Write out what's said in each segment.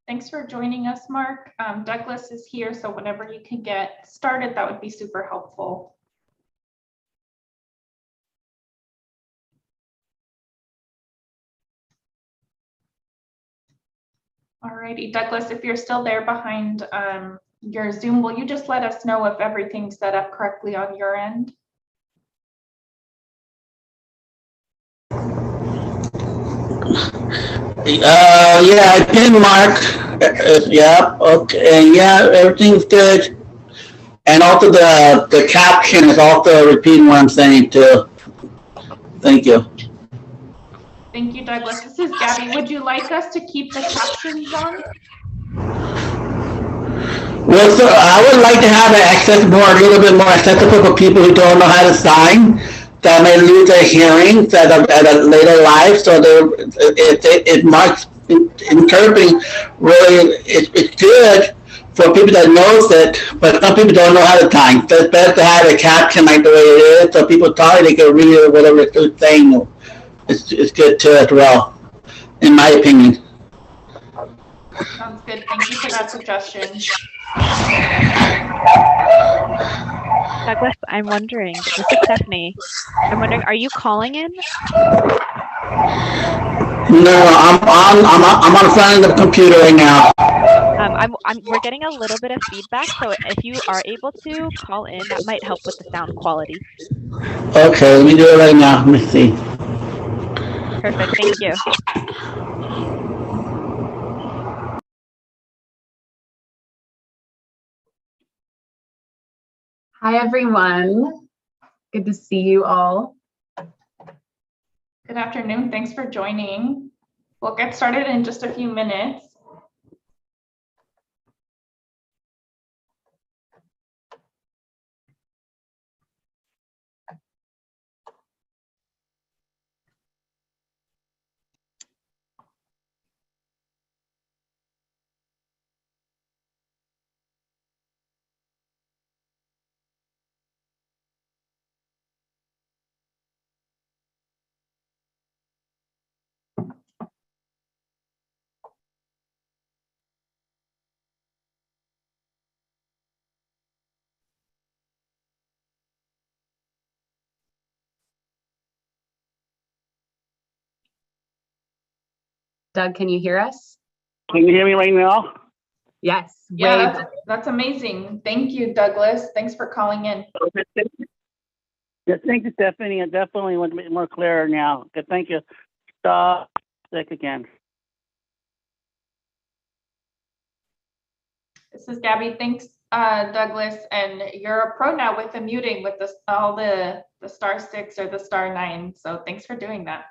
Thanks for joining us, Mark. Douglas is here, so whenever you can get started, that would be super helpful. Alrighty, Douglas, if you're still there behind your Zoom, will you just let us know if everything's set up correctly on your end? Yeah, I pinned Mark. Yeah, okay, yeah, everything's good. And also the caption is also repeating what I'm saying too. Thank you. Thank you, Douglas. This is Gabby. Would you like us to keep the captions on? Well, so I would like to have it accessible, a little bit more accessible for people who don't know how to sign, that may lose their hearing at a later life. So it marks interpreting really, it's good for people that knows it, but some people don't know how to sign. So it's better to have a caption like the way it is, so people talk, they can read it, whatever it's saying. It's good too as well, in my opinion. Sounds good. Thank you for that suggestion. Douglas, I'm wondering, this is Stephanie. I'm wondering, are you calling in? No, I'm on front of the computer right now. We're getting a little bit of feedback, so if you are able to call in, that might help with the sound quality. Okay, let me do it right now. Let me see. Perfect, thank you. Hi, everyone. Good to see you all. Good afternoon. Thanks for joining. We'll get started in just a few minutes. Doug, can you hear us? Can you hear me right now? Yes. Yeah, that's amazing. Thank you, Douglas. Thanks for calling in. Yeah, thank you, Stephanie. I definitely want to make it more clear now. Okay, thank you. Stop. Sick again. This is Gabby. Thanks, Douglas. And you're a pro now with the muting with all the *6 or the *9. So thanks for doing that.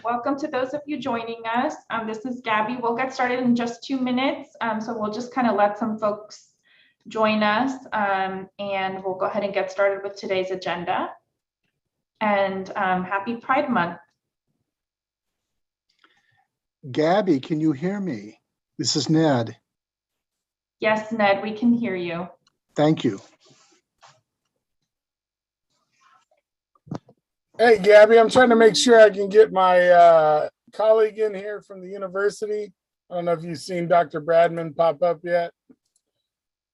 Welcome to those of you joining us. This is Gabby. We'll get started in just 2 minutes. So we'll just kind of let some folks join us and we'll go ahead and get started with today's agenda. And happy Pride Month. Gabby, can you hear me? This is Ned. Yes, Ned, we can hear you. Thank you. Hey, Gabby, I'm trying to make sure I can get my colleague in here from the university. I don't know if you've seen Dr. Bradman pop up yet.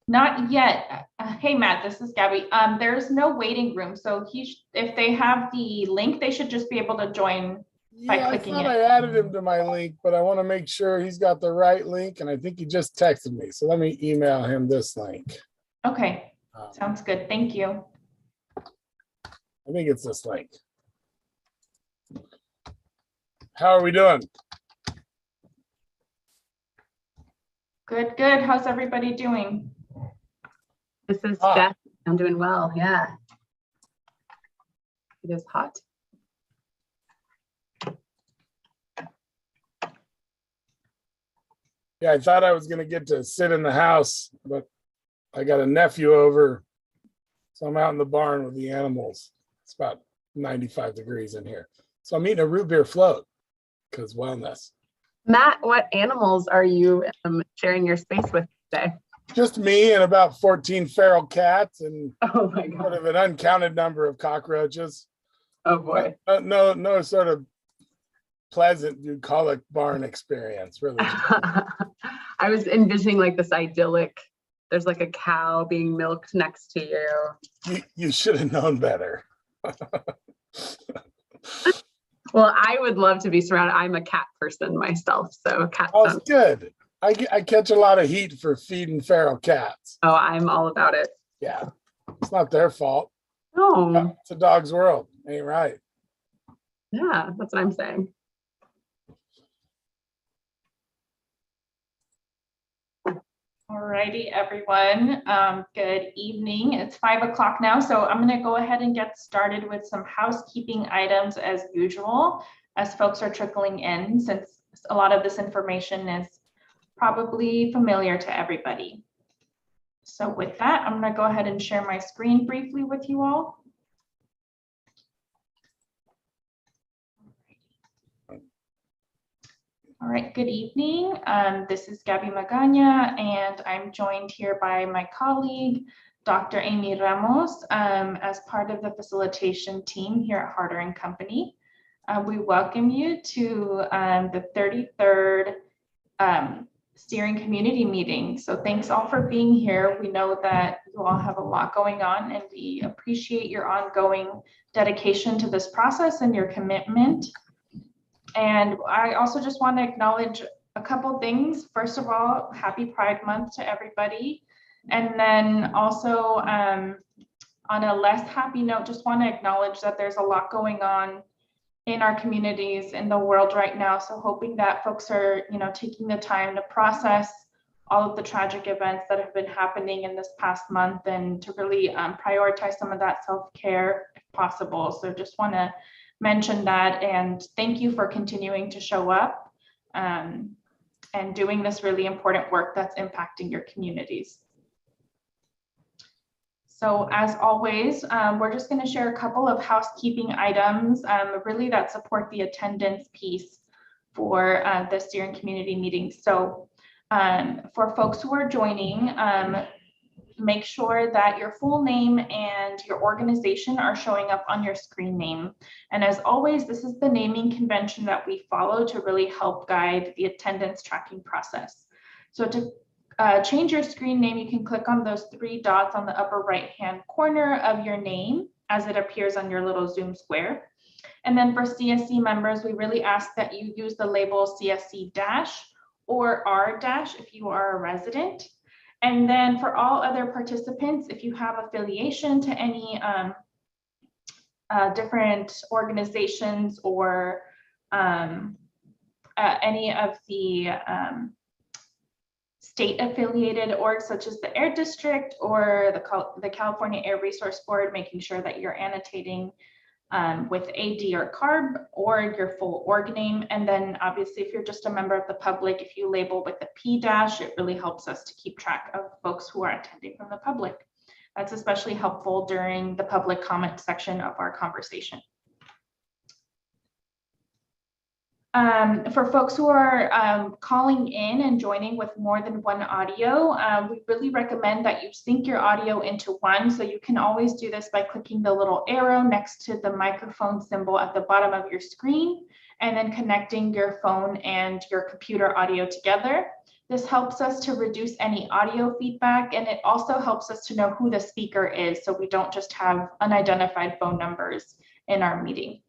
Not yet. Hey, Matt, this is Gabby. There's no waiting room. So if they have the link, they should just be able to join by clicking it. I added him to my link, but I want to make sure he's got the right link. And I think he just texted me. So let me email him this link. Okay, sounds good. Thank you. I think it's this link. How are we doing? Good, good. How's everybody doing? This is Steph. I'm doing well. Yeah. It is hot. Yeah, I thought I was going to get to sit in the house, but I got a nephew over. So I'm out in the barn with the animals. It's about 95 degrees in here. So I'm eating a root beer float because wellness. Matt, what animals are you sharing your space with today? Just me and about 14 feral cats and Oh my sort God. of an uncounted number of cockroaches. Oh boy. No sort of pleasant bucolic barn experience, really. I was envisioning like this idyllic, there's like a cow being milked next to you. You should have known better. Well, I would love to be surrounded. I'm a cat person myself, so cats Oh, sound. it's good. I catch a lot of heat for feeding feral cats. Oh, I'm all about it. Yeah, it's not their fault. Oh, It's a dog's world. Ain't right. yeah, that's what I'm saying. Alrighty, everyone. Good evening. It's 5 o'clock now, so I'm going to go ahead and get started with some housekeeping items as usual, as folks are trickling in, since a lot of this information is probably familiar to everybody. So with that, I'm going to go ahead and share my screen briefly with you all. All right, good evening. This is Gabby Magana, and I'm joined here by my colleague, Dr. Amy Ramos, as part of the facilitation team here at Harder & Company. We welcome you to the 33rd steering community meeting. So thanks all for being here. We know that you all have a lot going on, and we appreciate your ongoing dedication to this process and your commitment. And I also just want to acknowledge a couple things. First of all, happy Pride Month to everybody. And then also on a less happy note, just want to acknowledge that there's a lot going on in our communities, in the world right now. So hoping that folks are, taking the time to process all of the tragic events that have been happening in this past month, and to really prioritize some of that self-care if possible. So just want to mention that, and thank you for continuing to show up and doing this really important work that's impacting your communities. So as always, we're just going to share a couple of housekeeping items really that support the attendance piece for the steering community meeting. So for folks who are joining, make sure that your full name and your organization are showing up on your screen name. And as always, this is the naming convention that we follow to really help guide the attendance tracking process. So to change your screen name, you can click on those 3 dots on the upper right-hand corner of your name as it appears on your little Zoom square. And then for CSC members, we really ask that you use the label CSC- or R- if you are a resident. And then for all other participants, if you have affiliation to any different organizations or any of the state affiliated orgs, such as the Air District or the California Air Resource Board, making sure that you're annotating with AD or CARB or your full org name. And then obviously, if you're just a member of the public, if you label with the P-, it really helps us to keep track of folks who are attending from the public. That's especially helpful during the public comment section of our conversation. For folks who are calling in and joining with more than one audio, we really recommend that you sync your audio into one. So you can always do this by clicking the little arrow next to the microphone symbol at the bottom of your screen, and then connecting your phone and your computer audio together. This helps us to reduce any audio feedback, and it also helps us to know who the speaker is, so we don't just have unidentified phone numbers in our meeting.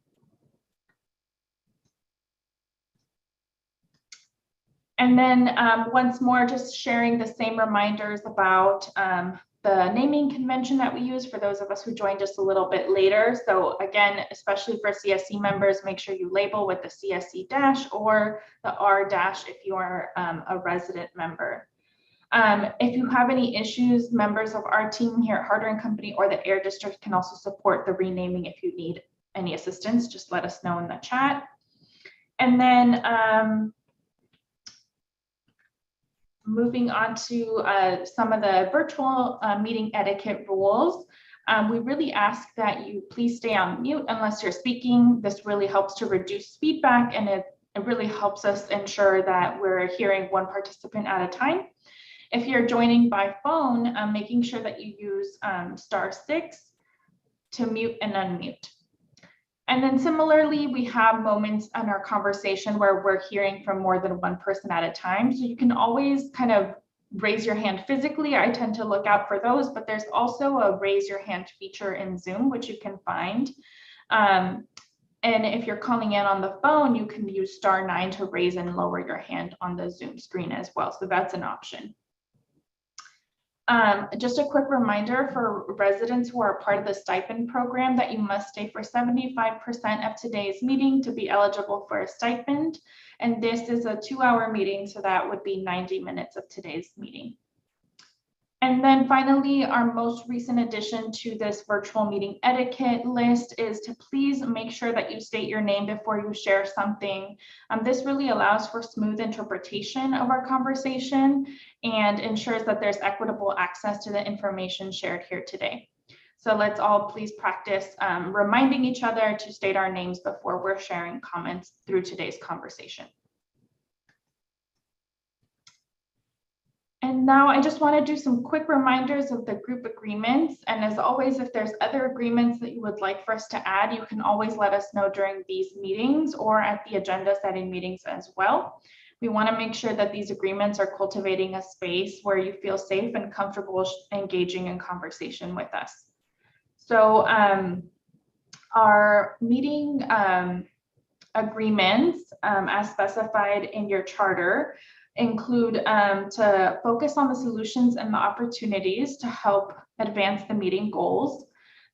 And then once more, just sharing the same reminders about the naming convention that we use for those of us who joined just a little bit later. So again, especially for CSC members, make sure you label with the CSC- or the R- if you are a resident member. If you have any issues, members of our team here at Harder & Company or the Air District can also support the renaming. If you need any assistance, just let us know in the chat. And then moving on to some of the virtual meeting etiquette rules. We really ask that you please stay on mute unless you're speaking. This really helps to reduce feedback, and it really helps us ensure that we're hearing one participant at a time. If you're joining by phone, making sure that you use *6 to mute and unmute. And then similarly, we have moments in our conversation where we're hearing from more than one person at a time. So you can always kind of raise your hand physically. I tend to look out for those, but there's also a raise your hand feature in Zoom, which you can find. And if you're calling in on the phone, you can use *9 to raise and lower your hand on the Zoom screen as well. So that's an option. Just a quick reminder for residents who are part of the stipend program that you must stay for 75% of today's meeting to be eligible for a stipend. And this is a 2-hour meeting, so that would be 90 minutes of today's meeting. And then finally, our most recent addition to this virtual meeting etiquette list is to please make sure that you state your name before you share something. This really allows for smooth interpretation of our conversation and ensures that there's equitable access to the information shared here today. So let's all please practice reminding each other to state our names before we're sharing comments through today's conversation. And now I just want to do some quick reminders of the group agreements. And as always, if there's other agreements that you would like for us to add, you can always let us know during these meetings or at the agenda setting meetings as well. We want to make sure that these agreements are cultivating a space where you feel safe and comfortable engaging in conversation with us. So our meeting agreements, as specified in your charter, include to focus on the solutions and the opportunities to help advance the meeting goals,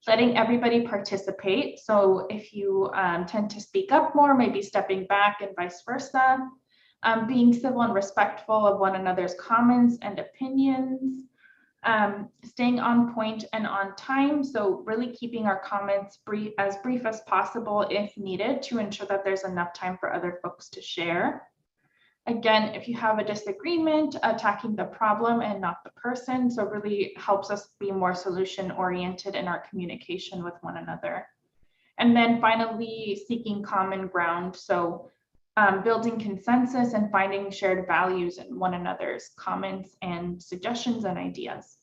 letting everybody participate. So if you tend to speak up more, maybe stepping back and vice versa, being civil and respectful of one another's comments and opinions, staying on point and on time. So really keeping our comments as brief as possible if needed to ensure that there's enough time for other folks to share. Again, if you have a disagreement, attacking the problem and not the person. So it really helps us be more solution oriented in our communication with one another. And then finally, seeking common ground. So building consensus and finding shared values in one another's comments and suggestions and ideas.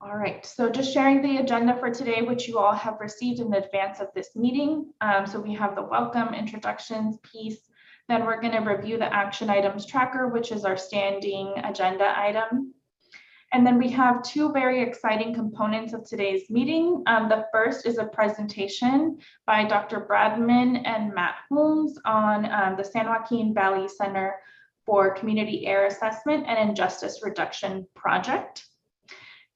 All right, so just sharing the agenda for today, which you all have received in advance of this meeting. So we have the welcome introductions piece. Then we're going to review the action items tracker, which is our standing agenda item. And then we have two very exciting components of today's meeting. The first is a presentation by Dr. Bradman and Matt Holmes on the San Joaquin Valley Center for Community Air Assessment and Injustice Reduction Project.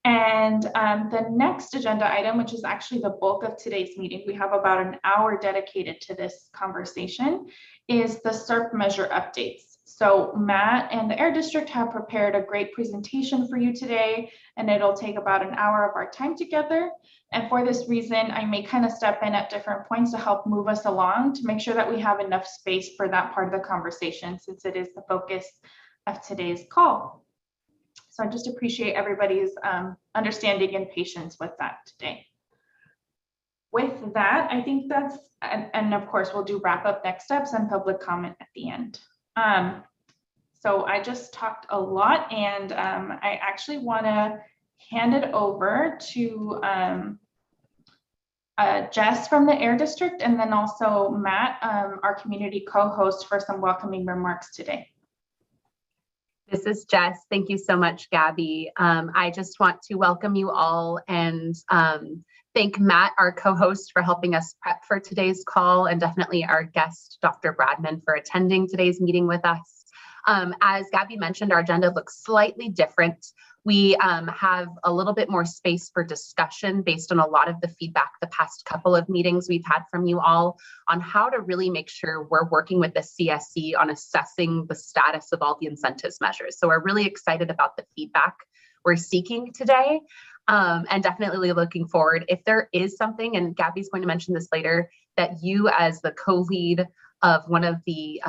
And the next agenda item, which is actually the bulk of today's meeting, we have about an hour dedicated to this conversation, is the SERP measure updates. So Matt and the Air District have prepared a great presentation for you today, and it'll take about an hour of our time together. And for this reason, I may kind of step in at different points to help move us along to make sure that we have enough space for that part of the conversation, since it is the focus of today's call. So I just appreciate everybody's understanding and patience with that today. With that, I think that's, and of course, we'll do wrap up next steps and public comment at the end. So I just talked a lot, and I actually want to hand it over to Jess from the Air District, and then also Matt, our community co-host, for some welcoming remarks today. This is Jess. Thank you so much, Gabby. I just want to welcome you all and thank Matt, our co-host, for helping us prep for today's call, and definitely our guest, Dr. Bradman, for attending today's meeting with us. As Gabby mentioned, our agenda looks slightly different. We have a little bit more space for discussion based on a lot of the feedback the past couple of meetings we've had from you all on how to really make sure we're working with the CSC on assessing the status of all the incentives measures. So we're really excited about the feedback we're seeking today, and definitely looking forward. If there is something, and Gabby's going to mention this later, that you as the co-lead of one of the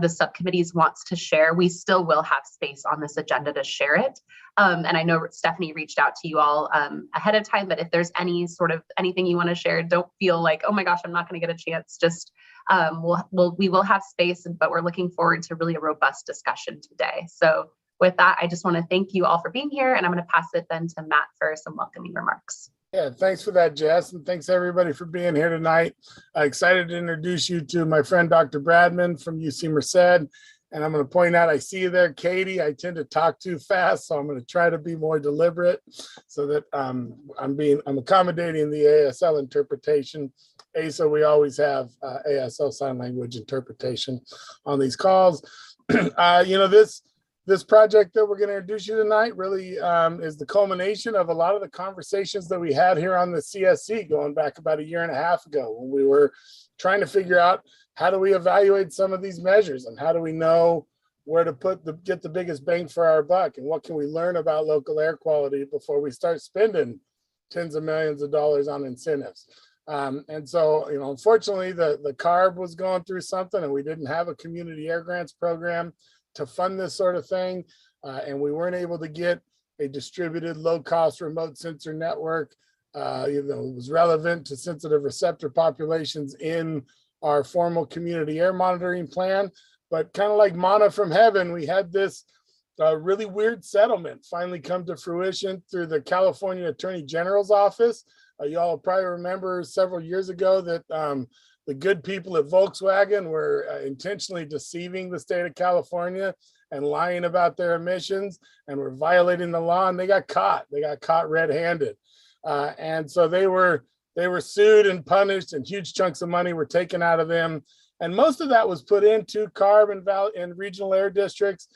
subcommittees wants to share, we still will have space on this agenda to share it. And I know Stephanie reached out to you all ahead of time, but if there's anything you want to share, don't feel like, oh my gosh, I'm not going to get a chance. Just we will have space, but we're looking forward to really a robust discussion today. So with that, I just want to thank you all for being here, and I'm going to pass it then to Matt for some welcoming remarks. Yeah, thanks for that, Jess, and thanks everybody for being here tonight. Excited to introduce you to my friend, Dr. Bradman from UC Merced. And I'm going to point out, I see you there, Katie. I tend to talk too fast, so I'm going to try to be more deliberate so that I'm accommodating the ASL interpretation. ASA, we always have ASL sign language interpretation on these calls. This project that we're going to introduce you tonight really is the culmination of a lot of the conversations that we had here on the CSC going back about 1.5 years ago, when we were trying to figure out how do we evaluate some of these measures and how do we know where to get the biggest bang for our buck, and what can we learn about local air quality before we start spending tens of millions of dollars on incentives. And so, unfortunately, the CARB was going through something, and we didn't have a community air grants program to fund this sort of thing. And we weren't able to get a distributed low-cost remote sensor network. It was relevant to sensitive receptor populations in our formal community air monitoring plan. But kind of like manna from heaven, we had this really weird settlement finally come to fruition through the California Attorney General's office. Y'all probably remember several years ago that the good people at Volkswagen were intentionally deceiving the state of California and lying about their emissions, and were violating the law, and they got caught. They got caught red-handed. And so they were sued and punished, and huge chunks of money were taken out of them. And most of that was put into CARB and regional air districts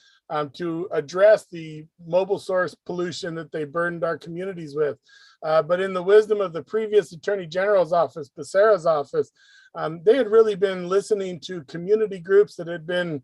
to address the mobile source pollution that they burdened our communities with. But in the wisdom of the previous Attorney General's office, Becerra's office, they had really been listening to community groups that had been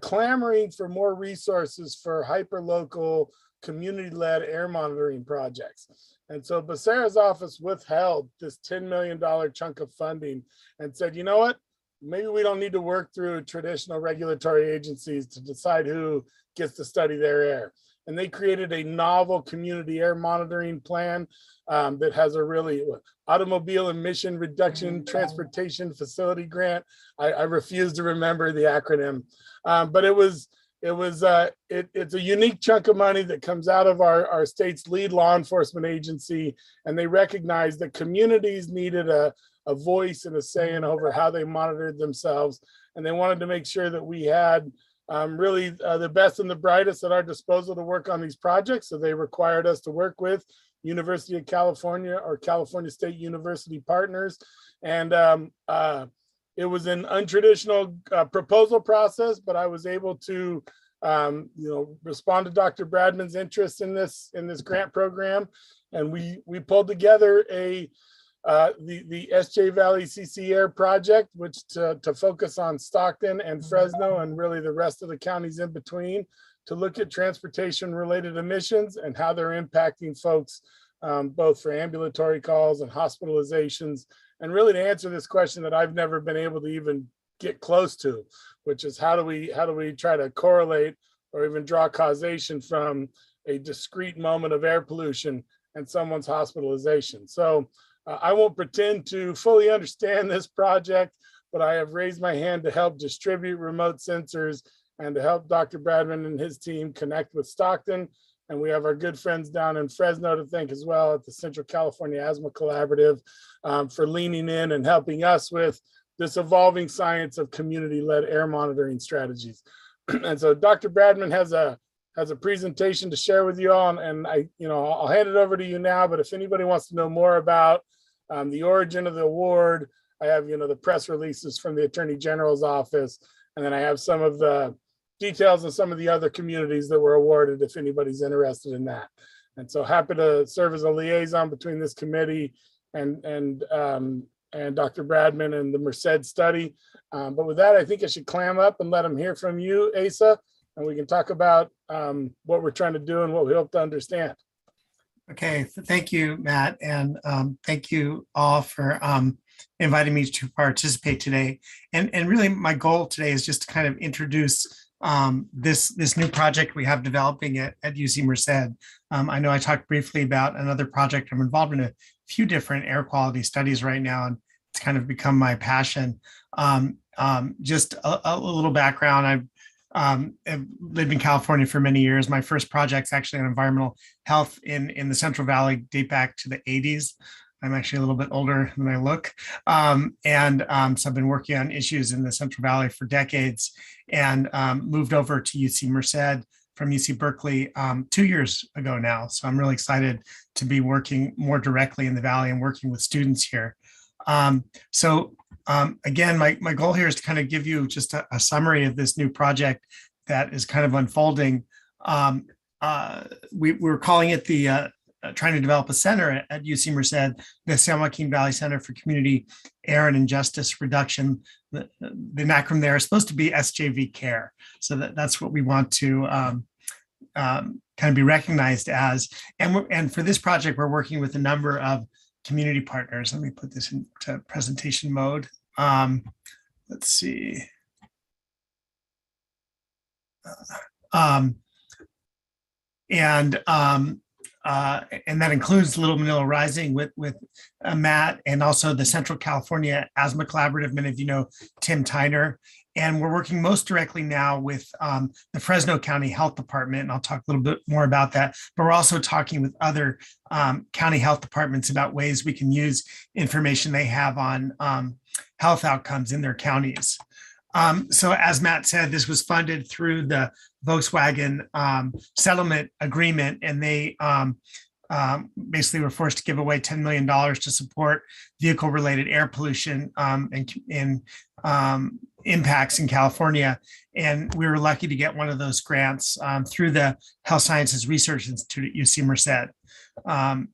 clamoring for more resources for hyperlocal community-led air monitoring projects. And so Becerra's office withheld this $10 million chunk of funding and said, you know what, maybe we don't need to work through traditional regulatory agencies to decide who gets to study their air. And they created a novel community air monitoring plan that has a really automobile emission reduction transportation facility grant. I refuse to remember the acronym, but it's a unique chunk of money that comes out of our state's lead law enforcement agency, and they recognized that communities needed a voice and a say in over how they monitored themselves, and they wanted to make sure that we had really the best and the brightest at our disposal to work on these projects. So they required us to work with University of California or California State University partners. And it was an untraditional proposal process, but I was able to respond to Dr. Bradman's interest in this grant program. And we pulled together the SJ Valley CC Air project, which to focus on Stockton and Fresno and really the rest of the counties in between, to look at transportation related emissions and how they're impacting folks, both for ambulatory calls and hospitalizations, and really to answer this question that I've never been able to even get close to, which is how do we try to correlate or even draw causation from a discrete moment of air pollution and someone's hospitalization. So I won't pretend to fully understand this project, but I have raised my hand to help distribute remote sensors and to help Dr. Bradman and his team connect with Stockton. And we have our good friends down in Fresno to thank as well at the Central California Asthma Collaborative for leaning in and helping us with this evolving science of community-led air monitoring strategies. And so Dr. Bradman has a presentation to share with you all, and I'll hand it over to you now, but if anybody wants to know more about the origin of the award, I have the press releases from the Attorney General's office, and then I have some of the details of some of the other communities that were awarded if anybody's interested in that. And so happy to serve as a liaison between this committee and Dr. Bradman and the Merced study. But with that, I think I should clam up and let them hear from you, Asa, and we can talk about what we're trying to do and what we hope to understand. Okay, thank you, Matt, and thank you all for inviting me to participate today. And really my goal today is just to kind of introduce this new project we have developing at UC Merced. I know I talked briefly about another project. I'm involved in a few different air quality studies right now, and it's kind of become my passion. Just a little background. I've lived in California for many years. My first project's actually on environmental health in the Central Valley, date back to the 80s. I'm actually a little bit older than I look. So I've been working on issues in the Central Valley for decades, and moved over to UC Merced from UC Berkeley 2 years ago now. So I'm really excited to be working more directly in the Valley and working with students here. Again, my goal here is to kind of give you just a summary of this new project that is kind of unfolding. We're calling it the trying to develop a center at UC Merced, the San Joaquin Valley Center for Community Air and Injustice Reduction. The acronym there is supposed to be SJV CARE. So that's what we want to kind of be recognized as. And for this project, we're working with a number of community partners. Let me put this into presentation mode. Let's see. And that includes Little Manila Rising with Matt, and also the Central California Asthma Collaborative. Many of you know Tim Tyner. And we're working most directly now with the Fresno County Health Department, and I'll talk a little bit more about that. But we're also talking with other county health departments about ways we can use information they have on health outcomes in their counties. So as Matt said, this was funded through the Volkswagen settlement agreement, and they basically were forced to give away $10 million to support vehicle-related air pollution and impacts in California. And we were lucky to get one of those grants through the Health Sciences Research Institute at UC Merced.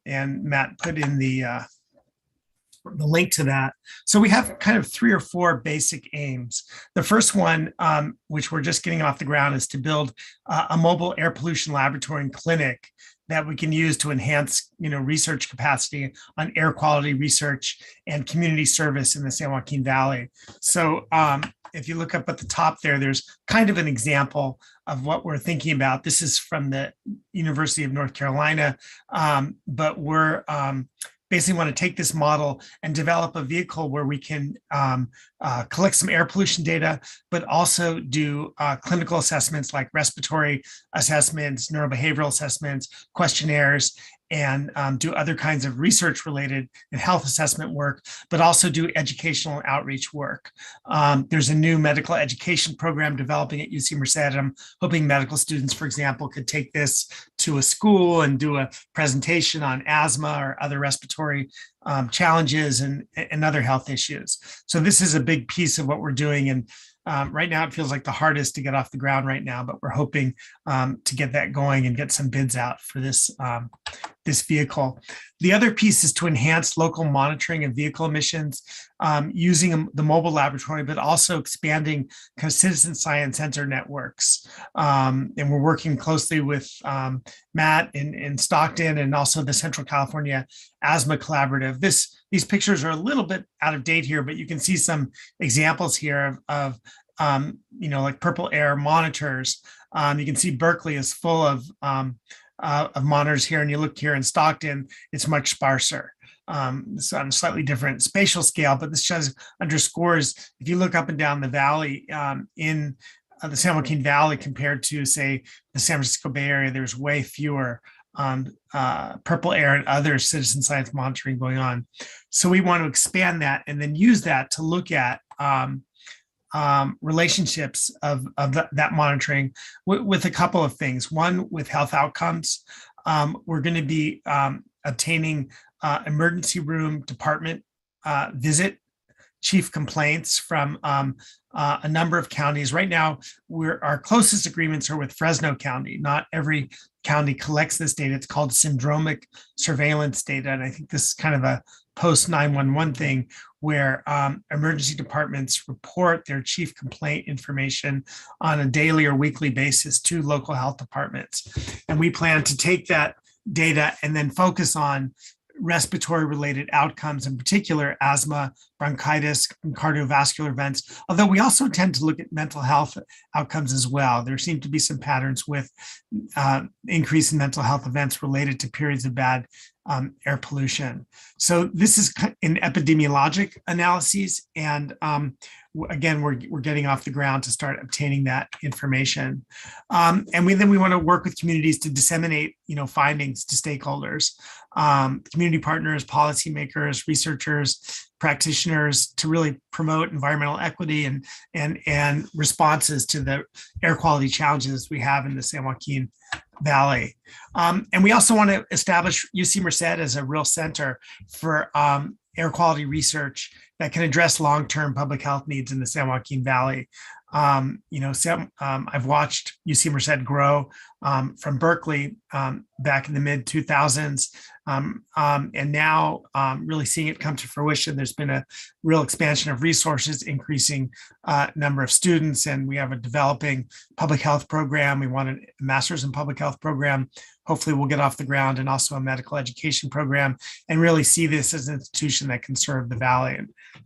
And Matt put in the link to that. So we have kind of 3 or 4 basic aims. The first one, which we're just getting off the ground, is to build a mobile air pollution laboratory and clinic that we can use to enhance, research capacity on air quality research and community service in the San Joaquin Valley. So if you look up at the top there, there's kind of an example of what we're thinking about. This is from the University of North Carolina, but we're basically want to take this model and develop a vehicle where we can collect some air pollution data, but also do clinical assessments like respiratory assessments, neurobehavioral assessments, questionnaires, and do other kinds of research related and health assessment work, but also do educational and outreach work. There's a new medical education program developing at UC Merced. I'm hoping medical students, for example, could take this to a school and do a presentation on asthma or other respiratory challenges and other health issues. So this is a big piece of what we're doing. And right now, it feels like the hardest to get off the ground right now, but we're hoping to get that going and get some bids out for this vehicle. The other piece is to enhance local monitoring of vehicle emissions using the mobile laboratory, but also expanding kind of citizen science center networks. And we're working closely with Matt in Stockton and also the Central California Asthma Collaborative. These pictures are a little bit out of date here, but you can see some examples here of like purple air monitors. You can see Berkeley is full of monitors here, and you look here in Stockton, it's much sparser. It's on a slightly different spatial scale, but this just underscores, if you look up and down the valley in the San Joaquin Valley compared to, say, the San Francisco Bay Area, there's way fewer purple air and other citizen science monitoring going on. So we want to expand that and then use that to look at relationships of that monitoring with a couple of things. One, with health outcomes. We're going to be obtaining emergency room department visit chief complaints from a number of counties. Right now, our closest agreements are with Fresno County. Not every county collects this data. It's called syndromic surveillance data. And I think this is kind of a post 911 thing where emergency departments report their chief complaint information on a daily or weekly basis to local health departments. And we plan to take that data and then focus on respiratory related outcomes, in particular asthma, bronchitis, and cardiovascular events. Although we also tend to look at mental health outcomes as well. There seem to be some patterns with increase in mental health events related to periods of bad air pollution. So this is in epidemiologic analyses, and again, we're getting off the ground to start obtaining that information. And then we want to work with communities to disseminate, findings to stakeholders, community partners, policymakers, researchers, practitioners, to really promote environmental equity and responses to the air quality challenges we have in the San Joaquin Valley. And we also want to establish UC Merced as a real center for air quality research that can address long-term public health needs in the San Joaquin Valley. I've watched UC Merced grow from Berkeley back in the mid 2000s, and now really seeing it come to fruition. There's been a real expansion of resources, increasing number of students, and we have a developing public health program. We want a master's in public health program. Hopefully we'll get off the ground, and also a medical education program, and really see this as an institution that can serve the Valley.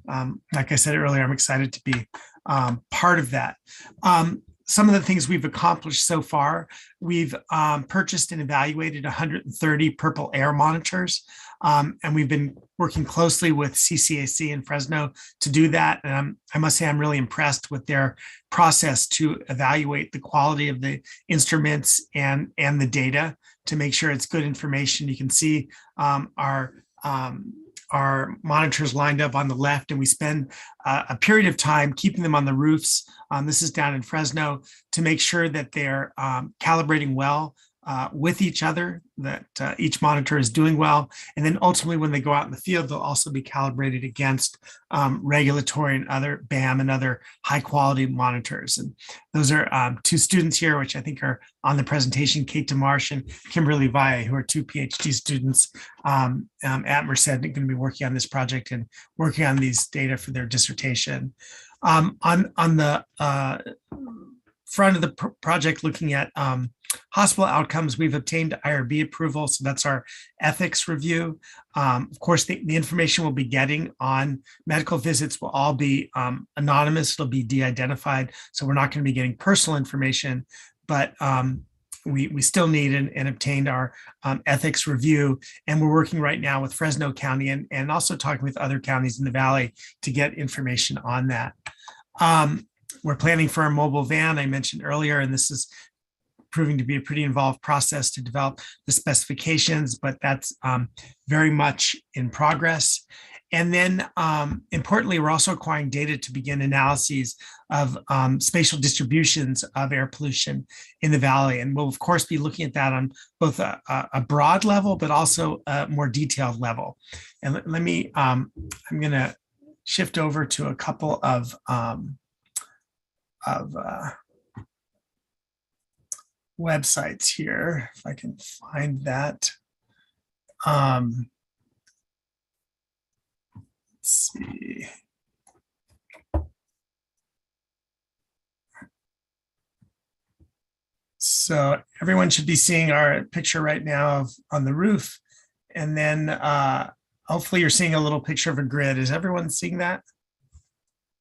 And like I said earlier, I'm excited to be part of that. Some of the things we've accomplished so far, we've purchased and evaluated 130 purple air monitors, and we've been working closely with CCAC in Fresno to do that. And I must say I'm really impressed with their process to evaluate the quality of the instruments and the data to make sure it's good information. You can see our monitors lined up on the left, and we spend a period of time keeping them on the roofs. This is down in Fresno, to make sure that they're calibrating well with each other, that each monitor is doing well. And then ultimately, when they go out in the field, they'll also be calibrated against regulatory and other BAM and other high quality monitors. And those are two students here, which I think are on the presentation, Kate DeMarsh and Kimberly Valle, who are two PhD students at Merced, and going to be working on this project and working on these data for their dissertation. On the front of the project, looking at hospital outcomes, we've obtained IRB approval. So that's our ethics review. Of course, the information we'll be getting on medical visits will all be anonymous. It'll be de-identified. So we're not going to be getting personal information, but we still need and obtained our ethics review. And we're working right now with Fresno County and also talking with other counties in the Valley to get information on that. We're planning for a mobile van, I mentioned earlier, and this is proving to be a pretty involved process to develop the specifications, but that's very much in progress. And then importantly, we're also acquiring data to begin analyses of spatial distributions of air pollution in the Valley. And we'll of course be looking at that on both a broad level, but also a more detailed level. And let me, I'm gonna shift over to a couple of websites here, if I can find that. Let's see. So everyone should be seeing our picture right now on the roof. And then hopefully you're seeing a little picture of a grid. Is everyone seeing that?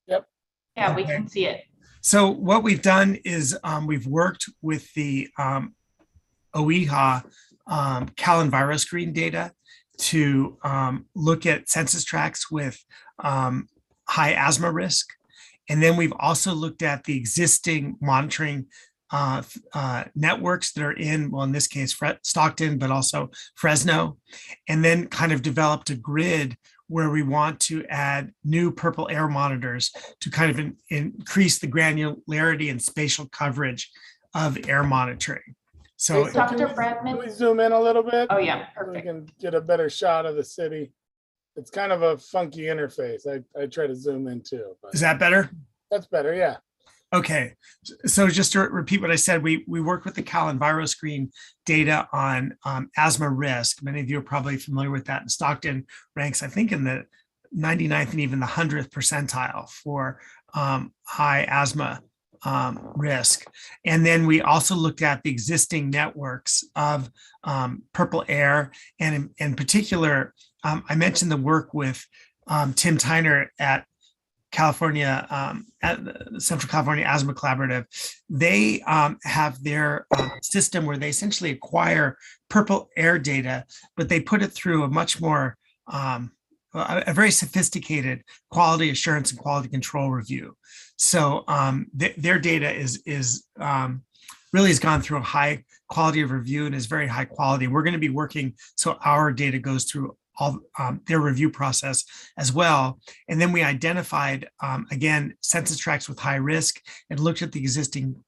Yep. Yeah, Okay. we can see it. So what we've done is we've worked with the OEHA CalEnviroscreen data to look at census tracts with high asthma risk. And then we've also looked at the existing monitoring networks that are in, well, in this case, Stockton, but also Fresno, and then kind of developed a grid where we want to add new purple air monitors to kind of increase the granularity and spatial coverage of air monitoring. So Hey, Dr. can Bradman. we zoom in a little bit? Oh yeah, So we perfect. can get a better shot of the city. It's kind of a funky interface. I try to zoom in too, but is that better? that's better. Yeah. Okay, so just to repeat what I said, we work with the CalEnviroscreen data on asthma risk. Many of you are probably familiar with that. And Stockton ranks, I think, in the 99th and even the 100th percentile for high asthma risk. And then we also looked at the existing networks of purple air. And in particular, I mentioned the work with Tim Tyner at the Central California Asthma Collaborative. They have their system where they essentially acquire purple air data, but they put it through a much more a very sophisticated quality assurance and quality control review. So their data is really has gone through a high quality of review and is very high quality. We're going to be working so our data goes through all their review process as well. And then we identified, again, census tracts with high risk and looked at the existing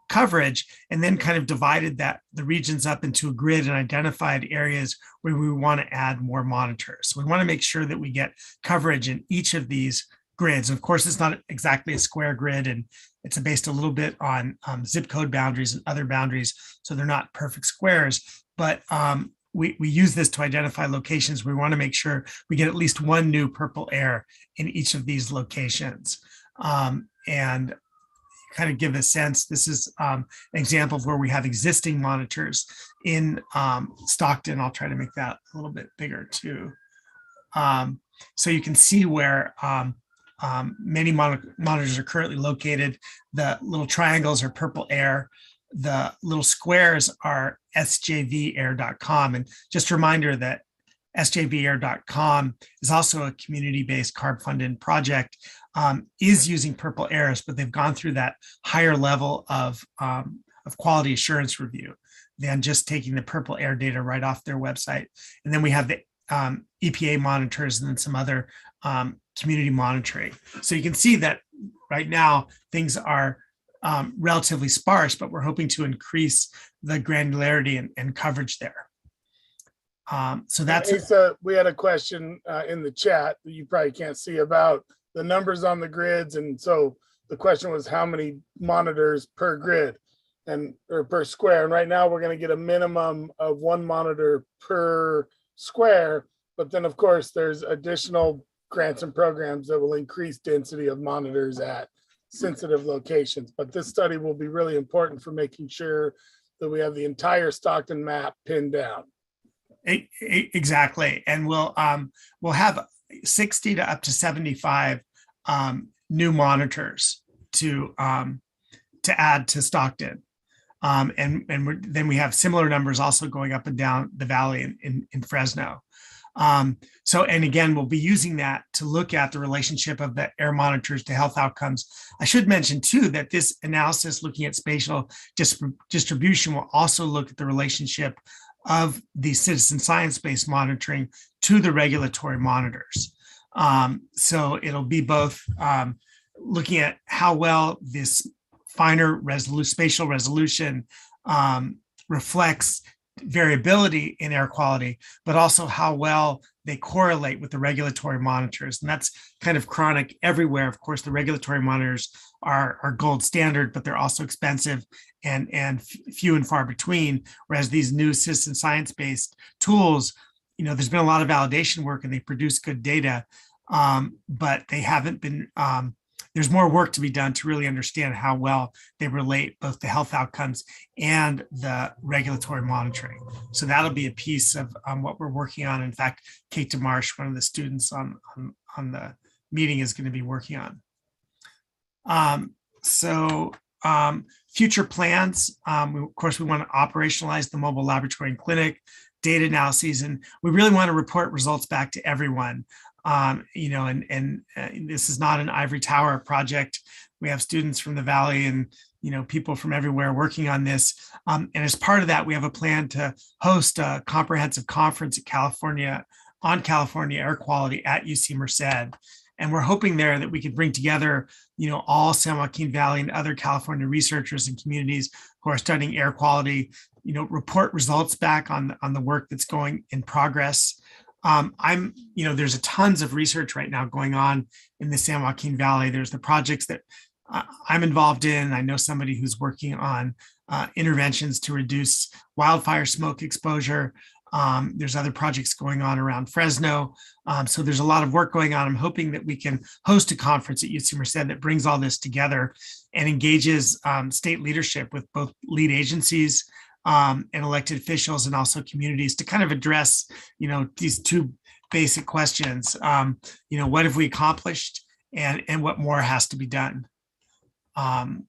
coverage and then kind of divided the regions up into a grid and identified areas where we want to add more monitors. So we want to make sure that we get coverage in each of these grids. Of course, it's not exactly a square grid, and it's based a little bit on zip code boundaries and other boundaries. So they're not perfect squares, but we use this to identify locations. We want to make sure we get at least one new purple air in each of these locations. And kind of give a sense, this is an example of where we have existing monitors in Stockton. I'll try to make that a little bit bigger too. So you can see where many monitors are currently located. The little triangles are purple air. The little squares are sjvair.com. And just a reminder that sjvair.com is also a community-based CARB-funded project, is using purple airs, but they've gone through that higher level of quality assurance review than just taking the purple air data right off their website. And then we have the EPA monitors and then some other community monitoring. So you can see that right now things are relatively sparse, but we're hoping to increase the granularity and coverage there. So that's Asa, we had a question in the chat that you probably can't see about the numbers on the grids. And so the question was how many monitors per grid or per square. And right now we're going to get a minimum of one monitor per square. But then of course there's additional grants and programs that will increase density of monitors at sensitive locations. But this study will be really important for making sure that we have the entire Stockton map pinned down. Exactly. And we'll have 60 to up to 75 new monitors to add to Stockton. Then we have similar numbers also going up and down the valley in Fresno. And again, we'll be using that to look at the relationship of the air monitors to health outcomes. I should mention too that this analysis looking at spatial distribution will also look at the relationship of the citizen science-based monitoring to the regulatory monitors. So it'll be both looking at how well this finer spatial resolution reflects variability in air quality, but also how well they correlate with the regulatory monitors. And that's kind of chronic everywhere. Of course, the regulatory monitors are gold standard, but they're also expensive and few and far between. Whereas these new citizen science-based tools, there's been a lot of validation work and they produce good data, but they haven't been, there's more work to be done to really understand how well they relate both the health outcomes and the regulatory monitoring. So that'll be a piece of what we're working on. In fact, Kate DeMarsh, one of the students on the meeting, is going to be working on. Future plans, of course, we want to operationalize the mobile laboratory and clinic data analyses, and we really want to report results back to everyone. This is not an ivory tower project. We have students from the Valley and, people from everywhere working on this. And as part of that, we have a plan to host a comprehensive conference on California air quality at UC Merced. And we're hoping there that we could bring together, all San Joaquin Valley and other California researchers and communities who are studying air quality, report results back on the work that's going in progress. There's tons of research right now going on in the San Joaquin Valley. There's the projects that I'm involved in. I know somebody who's working on interventions to reduce wildfire smoke exposure. There's other projects going on around Fresno. So there's a lot of work going on. I'm hoping that we can host a conference at UC Merced that brings all this together and engages state leadership with both lead agencies and elected officials and also communities to kind of address, these two basic questions. What have we accomplished and what more has to be done? And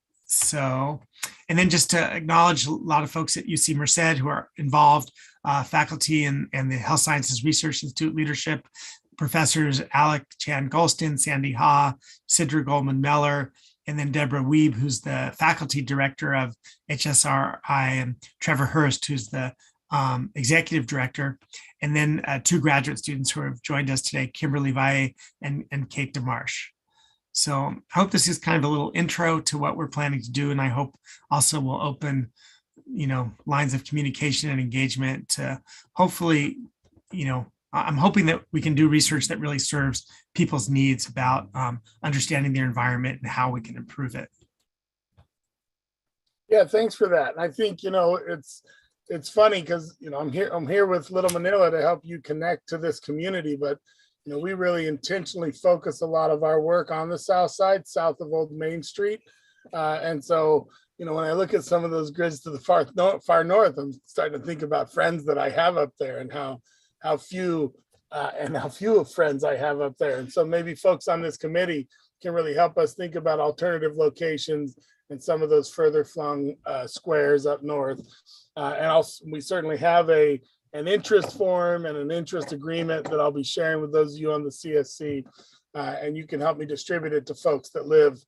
then just to acknowledge a lot of folks at UC Merced who are involved, faculty and the Health Sciences Research Institute leadership, professors Alec Chan Golston, Sandy Ha, Sidra Goldman Meller, and then Deborah Wiebe, who's the faculty director of HSRI, and Trevor Hurst, who's the executive director, and then two graduate students who have joined us today, Kimberly Valle and Kate DeMarsh. So I hope this is kind of a little intro to what we're planning to do. And I hope also will open, lines of communication and engagement to hopefully, I'm hoping that we can do research that really serves people's needs about understanding their environment and how we can improve it. Yeah, thanks for that. And I think, it's funny because, I'm here with Little Manila to help you connect to this community, but we really intentionally focus a lot of our work on the south side, south of Old Main Street. And so, when I look at some of those grids to the far north, I'm starting to think about friends that I have up there and how few friends I have up there. And so maybe folks on this committee can really help us think about alternative locations and some of those further flung squares up north. And also, we certainly have an interest form and an interest agreement that I'll be sharing with those of you on the CSC, and you can help me distribute it to folks that live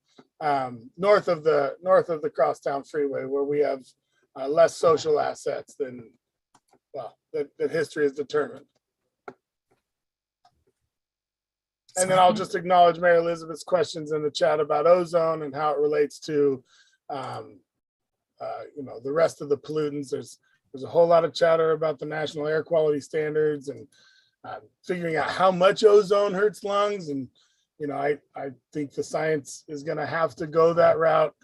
north of the Crosstown Freeway, where we have less social assets than, that history has determined. And then I'll just acknowledge Mary Elizabeth's questions in the chat about ozone and how it relates to, the rest of the pollutants. There's a whole lot of chatter about the national air quality standards and figuring out how much ozone hurts lungs. And, I think the science is going to have to go that route.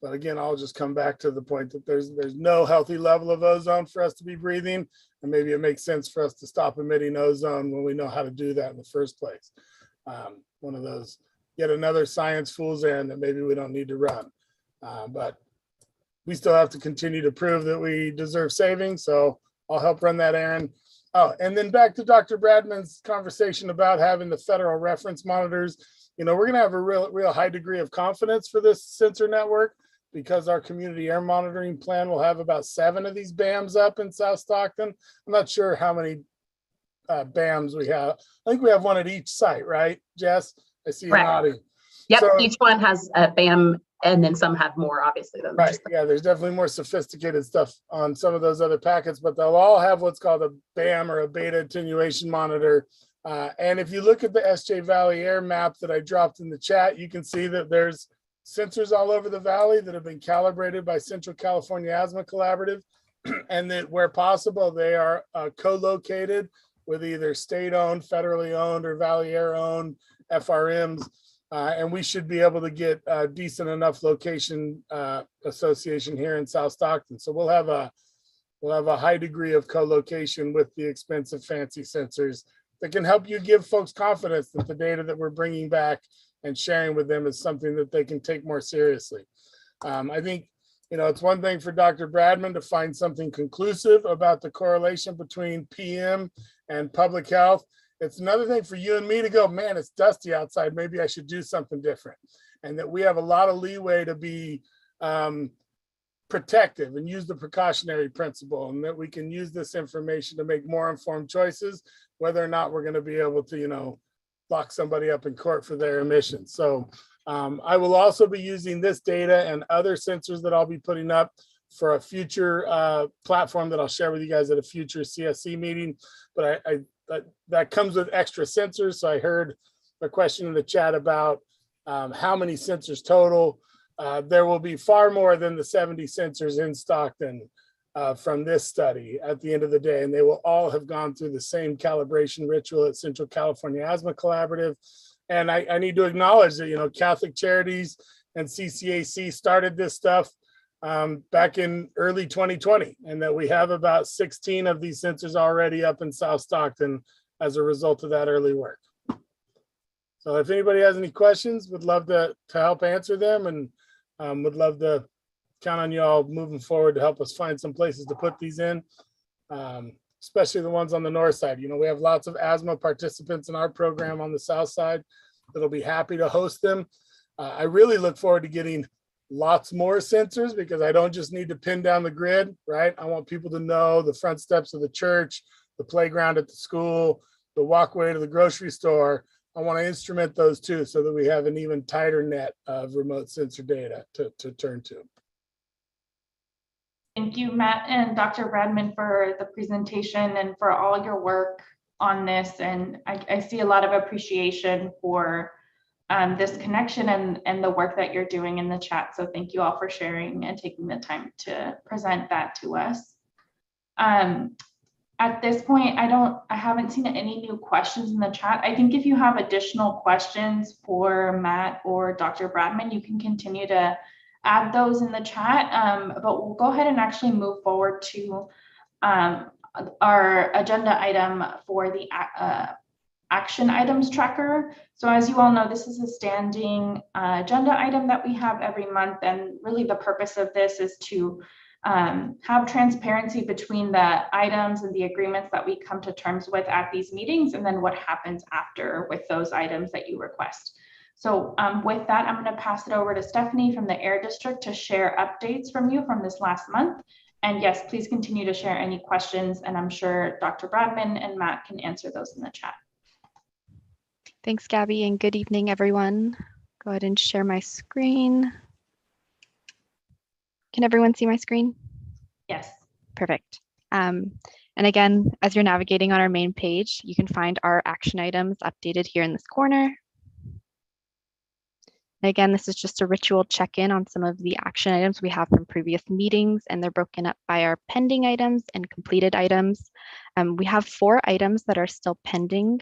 But again, I'll just come back to the point that there's no healthy level of ozone for us to be breathing. And maybe it makes sense for us to stop emitting ozone when we know how to do that in the first place. One of those, yet another science fool's errand that maybe we don't need to run. But we still have to continue to prove that we deserve saving. So I'll help run that errand. Oh, and then back to Dr. Bradman's conversation about having the federal reference monitors. We're going to have a real high degree of confidence for this sensor network because our community air monitoring plan will have about 7 of these BAMs up in South Stockton. I'm not sure how many BAMs we have. I think we have one at each site, right, Jess? I see you nodding. Yep, So, each one has a BAM, and then some have more, obviously. Than right, yeah, there's definitely more sophisticated stuff on some of those other packets, but they'll all have what's called a BAM or a beta attenuation monitor. And if you look at the SJ Valley air map that I dropped in the chat, you can see that there's sensors all over the valley that have been calibrated by Central California Asthma Collaborative, and that where possible, they are co-located with either state-owned, federally owned, or Valley Air-owned FRMs. And we should be able to get a decent enough location association here in South Stockton. So we'll have a high degree of co-location with the expensive fancy sensors that can help you give folks confidence that the data that we're bringing back and sharing with them is something that they can take more seriously. I think, it's one thing for Dr. Bradman to find something conclusive about the correlation between PM and public health. It's another thing for you and me to go, man, it's dusty outside. Maybe I should do something different. And that we have a lot of leeway to be protective and use the precautionary principle, and that we can use this information to make more informed choices, whether or not we're going to be able to, lock somebody up in court for their emissions. So I will also be using this data and other sensors that I'll be putting up for a future platform that I'll share with you guys at a future CSC meeting. But that comes with extra sensors. So I heard a question in the chat about how many sensors total. There will be far more than the 70 sensors in Stockton from this study at the end of the day, and they will all have gone through the same calibration ritual at Central California Asthma Collaborative. And I need to acknowledge that, Catholic Charities and CCAC started this stuff back in early 2020, and that we have about 16 of these sensors already up in South Stockton as a result of that early work. So if anybody has any questions, would love to help answer them, and would love to count on you all moving forward to help us find some places to put these in, especially the ones on the north side. You know, we have lots of asthma participants in our program on the south side that'll be happy to host them. I really look forward to getting lots more sensors, because I don't just need to pin down the grid, right? I want people to know the front steps of the church, the playground at the school, the walkway to the grocery store. I want to instrument those too, so that we have an even tighter net of remote sensor data to turn to. Thank you, Matt and Dr. Bradman, for the presentation and for all your work on this. And I see a lot of appreciation for this connection and the work that you're doing in the chat. So thank you all for sharing and taking the time to present that to us. At this point, I haven't seen any new questions in the chat. I think if you have additional questions for Matt or Dr. Bradman, you can continue to add those in the chat, but we'll go ahead and actually move forward to our agenda item for the action items tracker. So as you all know, this is a standing agenda item that we have every month. And really the purpose of this is to have transparency between the items and the agreements that we come to terms with at these meetings, and then what happens after with those items that you request. So with that, I'm going to pass it over to Stephanie from the Air District to share updates from you from this last month. And yes, please continue to share any questions, and I'm sure Dr. Bradman and Matt can answer those in the chat. Thanks, Gabby, and good evening, everyone. Go ahead and share my screen. Can everyone see my screen? Yes. Perfect. And again, as you're navigating on our main page, you can find our action items updated here in this corner. And again, this is just a ritual check-in on some of the action items we have from previous meetings, and they're broken up by our pending items and completed items. We have 4 items that are still pending.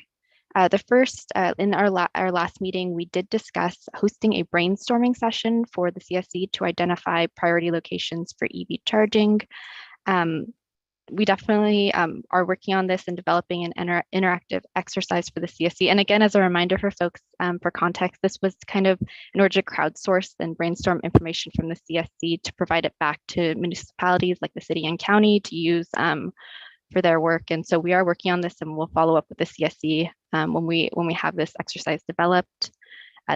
The first, in our last meeting, we did discuss hosting a brainstorming session for the CSC to identify priority locations for EV charging. We definitely are working on this and developing an interactive exercise for the CSC. And again, as a reminder for folks, for context, this was kind of in order to crowdsource and brainstorm information from the CSC to provide it back to municipalities like the city and county to use for their work. And so we are working on this, and we'll follow up with the CSC when we have this exercise developed.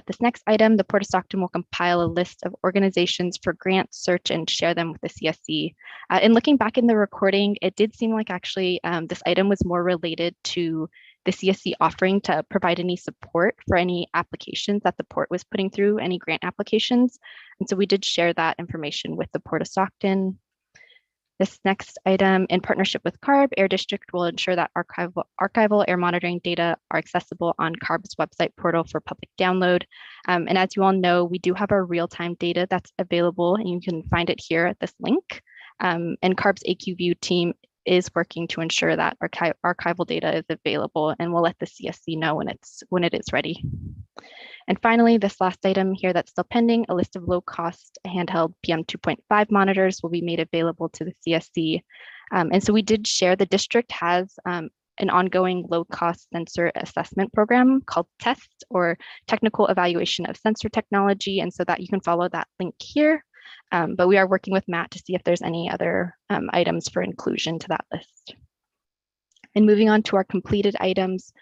This next item, the Port of Stockton will compile a list of organizations for grant search and share them with the CSC. In looking back in the recording, it did seem like actually this item was more related to the CSC offering to provide any support for any applications that the port was putting through, any grant applications. And so we did share that information with the Port of Stockton. This next item, in partnership with CARB, Air District will ensure that archival air monitoring data are accessible on CARB's website portal for public download. And as you all know, we do have our real-time data that's available, and you can find it here at this link. And CARB's AQView team is working to ensure that archival data is available, and we'll let the CSC know when it is ready. And finally, this last item here that's still pending, a list of low-cost handheld PM 2.5 monitors will be made available to the CSC. And so we did share the district has an ongoing low-cost sensor assessment program called TEST, or Technical Evaluation of Sensor Technology. And so that you can follow that link here. But we are working with Matt to see if there's any other items for inclusion to that list. And moving on to our completed items,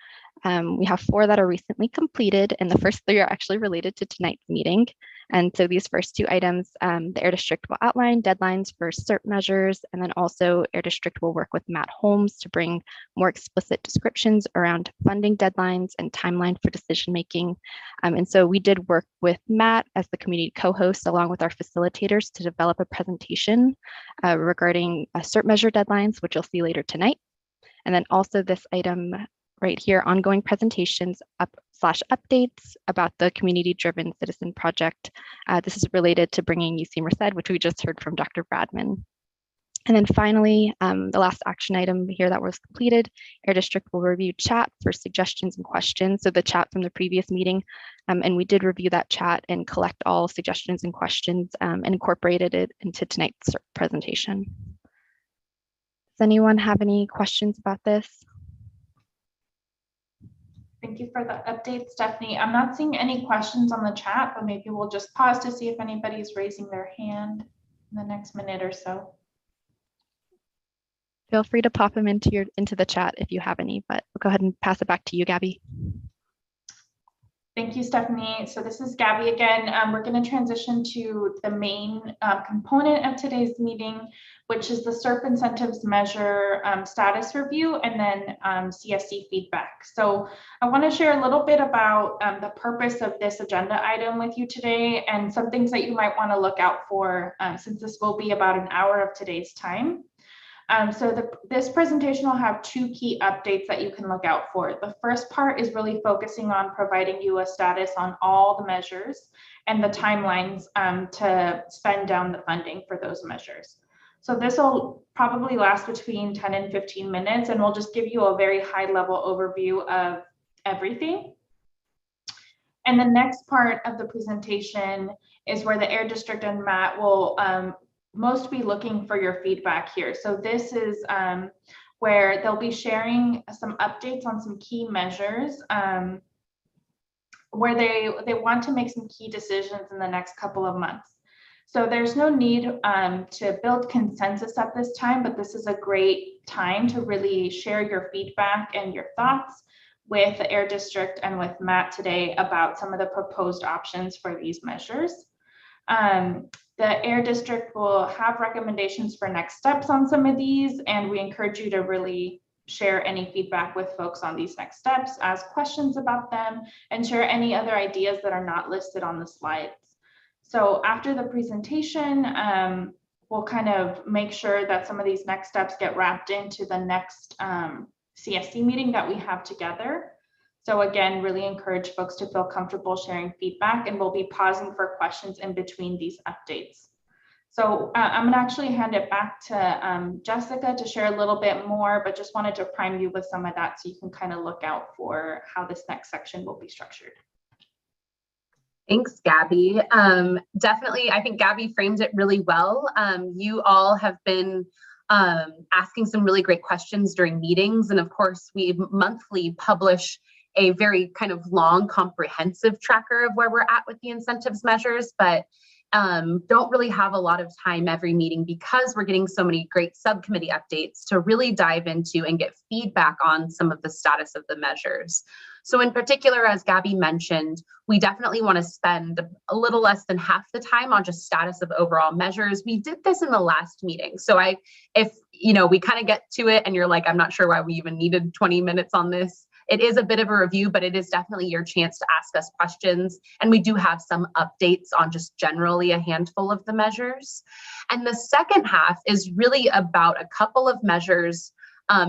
we have 4 that are recently completed, and the first 3 are actually related to tonight's meeting. And so these first 2 items, the Air District will outline deadlines for CERT measures, and then also Air District will work with Matt Holmes to bring more explicit descriptions around funding deadlines and timeline for decision making. And so we did work with Matt as the community co-host along with our facilitators to develop a presentation regarding CERT measure deadlines, which you'll see later tonight. And then also this item right here, ongoing presentations updates about the community-driven citizen project. This is related to bringing UC Merced, which we just heard from Dr. Bradman. And then finally, the last action item here that was completed, Air District will review chat for suggestions and questions. So the chat from the previous meeting, and we did review that chat and collect all suggestions and questions and incorporated it into tonight's presentation. Does anyone have any questions about this? Thank you for the update, Stephanie. I'm not seeing any questions on the chat, but maybe we'll just pause to see if anybody's raising their hand in the next minute or so. Feel free to pop them into the chat if you have any, but we'll go ahead and pass it back to you, Gabby. Thank you, Stephanie. So this is Gabby again. We're going to transition to the main component of today's meeting, which is the SERP incentives measure status review and then CSC feedback. So I want to share a little bit about the purpose of this agenda item with you today and some things that you might want to look out for since this will be about an hour of today's time. This presentation will have two key updates that you can look out for. The first part is really focusing on providing you a status on all the measures and the timelines to spend down the funding for those measures. So this will probably last between 10 and 15 minutes, and we'll just give you a very high level overview of everything. And the next part of the presentation is where the Air District and Matt will most be looking for your feedback here. So this is where they'll be sharing some updates on some key measures where they want to make some key decisions in the next couple of months. So there's no need to build consensus at this time, but this is a great time to really share your feedback and your thoughts with the Air District and with Matt today about some of the proposed options for these measures. The Air District will have recommendations for next steps on some of these, and we encourage you to really share any feedback with folks on these next steps, ask questions about them, and share any other ideas that are not listed on the slides. So after the presentation, we'll kind of make sure that some of these next steps get wrapped into the next CSC meeting that we have together. So again, really encourage folks to feel comfortable sharing feedback, and we'll be pausing for questions in between these updates. So I'm gonna actually hand it back to Jessica to share a little bit more, but just wanted to prime you with some of that so you can kind of look out for how this next section will be structured. Thanks, Gabby. Definitely, I think Gabby framed it really well. You all have been asking some really great questions during meetings. And of course, we monthly publish a very kind of long, comprehensive tracker of where we're at with the incentives measures, but don't really have a lot of time every meeting because we're getting so many great subcommittee updates to really dive into and get feedback on some of the status of the measures. So in particular, as Gabby mentioned, we definitely want to spend a little less than half the time on just status of overall measures. We did this in the last meeting. So if we kind of get to it and you're like, I'm not sure why we even needed 20 minutes on this. It is a bit of a review, but it is definitely your chance to ask us questions. And we do have some updates on just generally a handful of the measures. And the second half is really about a couple of measures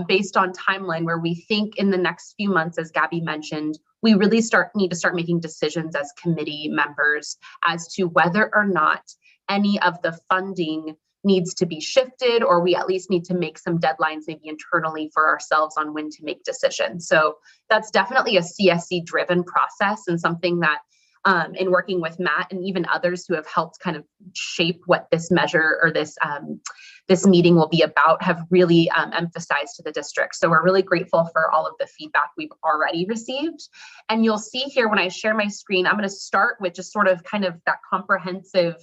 based on timeline where we think in the next few months, as Gabby mentioned, we really need to start making decisions as committee members as to whether or not any of the funding needs to be shifted, or we at least need to make some deadlines maybe internally for ourselves on when to make decisions. So that's definitely a CSC driven process, and something that in working with Matt and even others who have helped kind of shape what this measure or this meeting will be about have really emphasized to the district. So we're really grateful for all of the feedback we've already received. And you'll see here when I share my screen, I'm going to start with just sort of kind of that comprehensive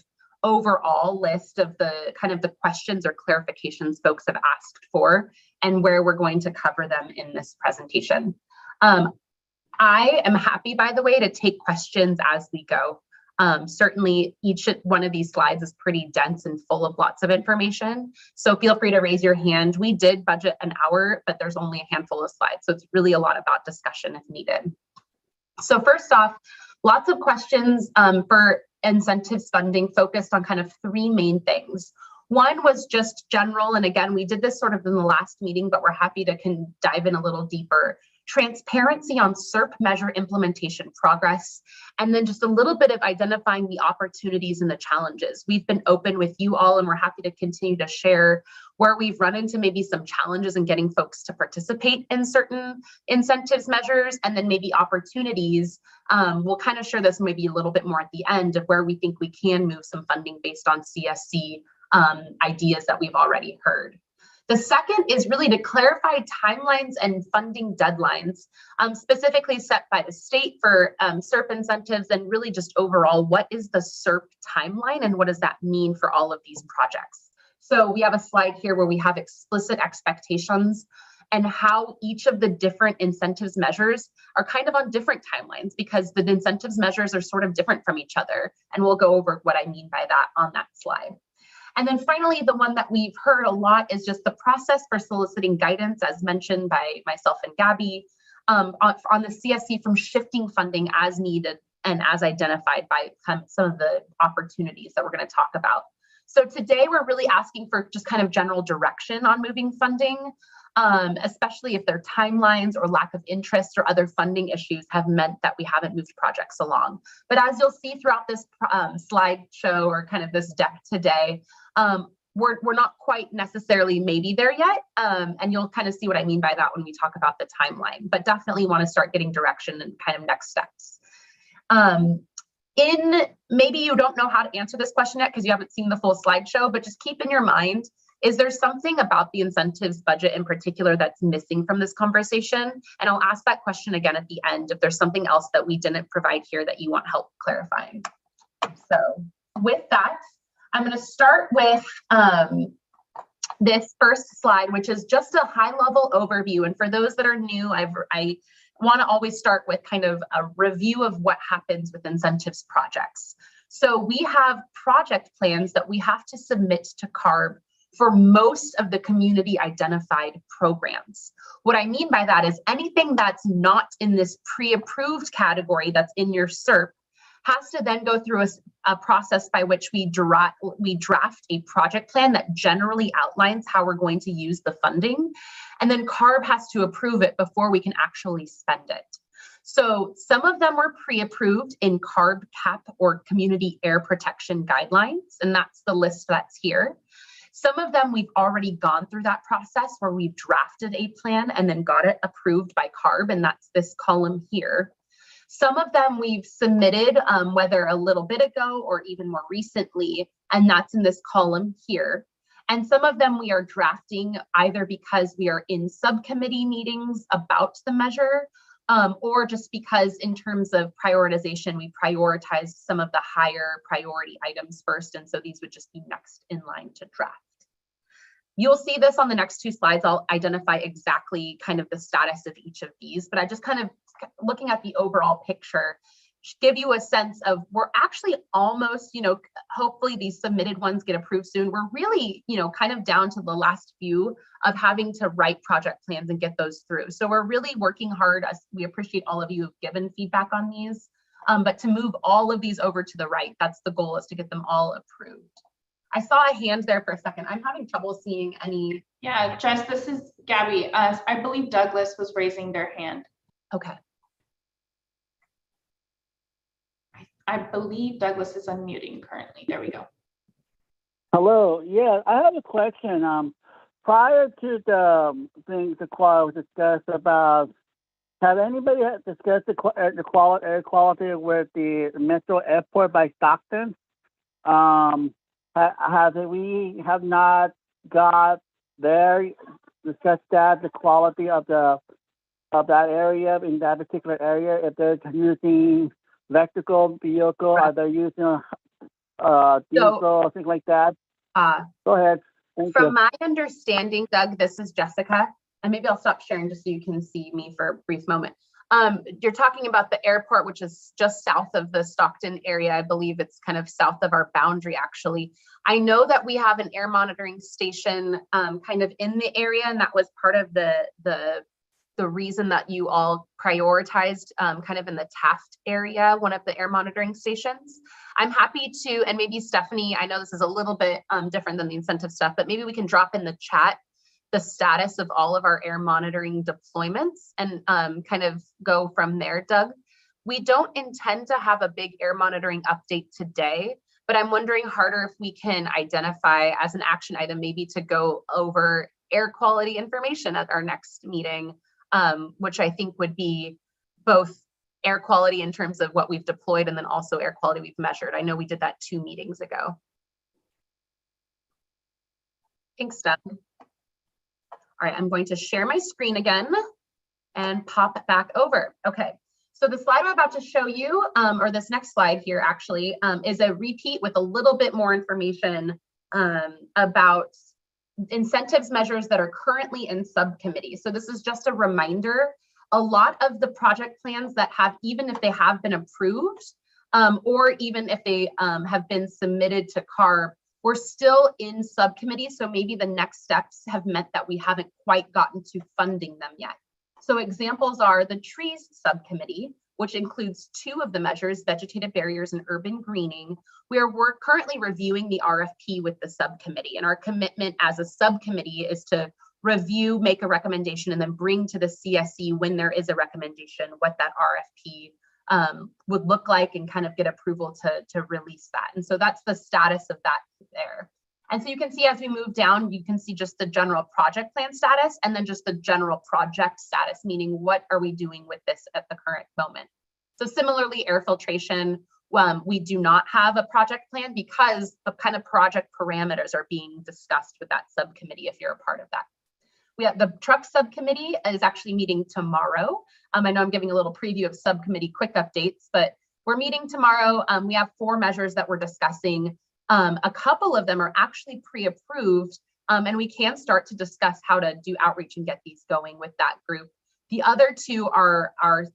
overall list of the kind of the questions or clarifications folks have asked for and where we're going to cover them in this presentation. I am happy, by the way, to take questions as we go. Certainly each one of these slides is pretty dense and full of lots of information. So feel free to raise your hand. We did budget an hour, but there's only a handful of slides. So it's really a lot about discussion if needed. So first off, lots of questions for incentives funding focused on kind of three main things. One was just general, and again, we did this sort of in the last meeting, but we're happy to dive in a little deeper. transparency on SERP measure implementation progress, and then just a little bit of identifying the opportunities and the challenges. We've been open with you all, and we're happy to continue to share where we've run into maybe some challenges in getting folks to participate in certain incentives measures, and then maybe opportunities. We'll kind of share this maybe a little bit more at the end of where we think we can move some funding based on CSC ideas that we've already heard. The second is really to clarify timelines and funding deadlines, specifically set by the state for SERP incentives, and really just overall, what is the SERP timeline and what does that mean for all of these projects? So we have a slide here where we have explicit expectations and how each of the different incentives measures are kind of on different timelines, because the incentives measures are sort of different from each other. And we'll go over what I mean by that on that slide. And then finally, the one that we've heard a lot is just the process for soliciting guidance, as mentioned by myself and Gabby, on the CSC from shifting funding as needed and as identified by some of the opportunities that we're going to talk about. So today we're really asking for just kind of general direction on moving funding, especially if their timelines or lack of interest or other funding issues have meant that we haven't moved projects along. But as you'll see throughout this slideshow or kind of this deck today, we're not quite necessarily maybe there yet. And you'll kind of see what I mean by that when we talk about the timeline, but definitely want to start getting direction and kind of next steps. Maybe you don't know how to answer this question yet because you haven't seen the full slideshow, but just keep in your mind, is there something about the incentives budget in particular that's missing from this conversation? And I'll ask that question again at the end if there's something else that we didn't provide here that you want help clarifying. So with that, I'm going to start with this first slide, which is just a high-level overview. And for those that are new, I want to always start with kind of a review of what happens with incentives projects. So we have project plans that we have to submit to CARB for most of the community identified programs. What I mean by that is anything that's not in this pre-approved category that's in your SERP has to then go through a process by which we draft a project plan that generally outlines how we're going to use the funding. And then CARB has to approve it before we can actually spend it. So some of them were pre-approved in CARB CAP or Community Air Protection Guidelines, and that's the list that's here. Some of them we've already gone through that process where we've drafted a plan and then got it approved by CARB, and that's this column here. Some of them we've submitted, whether a little bit ago or even more recently, and that's in this column here. And some of them we are drafting either because we are in subcommittee meetings about the measure, or just because in terms of prioritization, we prioritize some of the higher priority items first. And so these would just be next in line to draft. You'll see this on the next two slides. I'll identify exactly kind of the status of each of these, but I just kind of looking at the overall picture, give you a sense of we're actually almost, hopefully these submitted ones get approved soon. We're really, kind of down to the last few of having to write project plans and get those through. So we're really working hard. We appreciate all of you who've given feedback on these, but to move all of these over to the right, that's the goal, is to get them all approved. I saw a hand there for a second. I'm having trouble seeing any. Yeah, Jess, this is Gabby. I believe Douglas was raising their hand. Okay. I believe Douglas is unmuting currently. There we go. Hello. Yeah, I have a question. Prior to the things the quality was discussed about, have anybody discussed the air quality with the Metro Airport by Stockton? We have not got there discussed that the quality of that area in that particular area, if they're using electrical vehicle, are they using diesel, things like that? Go ahead. From my understanding, Doug, this is Jessica, and maybe I'll stop sharing just so you can see me for a brief moment. You're talking about the airport, which is just south of the Stockton area. I believe it's kind of south of our boundary, actually. I know that we have an air monitoring station kind of in the area, and that was part of the reason that you all prioritized kind of in the Taft area, one of the air monitoring stations. I'm happy to, and maybe Stephanie, I know this is a little bit different than the incentive stuff, but maybe we can drop in the chat the status of all of our air monitoring deployments and kind of go from there, Doug. We don't intend to have a big air monitoring update today, but I'm wondering harder if we can identify as an action item, maybe to go over air quality information at our next meeting, which I think would be both air quality in terms of what we've deployed and then also air quality we've measured. I know we did that 2 meetings ago. Thanks, Doug. All right, I'm going to share my screen again and pop it back over. Okay, so the slide I'm about to show you, or this next slide here actually, is a repeat with a little bit more information about incentives measures that are currently in subcommittee. So this is just a reminder, a lot of the project plans that have, even if they have been approved, or even if they have been submitted to CARB, we're still in subcommittee. So maybe the next steps have meant that we haven't quite gotten to funding them yet. So examples are the trees subcommittee, which includes 2 of the measures, vegetative barriers and urban greening, where we're currently reviewing the RFP with the subcommittee. And our commitment as a subcommittee is to review, make a recommendation, and then bring to the CSC when there is a recommendation, what that RFP would look like and kind of get approval to release that. And so that's the status of that there. And so you can see as we move down, you can see just the general project plan status and then just the general project status, meaning what are we doing with this at the current moment. So similarly, air filtration, we do not have a project plan because the kind of project parameters are being discussed with that subcommittee if you're a part of that. We have the truck subcommittee is actually meeting tomorrow. I know I'm giving a little preview of subcommittee quick updates, but we're meeting tomorrow. We have 4 measures that we're discussing. A couple of them are actually pre-approved, and we can start to discuss how to do outreach and get these going with that group. The other 2 are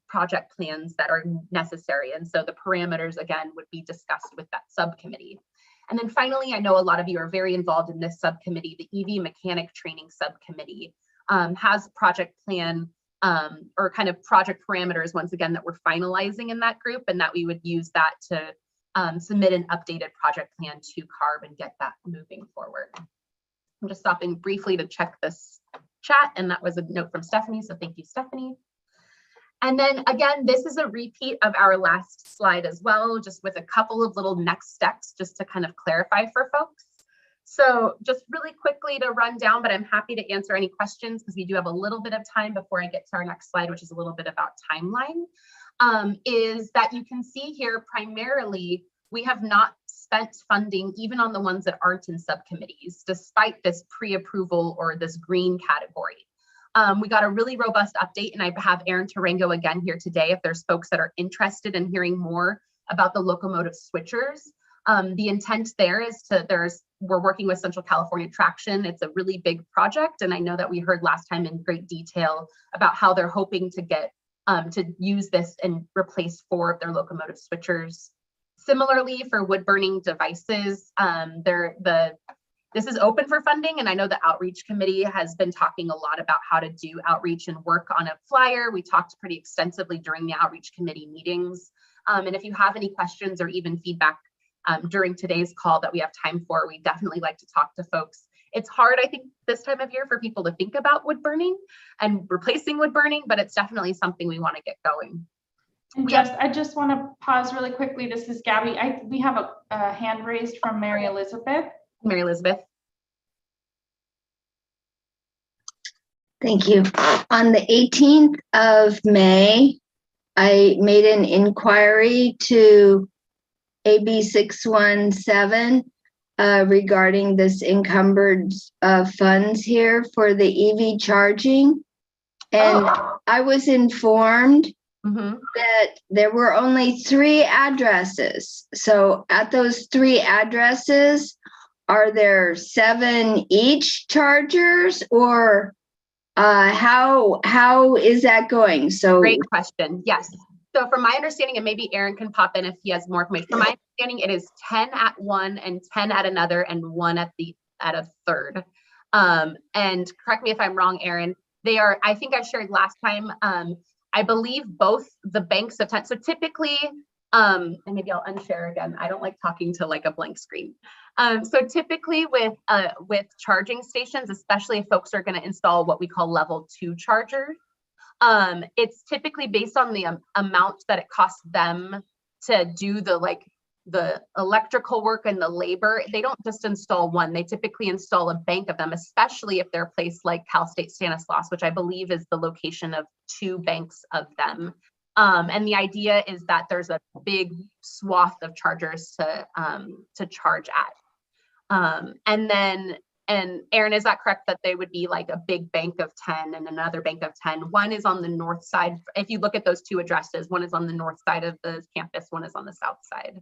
project plans that are necessary, and so the parameters, again, would be discussed with that subcommittee. And then finally, I know a lot of you are very involved in this subcommittee. The EV mechanic training subcommittee has project plan or kind of project parameters, once again, that we're finalizing in that group, and that we would use that to submit an updated project plan to CARB and get that moving forward. I'm just stopping briefly to check this chat, and that was a note from Stephanie, so thank you, Stephanie. And then again, this is a repeat of our last slide as well, just with a couple of little next steps just to kind of clarify for folks. So just really quickly to run down, but I'm happy to answer any questions because we do have a little bit of time before I get to our next slide, which is a little bit about timeline, is that you can see here primarily we have not spent funding even on the ones that aren't in subcommittees, despite this pre-approval or this green category. We got a really robust update, and I have Aaron Tarango again here today if there's folks that are interested in hearing more about the locomotive switchers. The intent there is we're working with Central California Traction. It's a really big project, and I know that we heard last time in great detail about how they're hoping to get to use this and replace 4 of their locomotive switchers. Similarly, for wood burning devices, this is open for funding, and I know the outreach committee has been talking a lot about how to do outreach and work on a flyer. We talked pretty extensively during the outreach committee meetings. And if you have any questions or even feedback during today's call that we have time for, we definitely like to talk to folks. It's hard, I think, this time of year for people to think about wood burning and replacing wood burning, but it's definitely something we want to get going. And Jess, I just want to pause really quickly. This is Gabby. We have a hand raised from Mary Elizabeth. Mary Elizabeth. Thank you. On the 18th of May, I made an inquiry to AB617 regarding this encumbered funds here for the EV charging. And I was informed that there were only 3 addresses. So at those 3 addresses, are there 7 each chargers, or how is that going? So great question. Yes. So from my understanding, and maybe Aaron can pop in if he has more information. From my understanding, it is 10 at one and 10 at another and 1 at a third. And correct me if I'm wrong, Aaron. They are, I think I shared last time, I believe both the banks of 10. So typically And maybe I'll unshare again. I don't like talking to like a blank screen. So typically with charging stations, especially if folks are going to install what we call level 2 chargers, it's typically based on the amount that it costs them to do the electrical work and the labor. They don't just install one, they typically install a bank of them, especially if they're placed like Cal State Stanislaus, which I believe is the location of 2 banks of them. And the idea is that there's a big swath of chargers to charge at. And Aaron, is that correct that they would be like a big bank of 10 and another bank of 10? One is on the north side. If you look at those 2 addresses, one is on the north side of the campus, one is on the south side.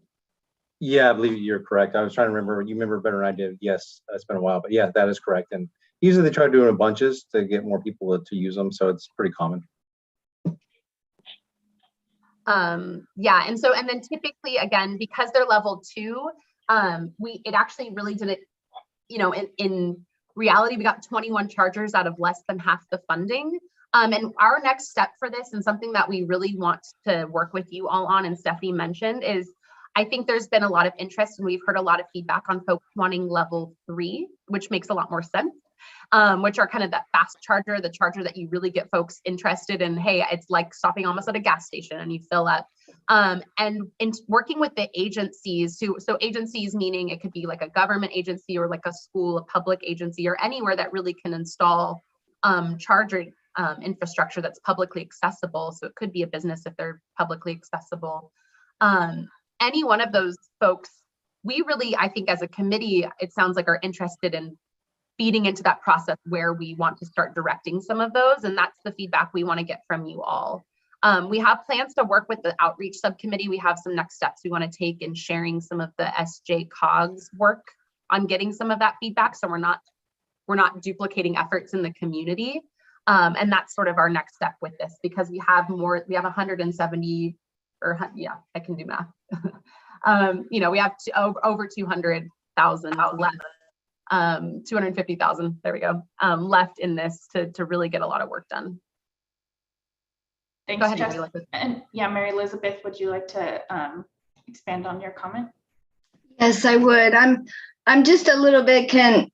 Yeah, I believe you're correct. I was trying to remember. You remember better than I did. Yes, it's been a while, but yeah, that is correct. And usually they try to do it in bunches to get more people to use them. So it's pretty common. Yeah, and then typically, again, because they're level 2, it actually really didn't, in reality, we got 21 chargers out of less than half the funding. And our next step for this, and something that we really want to work with you all on, and Stephanie mentioned, is I think there's been a lot of interest and we've heard a lot of feedback on folks wanting level 3, which makes a lot more sense, which are kind of that fast charger, the charger that you really get folks interested in. Hey, it's like stopping almost at a gas station and you fill up. And in working with the agencies, so agencies meaning it could be like a government agency or like a school, a public agency, or anywhere that really can install charger infrastructure that's publicly accessible. So it could be a business if they're publicly accessible. Any one of those folks, we really, I think as a committee, it sounds like are interested in feeding into that process where we want to start directing some of those. And that's the feedback we want to get from you all. We have plans to work with the outreach subcommittee. We have some next steps we want to take in sharing some of the SJ COG's work on getting some of that feedback. So we're not duplicating efforts in the community. And that's sort of our next step with this, because we have 170, or yeah, I can do math. We have over 200,000 left, 250,000, there we go, left in this to really get a lot of work done. Thanks, Go ahead, Jess. Mary Elizabeth. And yeah, Mary Elizabeth, would you like to expand on your comment? Yes, I would. I'm just a little bit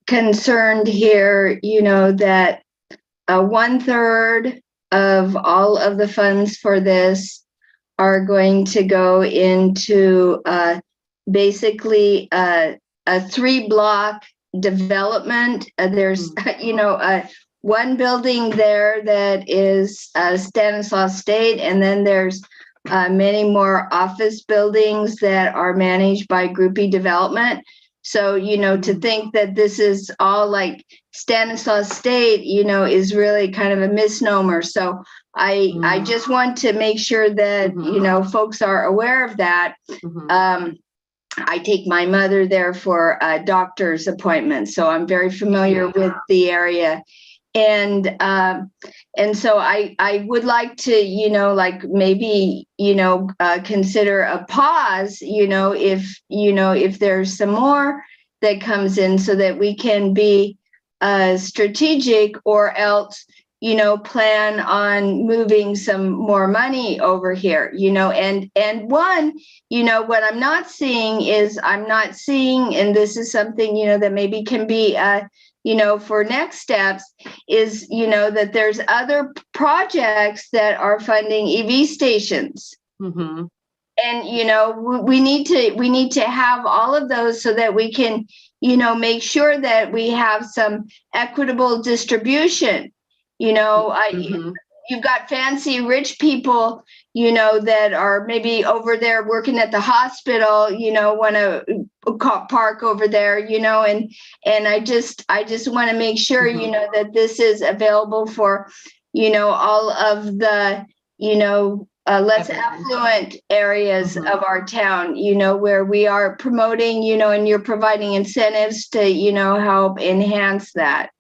concerned here, that 1/3 of all of the funds for this are going to go into basically a 3-block development. There's, one building there that is Stanislaus State, and then there's many more office buildings that are managed by Groupie Development. So, to think that this is all like Stanislaus State, is really kind of a misnomer. So I just want to make sure that, folks are aware of that. I take my mother there for a doctor's appointment, so I'm very familiar with the area. And so I would like to, maybe, consider a pause, if there's some more that comes in, so that we can be strategic, or else, plan on moving some more money over here, and what I'm not seeing, and this is something, that maybe can be, for next steps, is, that there's other projects that are funding EV stations. Mm-hmm. And, we need to have all of those so that we can, make sure that we have some equitable distribution. You've got fancy rich people, that are maybe over there working at the hospital, want to park over there, and I just want to make sure, that this is available for, all of the, less affluent areas of our town, where we are promoting, and you're providing incentives to, help enhance that.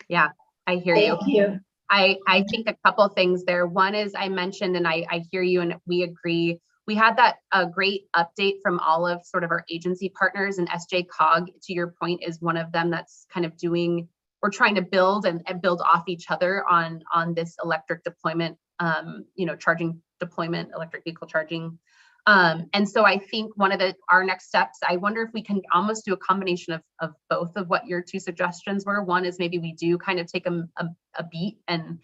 Yeah, I hear you. Thank you. I think a couple things there. One is, I mentioned, and I hear you and we agree, we had that great update from all of sort of our agency partners, and SJ COG, to your point, is one of them that's kind of we're trying to build and build off each other on this electric deployment, charging deployment, electric vehicle charging. And so I think one of our next steps, I wonder if we can almost do a combination of both of what your two suggestions were. One is maybe we do kind of take a beat and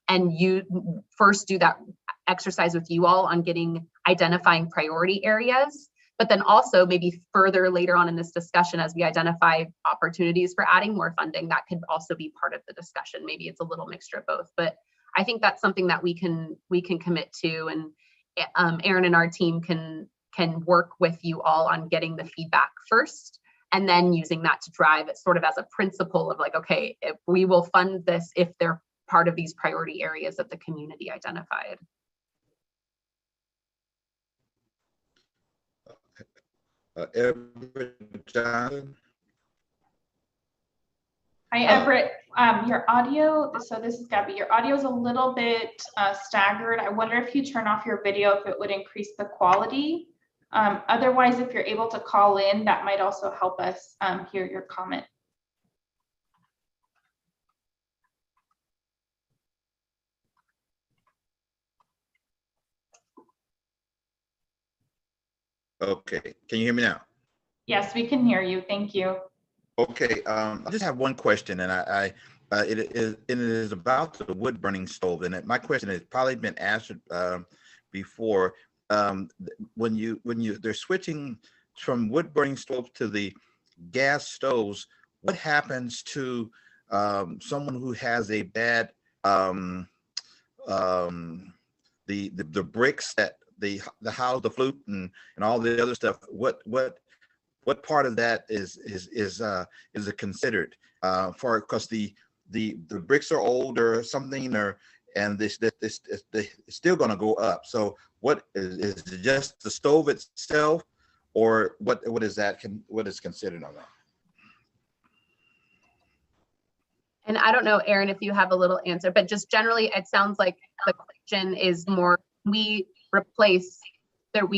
you first do that exercise with you all on identifying priority areas, but then also maybe further later on in this discussion, as we identify opportunities for adding more funding, that could also be part of the discussion. Maybe it's a little mixture of both, but I think that's something that we can commit to, and Erin and our team can work with you all on getting the feedback first, and then using that to drive it sort of as a principle of like, okay, if we will fund this if they're part of these priority areas that the community identified. Everett Johnson. Hi, Everett. Your audio, so this is Gabby, your audio is a little bit staggered. I wonder if you turn off your video, if it would increase the quality. Otherwise, if you're able to call in, that might also help us hear your comment. Okay, can you hear me now? Yes, we can hear you. Thank you. Okay, I just have one question, and it is about the wood burning stove, and my question has probably been answered before. When they're switching from wood burning stoves to the gas stoves, what happens to someone who has a bad the bricks that the house, the flute, and all the other stuff? What part of that is it considered for, because the bricks are old or something, and it's still going to go up? So what is it, just the stove itself, or what is that? What is considered on that? And I don't know, Erin, if you have a little answer, but just generally, it sounds like the question is more, we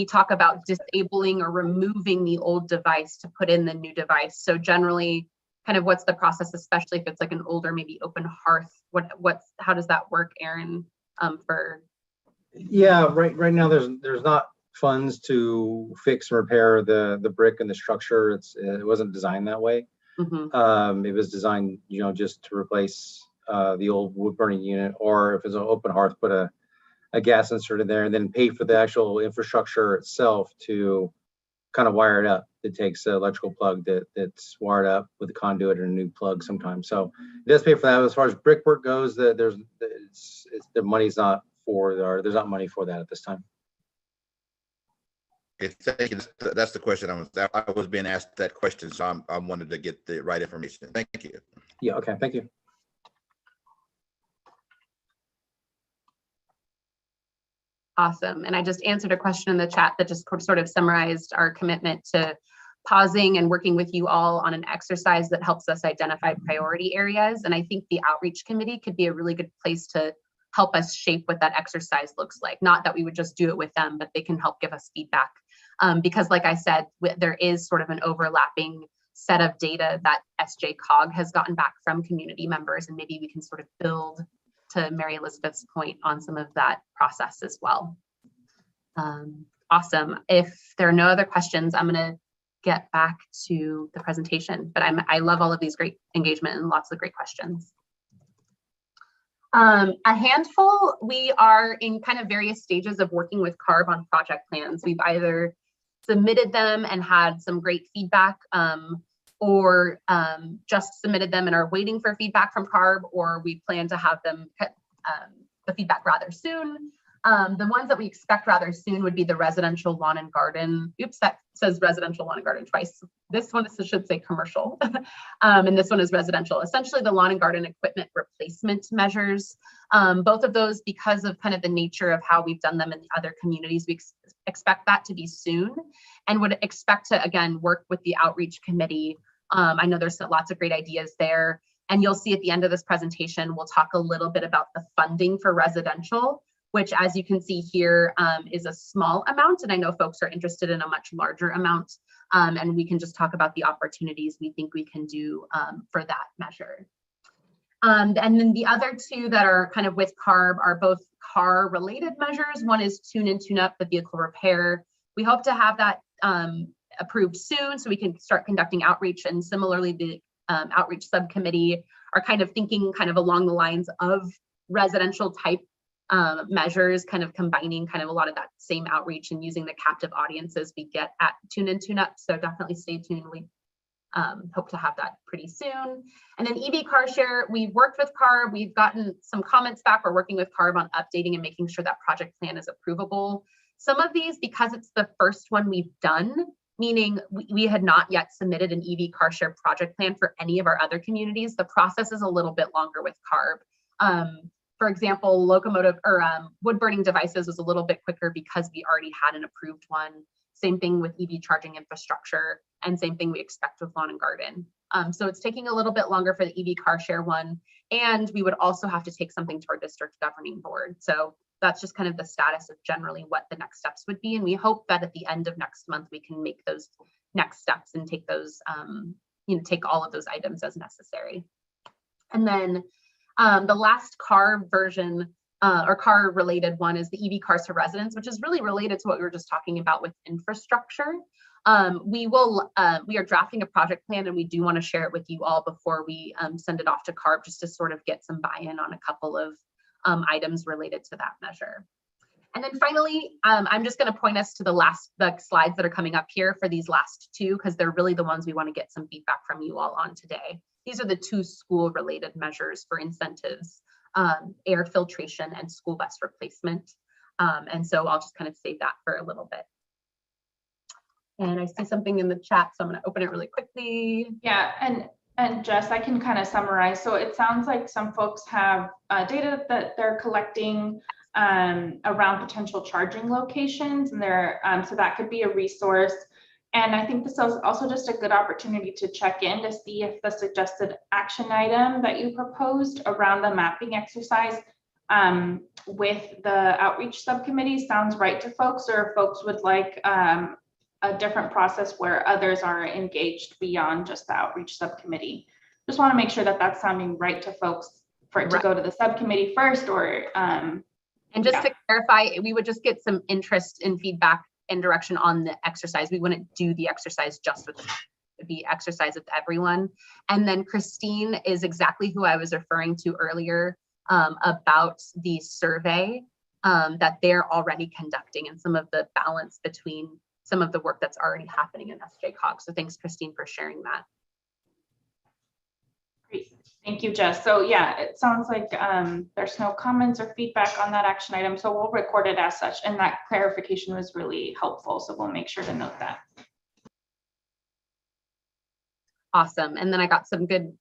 talk about disabling or removing the old device to put in the new device. So generally, kind of what's the process, especially if it's like an older, maybe open hearth? How does that work, Erin? Yeah, right now there's not funds to fix and repair the brick and the structure. It wasn't designed that way. Mm-hmm. It was designed, just to replace the old wood burning unit, or if it's an open hearth, put a gas insert in there, and then pay for the actual infrastructure itself to kind of wire it up. It takes an electrical plug that's wired up with a conduit and a new plug sometimes. So it does pay for that. As far as brickwork goes, the money's not there's not money for that at this time. Okay, thank you. That's the question I was being asked that question, so I wanted to get the right information. Thank you. Yeah. Okay. Thank you. Awesome. And I just answered a question in the chat that just sort of summarized our commitment to pausing and working with you all on an exercise that helps us identify priority areas. And I think the outreach committee could be a really good place to help us shape what that exercise looks like. Not that we would just do it with them, but they can help give us feedback. Because like I said, there is sort of an overlapping set of data that SJCOG has gotten back from community members, and maybe we can sort of build, to Mary Elizabeth's point, on some of that process as well. Awesome. If there are no other questions, I'm going to get back to the presentation, but I love all of these great engagement and lots of great questions. A handful, we are in kind of various stages of working with CARB on project plans. We've either submitted them and had some great feedback, or just submitted them and are waiting for feedback from CARB, or we plan to have them the feedback rather soon. The ones that we expect rather soon would be the residential lawn and garden. Oops, that says residential lawn and garden twice. This one should say commercial, and this one is residential. Essentially, the lawn and garden equipment replacement measures. Both of those, because of kind of the nature of how we've done them in the other communities, we expect that to be soon, and would expect to, again, work with the outreach committee. I know there's lots of great ideas there, and you'll see at the end of this presentation, we'll talk a little bit about the funding for residential, which, as you can see here, is a small amount. And I know folks are interested in a much larger amount, and we can just talk about the opportunities we think we can do for that measure. And then the other two that are kind of with CARB are both car related measures. One is tune and tune up, the vehicle repair we hope to have that approved soon so we can start conducting outreach. And similarly, the outreach subcommittee are kind of thinking kind of along the lines of residential type measures, kind of combining kind of a lot of that same outreach and using the captive audiences we get at Tune In, Tune Up. So definitely stay tuned. We hope to have that pretty soon. And then EV car share, we've worked with CARB. We've gotten some comments back. We're working with CARB on updating and making sure that project plan is approvable. Some of these, because it's the first one we've done, meaning we had not yet submitted an EV car share project plan for any of our other communities, the process is a little bit longer with CARB. For example, locomotive or wood burning devices was a little bit quicker because we already had an approved one. Same thing with EV charging infrastructure, and same thing we expect with lawn and garden. So it's taking a little bit longer for the EV car share one, and we would also have to take something to our district governing board. So that's just kind of the status of generally what the next steps would be. And we hope that at the end of next month, we can make those next steps and take those, take all of those items as necessary. And then the last CAR version or CAR related one is the EV cars to residents, which is really related to what we were just talking about with infrastructure. We are drafting a project plan, and we do want to share it with you all before we send it off to CARB, just to sort of get some buy-in on a couple of items related to that measure. And then finally, I'm just going to point us to the slides that are coming up here for these last two, because they're really the ones we want to get some feedback from you all on today. These are the two school related measures for incentives, air filtration and school bus replacement. And so I'll just kind of save that for a little bit. And I see something in the chat, so I'm going to open it really quickly. Yeah, and Jess, I can kind of summarize. So it sounds like some folks have data that they're collecting around potential charging locations, and so that could be a resource. And I think this is also just a good opportunity to check in to see if the suggested action item that you proposed around the mapping exercise with the outreach subcommittee sounds right to folks, or if folks would like a different process where others are engaged beyond just the outreach subcommittee. Just want to make sure that that's sounding right to folks for it to go to the subcommittee first, or and just to clarify, we would just get some interest and feedback and direction on the exercise. We wouldn't do the exercise just with the exercise with everyone. And then Christine is exactly who I was referring to earlier about the survey that they're already conducting and some of the balance between some of the work that's already happening in SJCOG. So thanks, Christine, for sharing that. Great. Thank you, Jess. So yeah, it sounds like there's no comments or feedback on that action item, so we'll record it as such, and that clarification was really helpful, so we'll make sure to note that. Awesome. And then I got some good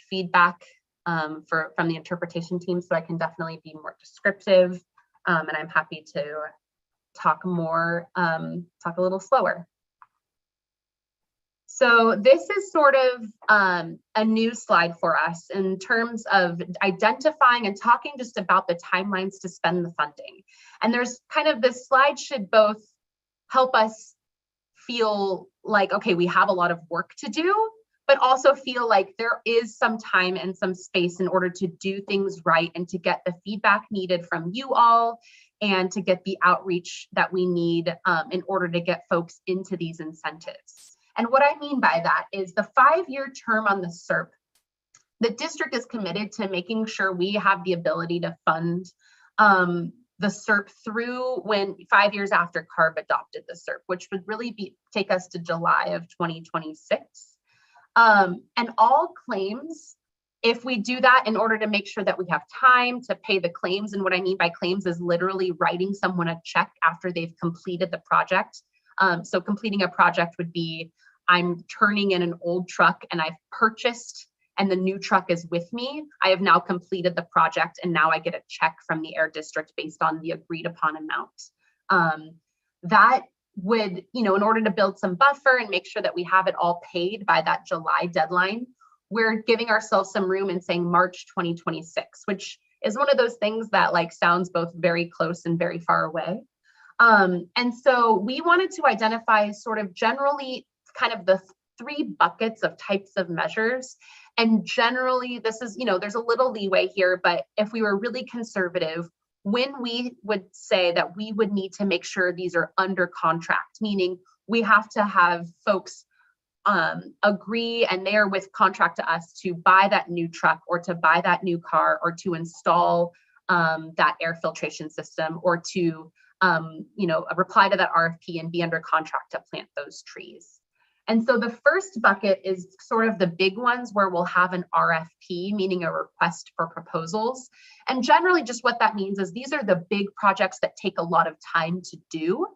feedback from the interpretation team, so I can definitely be more descriptive, and I'm happy to talk more, talk a little slower. So this is sort of a new slide for us in terms of identifying and talking just about the timelines to spend the funding. And there's kind of, this slide should both help us feel like, okay, we have a lot of work to do, but also feel like there is some time and some space in order to do things right and to get the feedback needed from you all and to get the outreach that we need in order to get folks into these incentives. And what I mean by that is the 5-year term on the SERP, the district is committed to making sure we have the ability to fund the SERP through 5 years after CARB adopted the SERP, which would really take us to July of 2026. And all claims, if we do that in order to make sure that we have time to pay the claims, and what I mean by claims is literally writing someone a check after they've completed the project. So completing a project would be, I'm turning in an old truck and I've purchased and the new truck is with me. I have now completed the project and now I get a check from the air district based on the agreed upon amount. That would, in order to build some buffer and make sure that we have it all paid by that July deadline, we're giving ourselves some room and saying March 2026, which is one of those things that sounds both very close and very far away. And so we wanted to identify sort of generally kind of the 3 buckets of types of measures. And generally this is, there's a little leeway here, but if we were really conservative, when we would say that we would need to make sure these are under contract, meaning we have to have folks agree and they are with contract to us to buy that new truck or to buy that new car or to install that air filtration system or to reply to that RFP and be under contract to plant those trees. And so the first bucket is sort of the big ones where we'll have an RFP, meaning a request for proposals. And generally just what that means is these are the big projects that take a lot of time to do.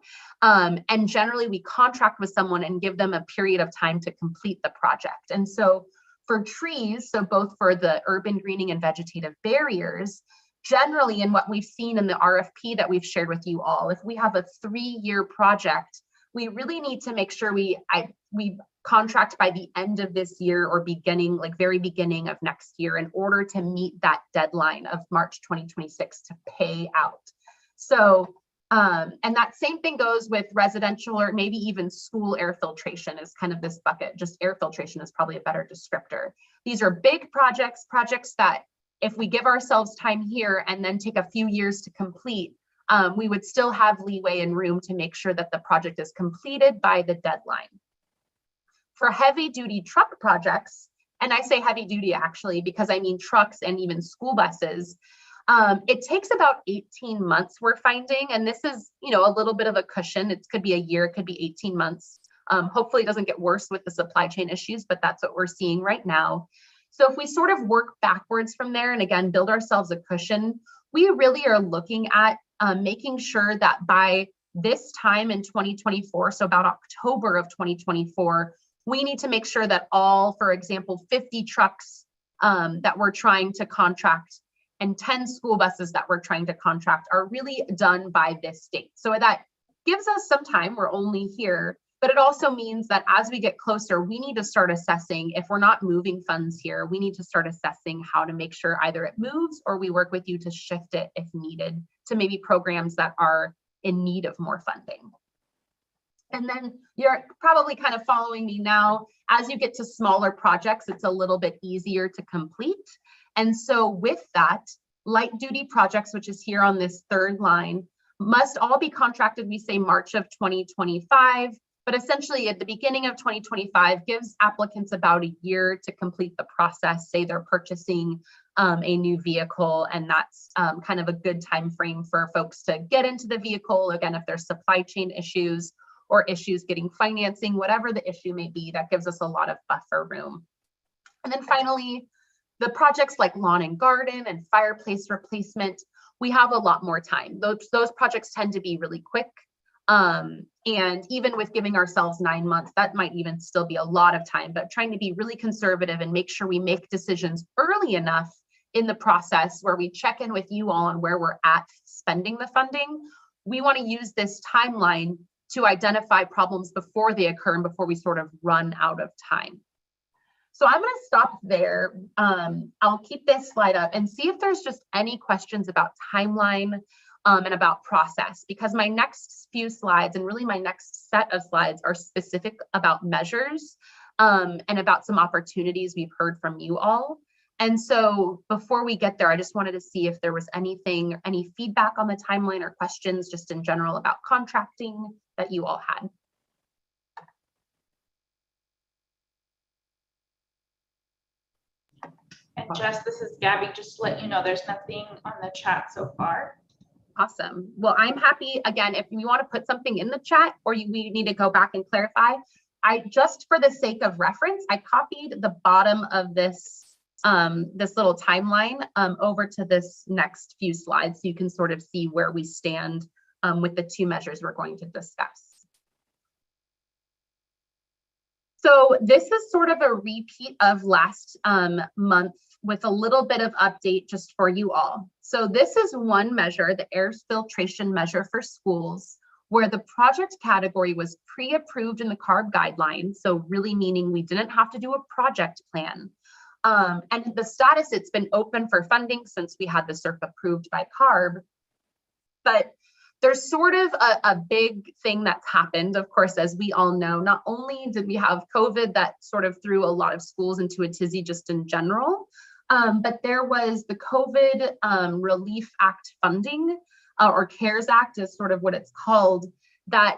And generally we contract with someone and give them a period of time to complete the project. And so for trees, so both for the urban greening and vegetative barriers, generally in what we've seen in the RFP that we've shared with you all, if we have a 3-year project, we really need to make sure we contract by the end of this year or very beginning of next year in order to meet that deadline of March 2026 to pay out. So, and that same thing goes with residential or maybe even school air filtration is kind of this bucket. Just air filtration is probably a better descriptor. These are big projects that if we give ourselves time here and then take a few years to complete, we would still have leeway and room to make sure that the project is completed by the deadline. For heavy duty truck projects, and I say heavy duty actually because I mean trucks and even school buses, it takes about 18 months we're finding, and this is a little bit of a cushion. It could be a year, it could be 18 months. Hopefully it doesn't get worse with the supply chain issues, but that's what we're seeing right now. So if we sort of work backwards from there and again build ourselves a cushion, we really are looking at making sure that by this time in 2024, so about October of 2024, we need to make sure that all, for example, 50 trucks that we're trying to contract and 10 school buses that we're trying to contract are really done by this date. So that gives us some time, we're only here, but it also means that as we get closer, we need to start assessing, if we're not moving funds here, we need to start assessing how to make sure either it moves or we work with you to shift it if needed to maybe programs that are in need of more funding. And then you're probably kind of following me now. As you get to smaller projects, it's a little bit easier to complete. And so with that, light duty projects, which is here on this third line, must all be contracted, we say March of 2025, but essentially at the beginning of 2025 gives applicants about a year to complete the process. Say they're purchasing a new vehicle, and that's kind of a good time frame for folks to get into the vehicle. Again, if there's supply chain issues or issues getting financing, whatever the issue may be, that gives us a lot of buffer room. And then finally, the projects like lawn and garden and fireplace replacement, we have a lot more time. Those projects tend to be really quick. And even with giving ourselves 9 months, that might even still be a lot of time, but trying to be really conservative and make sure we make decisions early enough in the process where we check in with you all on where we're at spending the funding. We want to use this timeline to identify problems before they occur and before we sort of run out of time. So I'm going to stop there. I'll keep this slide up and see if there's just any questions about timeline and about process, because my next few slides and really my next set of slides are specific about measures and about some opportunities we've heard from you all. And so before we get there, I just wanted to see if there was anything, any feedback on the timeline or questions just in general about contracting that you all had. And Jess, this is Gabby, just to let you know, there's nothing on the chat so far. Awesome. Well, I'm happy, again, if you want to put something in the chat or we need to go back and clarify, just for the sake of reference, I copied the bottom of this this little timeline over to this next few slides so you can sort of see where we stand with the two measures we're going to discuss. So this is sort of a repeat of last month with a little bit of update just for you all. So this is one measure, the air filtration measure for schools, where the project category was pre-approved in the CARB guidelines. So really meaning we didn't have to do a project plan. And the status, it's been open for funding since we had the CERP approved by CARB. But there's sort of a big thing that's happened, of course, as we all know. Not only did we have COVID that sort of threw a lot of schools into a tizzy just in general, But there was the COVID Relief Act funding, or CARES Act is sort of what it's called, that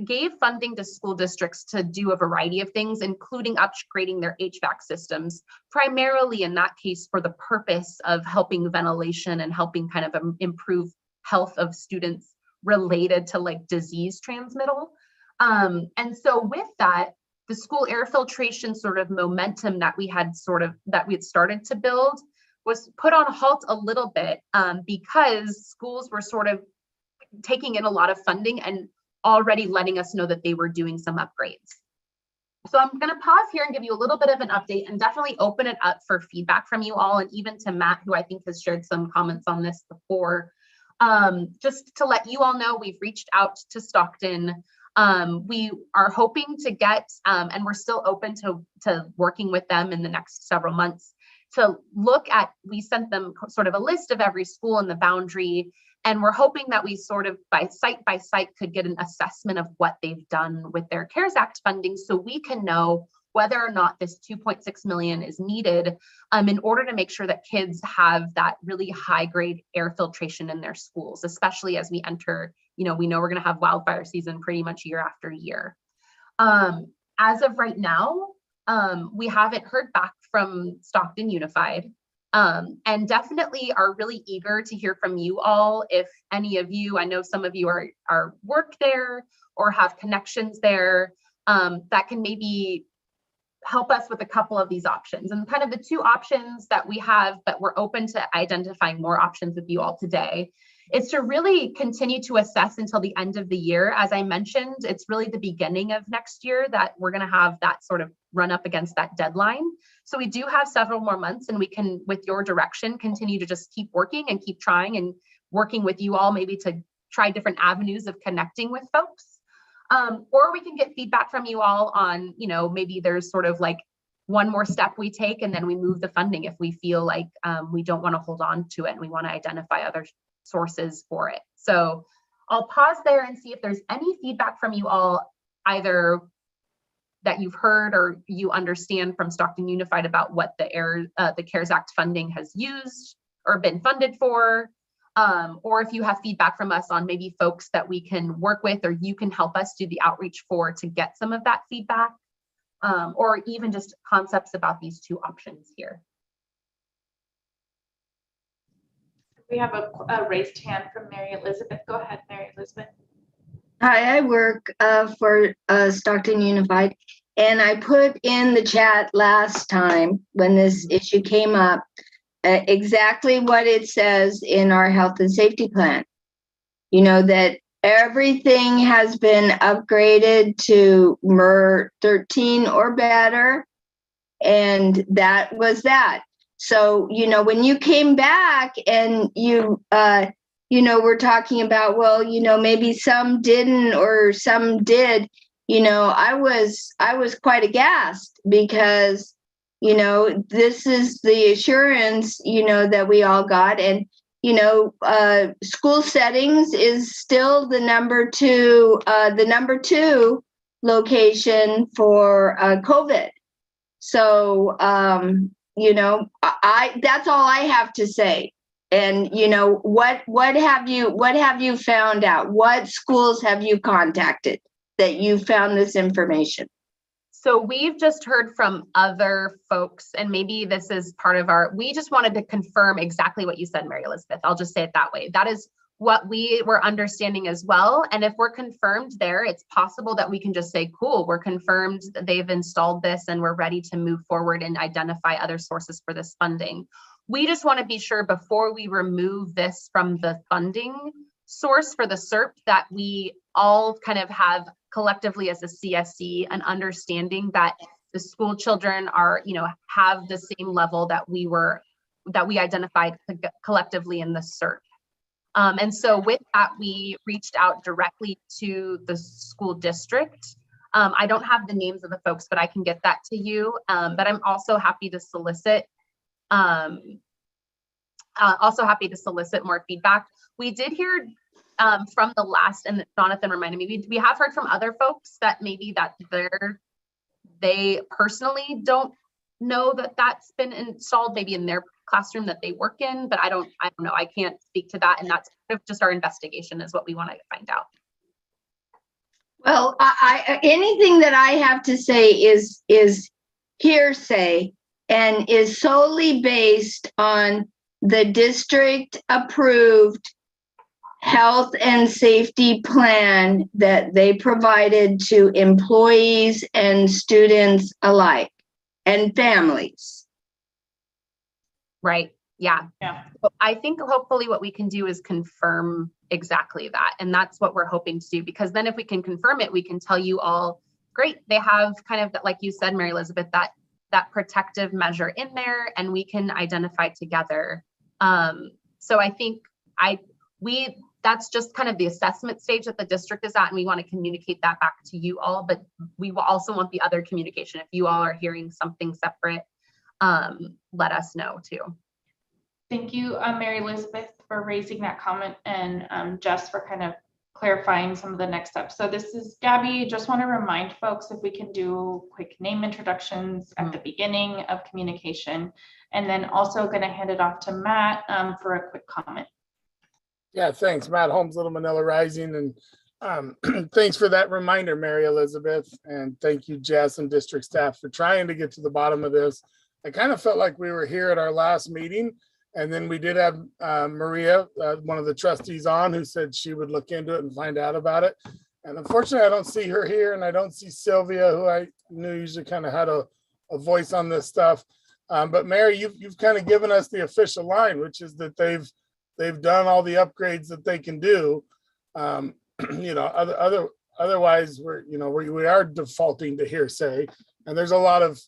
gave funding to school districts to do a variety of things, including upgrading their HVAC systems, primarily in that case for the purpose of helping ventilation and helping kind of improve health of students related to like disease transmittal. And so with that, the school air filtration sort of momentum that we had started to build was put on halt a little bit because schools were sort of taking in a lot of funding and already letting us know that they were doing some upgrades. So I'm going to pause here and give you a little bit of an update and definitely open it up for feedback from you all, and even to Matt, who I think has shared some comments on this before. Just to let you all know, we've reached out to Stockton. We are hoping to get, and we're still open to working with them in the next several months to look at, we sent them sort of a list of every school in the boundary, and we're hoping that we sort of by site could get an assessment of what they've done with their CARES Act funding, so we can know whether or not this 2.6 million is needed in order to make sure that kids have that really high grade air filtration in their schools, especially as we enter, we know we're going to have wildfire season pretty much year after year. As of right now, we haven't heard back from Stockton Unified, and definitely are really eager to hear from you all. If any of you, I know some of you are work there or have connections there, that can maybe help us with a couple of these options. And kind of the two options that we have, but we're open to identifying more options with you all today, is to really continue to assess until the end of the year. As I mentioned, it's really the beginning of next year that we're going to have that sort of run up against that deadline. So we do have several more months, and we can, with your direction, continue to just keep working and keep trying and working with you all, maybe to try different avenues of connecting with folks. Or we can get feedback from you all on, maybe there's sort of like one more step we take and then we move the funding if we feel like we don't want to hold on to it and we want to identify other sources for it. So I'll pause there and see if there's any feedback from you all, either that you've heard or you understand from Stockton Unified about what the CARES Act funding has used or been funded for. Or if you have feedback from us on maybe folks that we can work with or you can help us do the outreach for to get some of that feedback, or even just concepts about these two options here. We have a raised hand from Mary Elizabeth. Go ahead, Mary Elizabeth. Hi, I work for Stockton Unified, and I put in the chat last time when this issue came up exactly what it says in our health and safety plan. That everything has been upgraded to MER 13 or better, and that was that. So, when you came back and you we're talking about, well, maybe some didn't or some did, I was quite aghast because, this is the assurance, that we all got. And, school settings is still the number two location for COVID. So, that's all I have to say. And what have you found out? What schools have you contacted that you found this information? So we've just heard from other folks, and maybe this is part of we just wanted to confirm exactly what you said, Mary Elizabeth. I'll just say it that way. That is what we were understanding as well. And if we're confirmed there, it's possible that we can just say, cool, we're confirmed that they've installed this and we're ready to move forward and identify other sources for this funding. We just want to be sure before we remove this from the funding source for the CERP that we all kind of have collectively as a CSC an understanding that the school children are, have the same level that we identified collectively in the CERP. And so with that, we reached out directly to the school district. I don't have the names of the folks, but I can get that to you. But I'm also happy to solicit more feedback. We did hear from the last, and Jonathan reminded me, we have heard from other folks that maybe that they personally don't know that that's been installed maybe in their classroom that they work in, but I don't know. I can't speak to that. And that's just our investigation is what we want to find out. Well, anything that I have to say is hearsay and is solely based on the district approved health and safety plan that they provided to employees and students alike and families. Right. Yeah. Yeah. I think hopefully what we can do is confirm exactly that. And that's what we're hoping to do, because then if we can confirm it, we can tell you all, great, they have kind of that, like you said, Mary Elizabeth, that protective measure in there, and we can identify together. So I think that's just kind of the assessment stage that the district is at, and we want to communicate that back to you all, but we will also want the other communication. If you all are hearing something separate, let us know too. Thank you, Mary Elizabeth, for raising that comment, and Jess for kind of clarifying some of the next steps. So this is Gabby. Just want to remind folks if we can do quick name introductions at the beginning of communication, and then also going to hand it off to Matt for a quick comment. Yeah, thanks, Matt Holmes, Little Manila Rising, and thanks for that reminder, Mary Elizabeth, and thank you, Jess and district staff, for trying to get to the bottom of this. I kind of felt like we were here at our last meeting, and then we did have Maria, one of the trustees, on, who said she would look into it and find out about it. And unfortunately, I don't see her here, and I don't see Sylvia, who I knew usually kind of had a voice on this stuff. But Mary, you've kind of given us the official line, which is that they've done all the upgrades that they can do. You know, otherwise we are defaulting to hearsay, and there's a lot of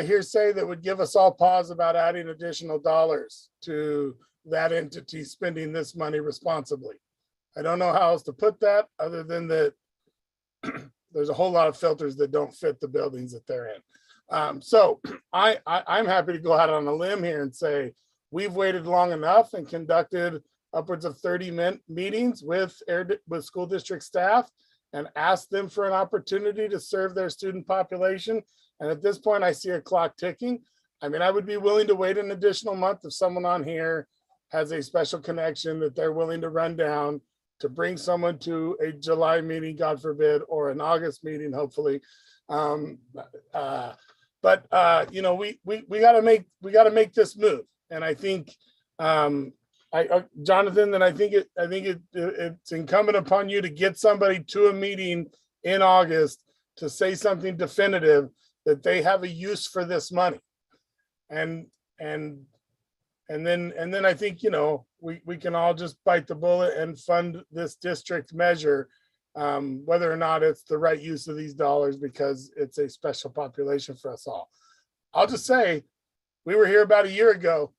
hearsay that would give us all pause about adding additional dollars to that entity spending this money responsibly. I don't know how else to put that other than that there's a whole lot of filters that don't fit the buildings that they're in. So I'm happy to go out on a limb here and say we've waited long enough and conducted upwards of 30 meetings with school district staff and asked them for an opportunity to serve their student population. And at this point, I see a clock ticking. I mean, I would be willing to wait an additional month if someone on here has a special connection that they're willing to run down to bring someone to a July meeting, God forbid, or an August meeting, hopefully. You know, we got to make this move. And I think, Jonathan, then I think it's incumbent upon you to get somebody to a meeting in August to say something definitive that they have a use for this money. And then I think, you know, we can all just bite the bullet and fund this district measure, whether or not it's the right use of these dollars, because it's a special population for us all. I'll just say, we were here about a year ago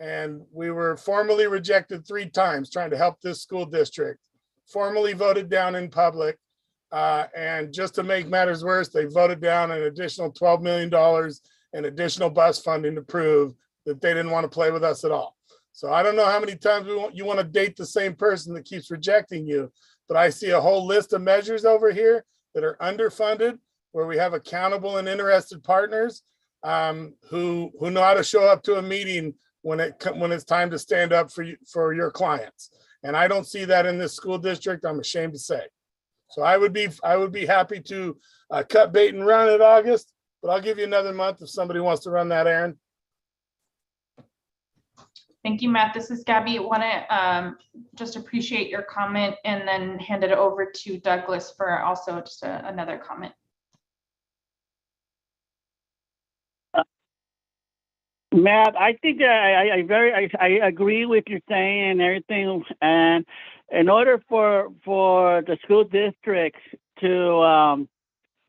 and we were formally rejected 3 times trying to help this school district, formally voted down in public. And just to make matters worse, they voted down an additional $12 million in additional bus funding to prove that they didn't want to play with us at all. So I don't know how many times you want to date the same person that keeps rejecting you, but I see a whole list of measures over here that are underfunded, where we have accountable and interested partners who know how to show up to a meeting when it's time to stand up for your clients. And I don't see that in this school district, I'm ashamed to say. So I would be happy to cut bait and run in August, but I'll give you another month if somebody wants to run that errand. Thank you, Matt. This is Gabby. I want to just appreciate your comment and then hand it over to Douglas for also just another comment. Matt, I think I agree with you saying and everything. And in order for the school districts to,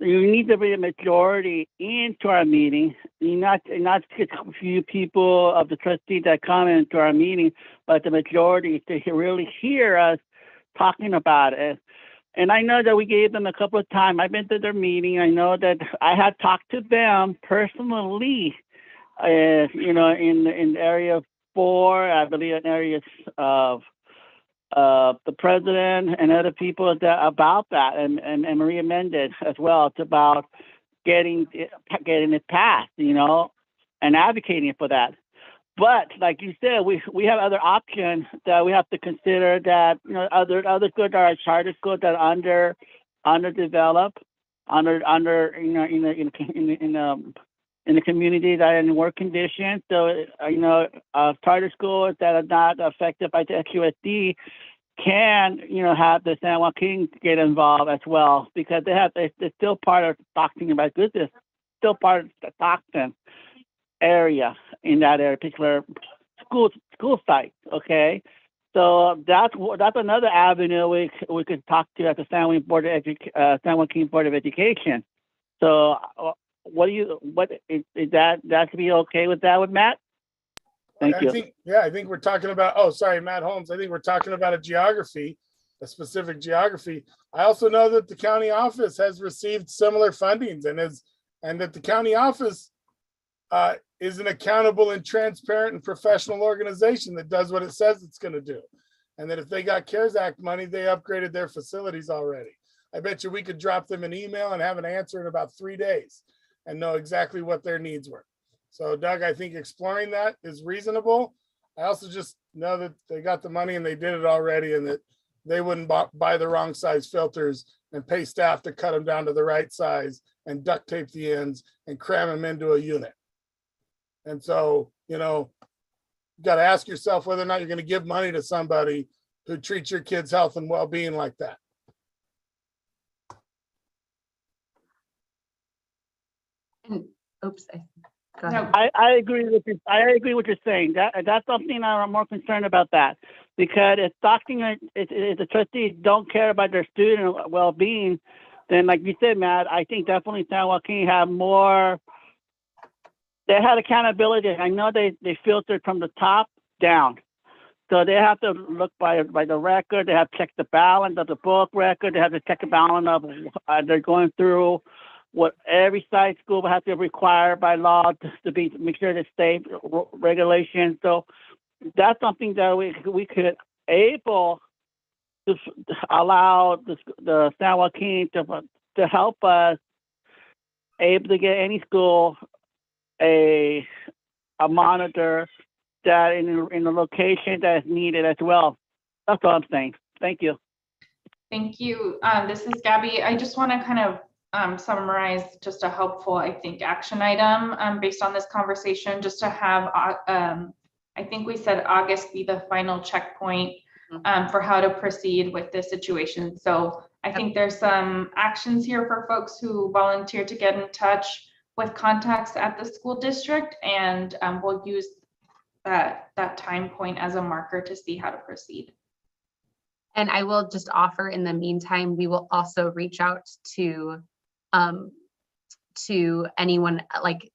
you need to be a majority into our meeting. Not just a few people of the trustees that come into our meeting, but the majority to really hear us talking about it. And I know that we gave them a couple of times. I've been to their meeting. I know that I had talked to them personally. You know, in area 4, I believe in areas of the president and other people about that, and Maria Mendez as well. It's about getting it passed, and advocating for that. But like you said, we have other options that we have to consider, that other schools that are charter schools that are underdeveloped, in the community that are in work conditions. So charter schools that are not affected by the QSD can have the San Joaquin get involved as well, because they're still part of Stockton, by goodness, still part of the Stockton area, in that area, particular school site. Okay, so that's another avenue we could talk to at the San Joaquin Board of Education. So what is that could be okay with that, with Matt? Thank you. I think we're talking about, Matt Holmes. I think we're talking about a specific geography. I also know that the county office has received similar fundings, and that the county office is an accountable and transparent and professional organization that does what it says it's going to do. And that if they got CARES Act money, they upgraded their facilities already. I bet you we could drop them an email and have an answer in about 3 days and know exactly what their needs were. So Doug, I think exploring that is reasonable. I also just know that they got the money and they did it already, and that they wouldn't buy the wrong size filters and pay staff to cut them down to the right size and duct tape the ends and cram them into a unit. And so, you got to ask yourself whether or not you're going to give money to somebody who treats your kids' health and well-being like that. Oops. Go ahead. I agree with you. I agree with what you're saying. That's something I'm more concerned about, that, because if Stockton, if the trustees don't care about their student well-being, then, like you said, Matt, I think definitely San Joaquin have more. They had accountability. I know they filtered from the top down, so they have to look by the record. They have to check the balance of the book record. They have to check the balance of they're going through what every site school will have to require by law to make sure they stay regulations. So that's something that we could able to allow the San Joaquin to help us able to get any school a monitor that in the location that is needed as well. That's all I'm saying. Thank you. Thank you. This is Gabby. I just want to kind of summarize just a helpful, I think, action item based on this conversation, just to have, I think we said August be the final checkpoint for how to proceed with this situation. So I think there's some actions here for folks who volunteer to get in touch with contacts at the school district, and we'll use that time point as a marker to see how to proceed. And I will just offer, in the meantime, we will also reach out to anyone, like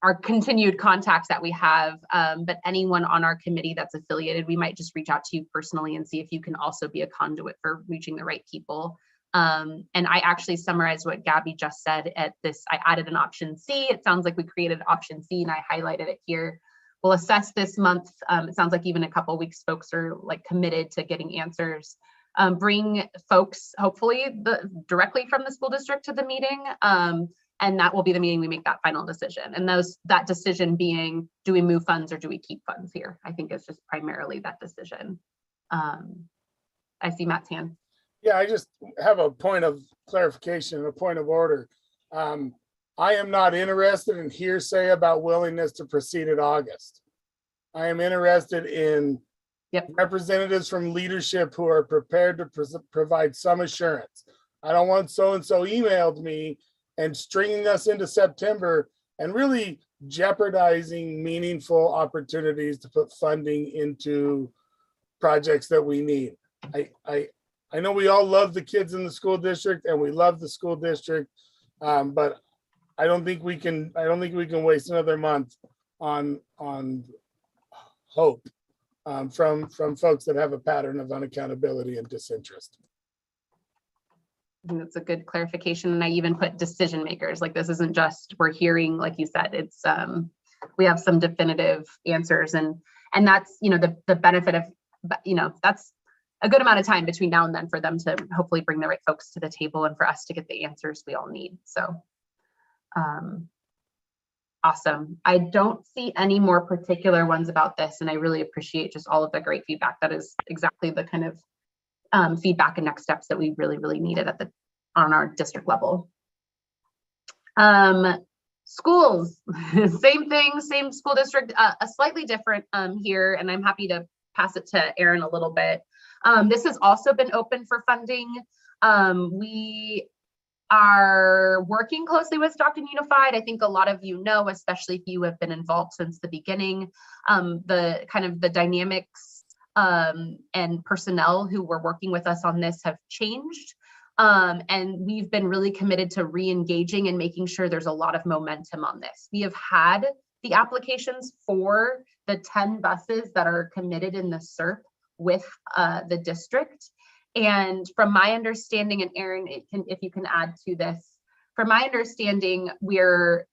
our continued contacts that we have, but anyone on our committee that's affiliated, we might just reach out to you personally and see if you can also be a conduit for reaching the right people. And I actually summarized what Gabby just said at this. I added an option C. It sounds like we created option C, and I highlighted it here. We'll assess this month. It sounds like even a couple of weeks, folks are like committed to getting answers. Bring folks, hopefully directly from the school district to the meeting. And that will be the meeting we make that final decision. And that decision being, do we move funds or do we keep funds here? I think it's just primarily that decision. I see Matt's hand. Yeah, I just have a point of clarification, a point of order. I am not interested in hearsay about willingness to proceed in August. I am interested in representatives from leadership who are prepared to provide some assurance. I don't want so-and-so emailed me and stringing us into September and really jeopardizing meaningful opportunities to put funding into projects that we need. I know we all love the kids in the school district and we love the school district, but I don't think we can waste another month on hope from folks that have a pattern of unaccountability and disinterest. I think that's a good clarification. And I even put decision makers. Like, this isn't just we're hearing, like you said, it's we have some definitive answers, and that's, you know, the benefit of, you know, that's a good amount of time between now and then for them to hopefully bring the right folks to the table and for us to get the answers we all need. So Awesome. I don't see any more particular ones about this, and I really appreciate just all of the great feedback. That is exactly the kind of feedback and next steps that we really, really needed on our district level. Schools, same thing, same school district, a slightly different here, and I'm happy to pass it to Erin a little bit. This has also been open for funding. We are working closely with Stockton Unified. I think a lot of you know, especially if you have been involved since the beginning, the kind of the dynamics and personnel who were working with us on this have changed. And we've been really committed to re-engaging and making sure there's a lot of momentum on this. We have had the applications for the 10 buses that are committed in the SERP with the district. And from my understanding, and Erin, if you can add to this, from my understanding, we're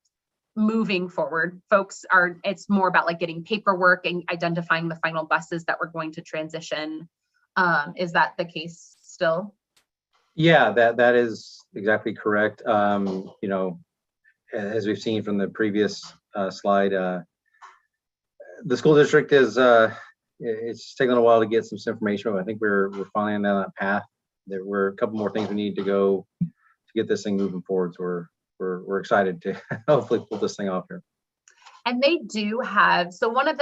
moving forward. It's more about like getting paperwork and identifying the final buses that we're going to transition. Is that the case still? Yeah, that is exactly correct. You know, as we've seen from the previous slide, the school district is it's taken a while to get some information, but I think we're finally on that path. There were a couple more things we need to go to get this thing moving forward. So we're excited to hopefully pull this thing off here. And they do have, so one of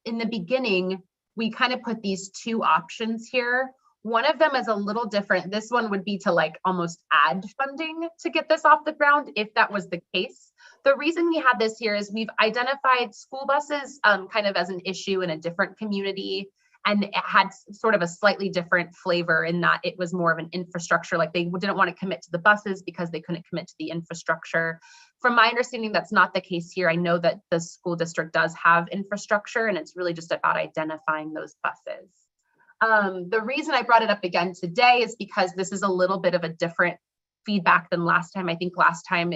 in the beginning, we kind of put these two options here. One of them is a little different. This one would be to like almost add funding to get this off the ground, if that was the case. The reason we have this here is we've identified school buses kind of as an issue in a different community, and it had sort of a slightly different flavor in that it was more of an infrastructure, like they didn't want to commit to the buses because they couldn't commit to the infrastructure. From my understanding, that's not the case here. I know that the school district does have infrastructure, and it's really just about identifying those buses. The reason I brought it up again today is because this is a little bit of a different feedback than last time. I think last time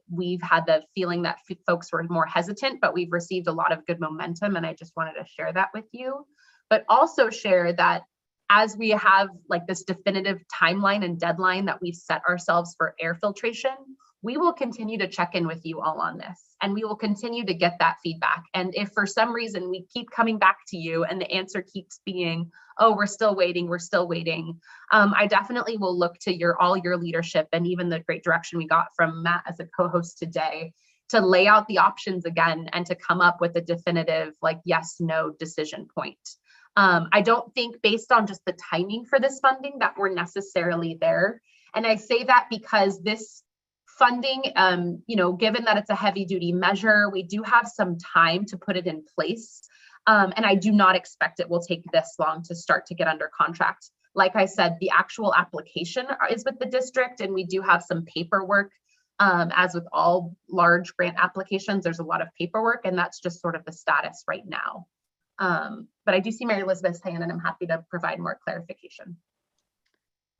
we've had the feeling that folks were more hesitant, but we've received a lot of good momentum, and I just wanted to share that with you. But also share that as we have like this definitive timeline and deadline that we set ourselves for air filtration, we will continue to check in with you all on this, and we will continue to get that feedback. And if for some reason we keep coming back to you and the answer keeps being, oh, we're still waiting, I definitely will look to all your leadership and even the great direction we got from Matt as a co-host today to lay out the options again and to come up with a definitive like yes, no decision point. I don't think based on just the timing for this funding that we're necessarily there. And I say that because this funding, you know, given that it's a heavy duty measure, we do have some time to put it in place. And I do not expect it will take this long to start to get under contract. Like I said, the actual application is with the district, and we do have some paperwork. As with all large grant applications, there's a lot of paperwork, and that's just sort of the status right now. But I do see Mary Elizabeth's hand, and I'm happy to provide more clarification.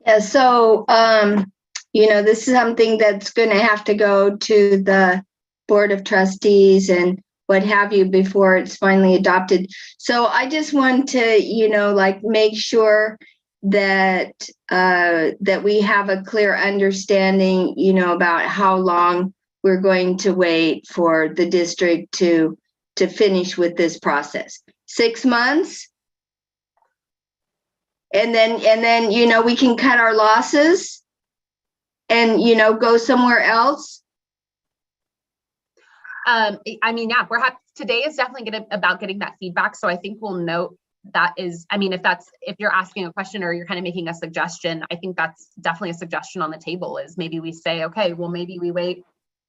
Yeah, so, you know, this is something that's going to have to go to the Board of Trustees and what have you before it's finally adopted. So I just want to, you know, like make sure that that we have a clear understanding, you know, about how long we're going to wait for the district to finish with this process. 6 months? And then, you know, we can cut our losses and, you know, go somewhere else. I mean, yeah, we're happy. Today is definitely about getting that feedback. So I think we'll note that is, I mean, if you're asking a question or you're kind of making a suggestion, I think that's definitely a suggestion on the table is maybe we say, okay, well, maybe we wait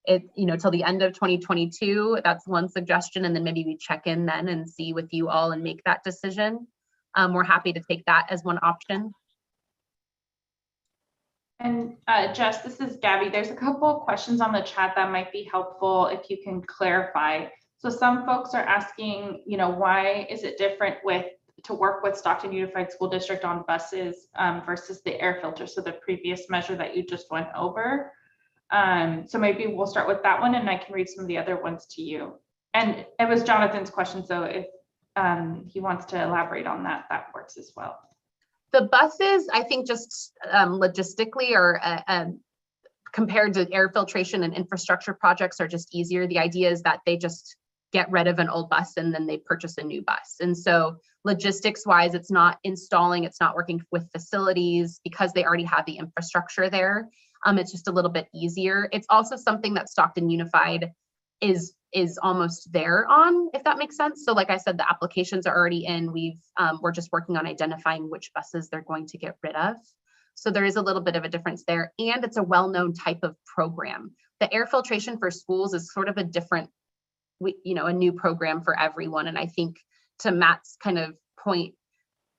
you know, till the end of 2022. That's one suggestion. And then maybe we check in then and see with you all and make that decision. We're happy to take that as one option. And Jess, this is Gabby. There's a couple of questions on the chat that might be helpful if you can clarify. So some folks are asking, you know, why is it different to work with Stockton Unified School District on buses versus the air filter? So the previous measure that you just went over. So maybe we'll start with that one, and I can read some of the other ones to you. And it was Jonathan's question, so if he wants to elaborate on that, that works as well. The buses, I think just logistically are compared to air filtration and infrastructure projects are just easier. The idea is that they just get rid of an old bus and then they purchase a new bus. And so logistics wise, it's not installing, it's not working with facilities because they already have the infrastructure there. It's just a little bit easier. It's also something that Stockton Unified is almost there on, if that makes sense. So like I said, the applications are already in. We're just working on identifying which buses they're going to get rid of. So there is a little bit of a difference there. And it's a well-known type of program. The air filtration for schools is sort of a different, a new program for everyone. And I think to Matt's kind of point,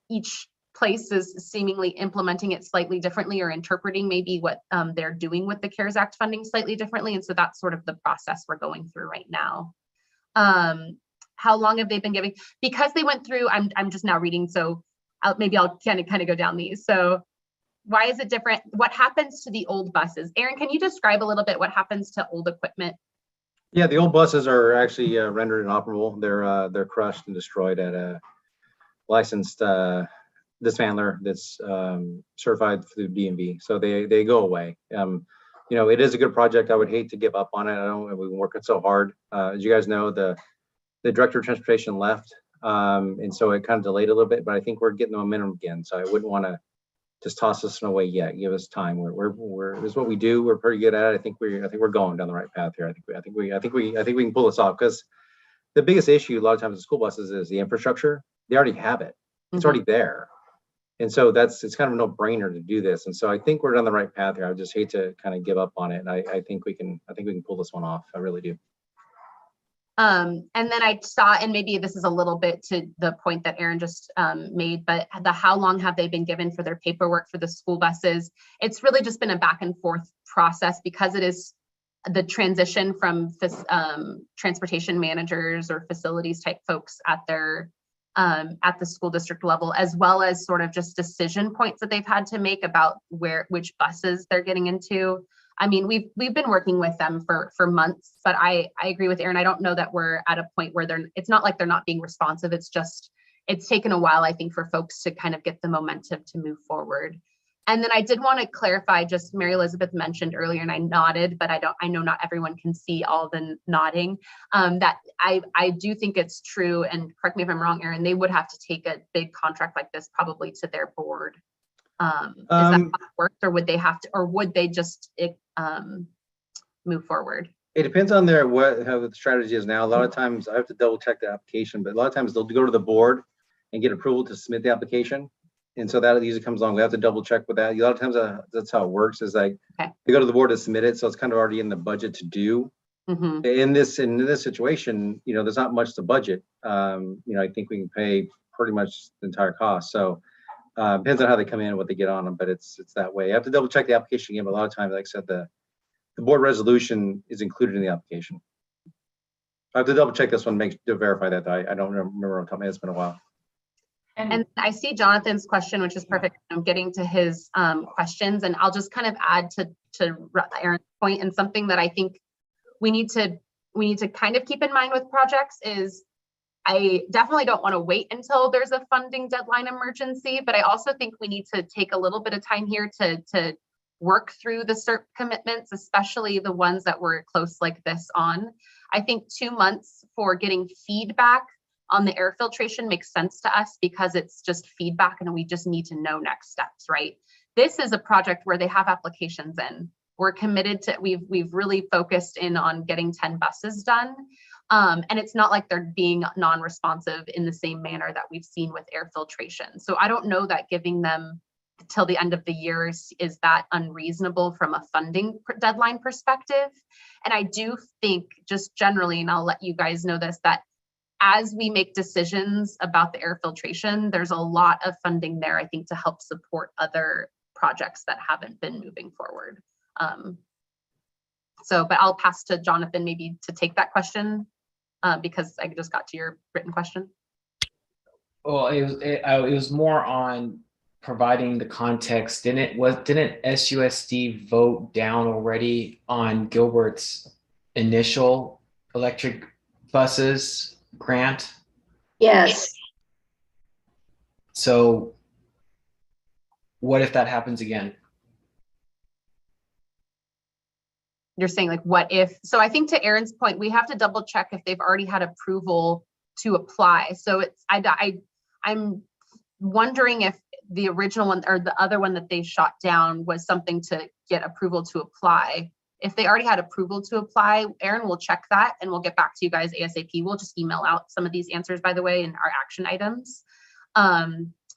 each place is seemingly implementing it slightly differently or interpreting maybe what they're doing with the CARES Act funding slightly differently. And so that's sort of the process we're going through right now. How long have they been giving? Because they went through, I'm just now reading, so maybe I'll kind of go down these. So why is it different? What happens to the old buses? Aaron, can you describe a little bit what happens to old equipment? Yeah, the old buses are actually rendered inoperable. They're crushed and destroyed at a licensed dismantler that's certified through DMV. So they go away. It is a good project. I would hate to give up on it. We've been working so hard. As you guys know, the director of transportation left, and so it kind of delayed a little bit. But I think we're getting the momentum again. So I wouldn't want to just toss this away yet. Give us time. This is what we do. We're pretty good at it. I think we're going down the right path here. I think we can pull this off, because the biggest issue a lot of times with school buses is the infrastructure. They already have it. It's already there. And so it's kind of a no-brainer to do this. And so I think we're on the right path here. I would just hate to kind of give up on it. And I think we can pull this one off. I really do. And then I saw, and maybe this is a little bit to the point that Aaron just made, but how long have they been given for their paperwork for the school buses? It's really just been a back and forth process, because it is the transition from transportation managers or facilities type folks at the school district level, as well as sort of just decision points that they've had to make about which buses they're getting into. I mean, we've been working with them for months, but I agree with Aaron. I don't know that we're at a point where it's not like they're not being responsive. It's taken a while, I think, for folks to kind of get the momentum to move forward. And then I did want to clarify, just Mary Elizabeth mentioned earlier, and I nodded, but I know not everyone can see all the nodding, that I do think it's true, and correct me if I'm wrong, Aaron, they would have to take a big contract like this probably to their board. Is that how it works, or would they just move forward? It depends on how the strategy is now. A lot of times I have to double check the application, but a lot of times they'll go to the board and get approval to submit the application. And so that usually comes along. We have to double check with that. A lot of times that's how it works, is like they go to the board to submit it. So it's kind of already in the budget to do. In this situation, there's not much to budget. I think we can pay pretty much the entire cost. So depends on how they come in, what they get on them, but it's that way. You have to double check the application again, but a lot of times, like I said, the board resolution is included in the application. I have to double check this one to verify that. I don't remember on top of my head. It's been a while. And I see Jonathan's question, which is perfect. I'm getting to his questions, and I'll just kind of add to Aaron's point, and something that I think we need to kind of keep in mind with projects is, I definitely don't want to wait until there's a funding deadline emergency, but I also think we need to take a little bit of time here to work through the CERP commitments, especially the ones that were close like this on. I think 2 months for getting feedback on the air filtration makes sense to us, because it's just feedback and we just need to know next steps, right? This is a project where they have applications in. We're committed to, we've really focused in on getting 10 buses done. And it's not like they're being non-responsive in the same manner that we've seen with air filtration. So I don't know that giving them till the end of the year is that unreasonable from a funding deadline perspective. And I do think, just generally, and I'll let you guys know this, that as we make decisions about the air filtration, there's a lot of funding there, I think, to help support other projects that haven't been moving forward. But I'll pass to Jonathan maybe to take that question, because I just got to your written question. Well, it was more on providing the context. Didn't SUSD vote down already on Gilbert's initial electric buses grant? Yes. So what if that happens again? You're saying like, what if, so I think to Aaron's point, we have to double check if they've already had approval to apply. So it's, I'm wondering if the original one or the other one that they shot down was something to get approval to apply. If they already had approval to apply, Aaron will check that and we'll get back to you guys ASAP. We'll just email out some of these answers, by the way, in our action items.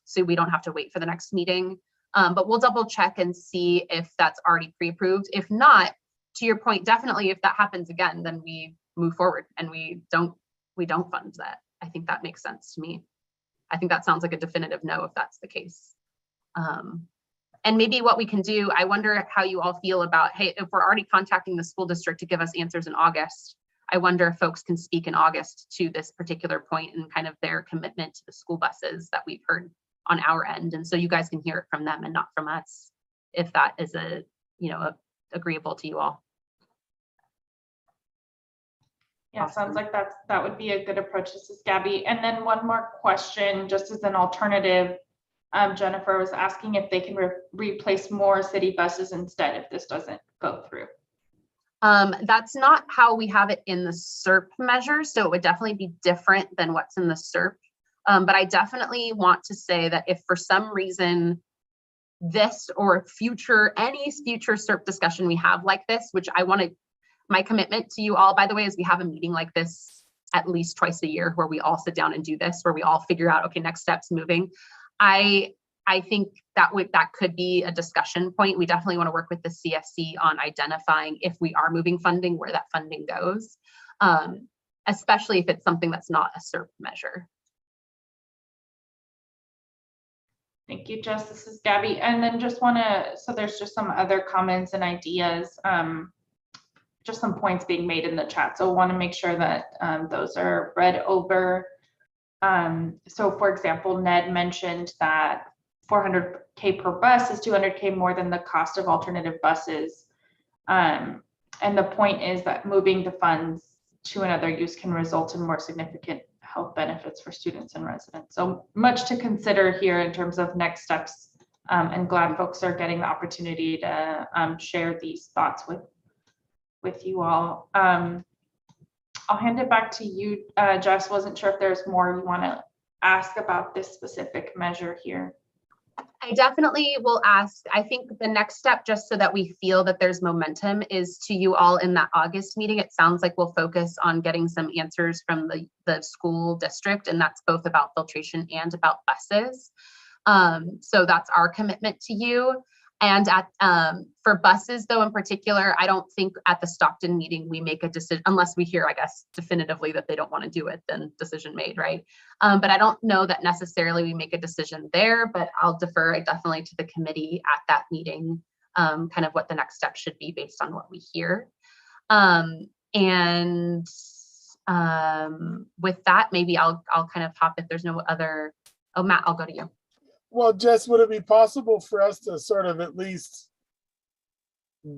So we don't have to wait for the next meeting. But we'll double check and see if that's already pre-approved. If not, to your point, definitely if that happens again, then we move forward and we don't fund that. I think that makes sense to me. I think that sounds like a definitive no if that's the case. And maybe what we can do, I wonder how you all feel about, hey, if we're already contacting the school district to give us answers in August, I wonder if folks can speak in August to this particular point and kind of their commitment to the school buses that we've heard on our end. And so you guys can hear it from them and not from us, if that is agreeable to you all. Yeah, Awesome. sounds like that would be a good approach. This is Gabby. And then one more question, just as an alternative. Jennifer was asking if they can replace more city buses instead if this doesn't go through. That's not how we have it in the SERP measure, so it would definitely be different than what's in the SERP. But I definitely want to say that if for some reason this or any future SERP discussion we have like this, which my commitment to you all, by the way, is we have a meeting like this at least twice a year where we all sit down and do this, where we all figure out, okay, next steps moving. I think that could be a discussion point. We definitely want to work with the CSC on identifying if we are moving funding, where that funding goes, especially if it's something that's not a SERP measure. Thank you, Jess. This is Gabby. And then so there's just some other comments and ideas, just some points being made in the chat. So I want to make sure that those are read over. So for example, Ned mentioned that $400K per bus is $200K more than the cost of alternative buses. And the point is that moving the funds to another use can result in more significant health benefits for students and residents. So much to consider here in terms of next steps, and glad folks are getting the opportunity to share these thoughts with you all. I'll hand it back to you, Jess. Wasn't sure if there's more you want to ask about this specific measure here. I definitely will ask. I think the next step, just so that we feel that there's momentum, is to you all in that August meeting. It sounds like we'll focus on getting some answers from the school district, and that's both about filtration and about buses. So that's our commitment to you. And for buses, though, in particular, I don't think at the Stockton meeting we make a decision unless we hear, I guess, definitively that they don't want to do it, then decision made, right? But I don't know that necessarily we make a decision there, but I'll defer definitely to the committee at that meeting, kind of what the next step should be based on what we hear. And with that, maybe I'll kind of hop if there's no other. Oh, Matt, I'll go to you. Well, Jess, would it be possible for us to sort of at least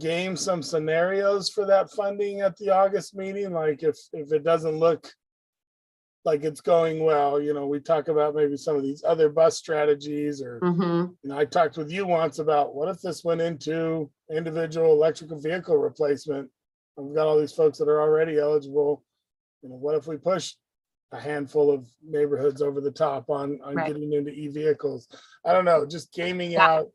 game some scenarios for that funding at the August meeting? Like if it doesn't look like it's going well, we talk about maybe some of these other bus strategies, or, I talked with you once about what if this went into individual electrical vehicle replacement? We've got all these folks that are already eligible. What if we push a handful of neighborhoods over the top on getting into e-vehicles? I don't know, just gaming out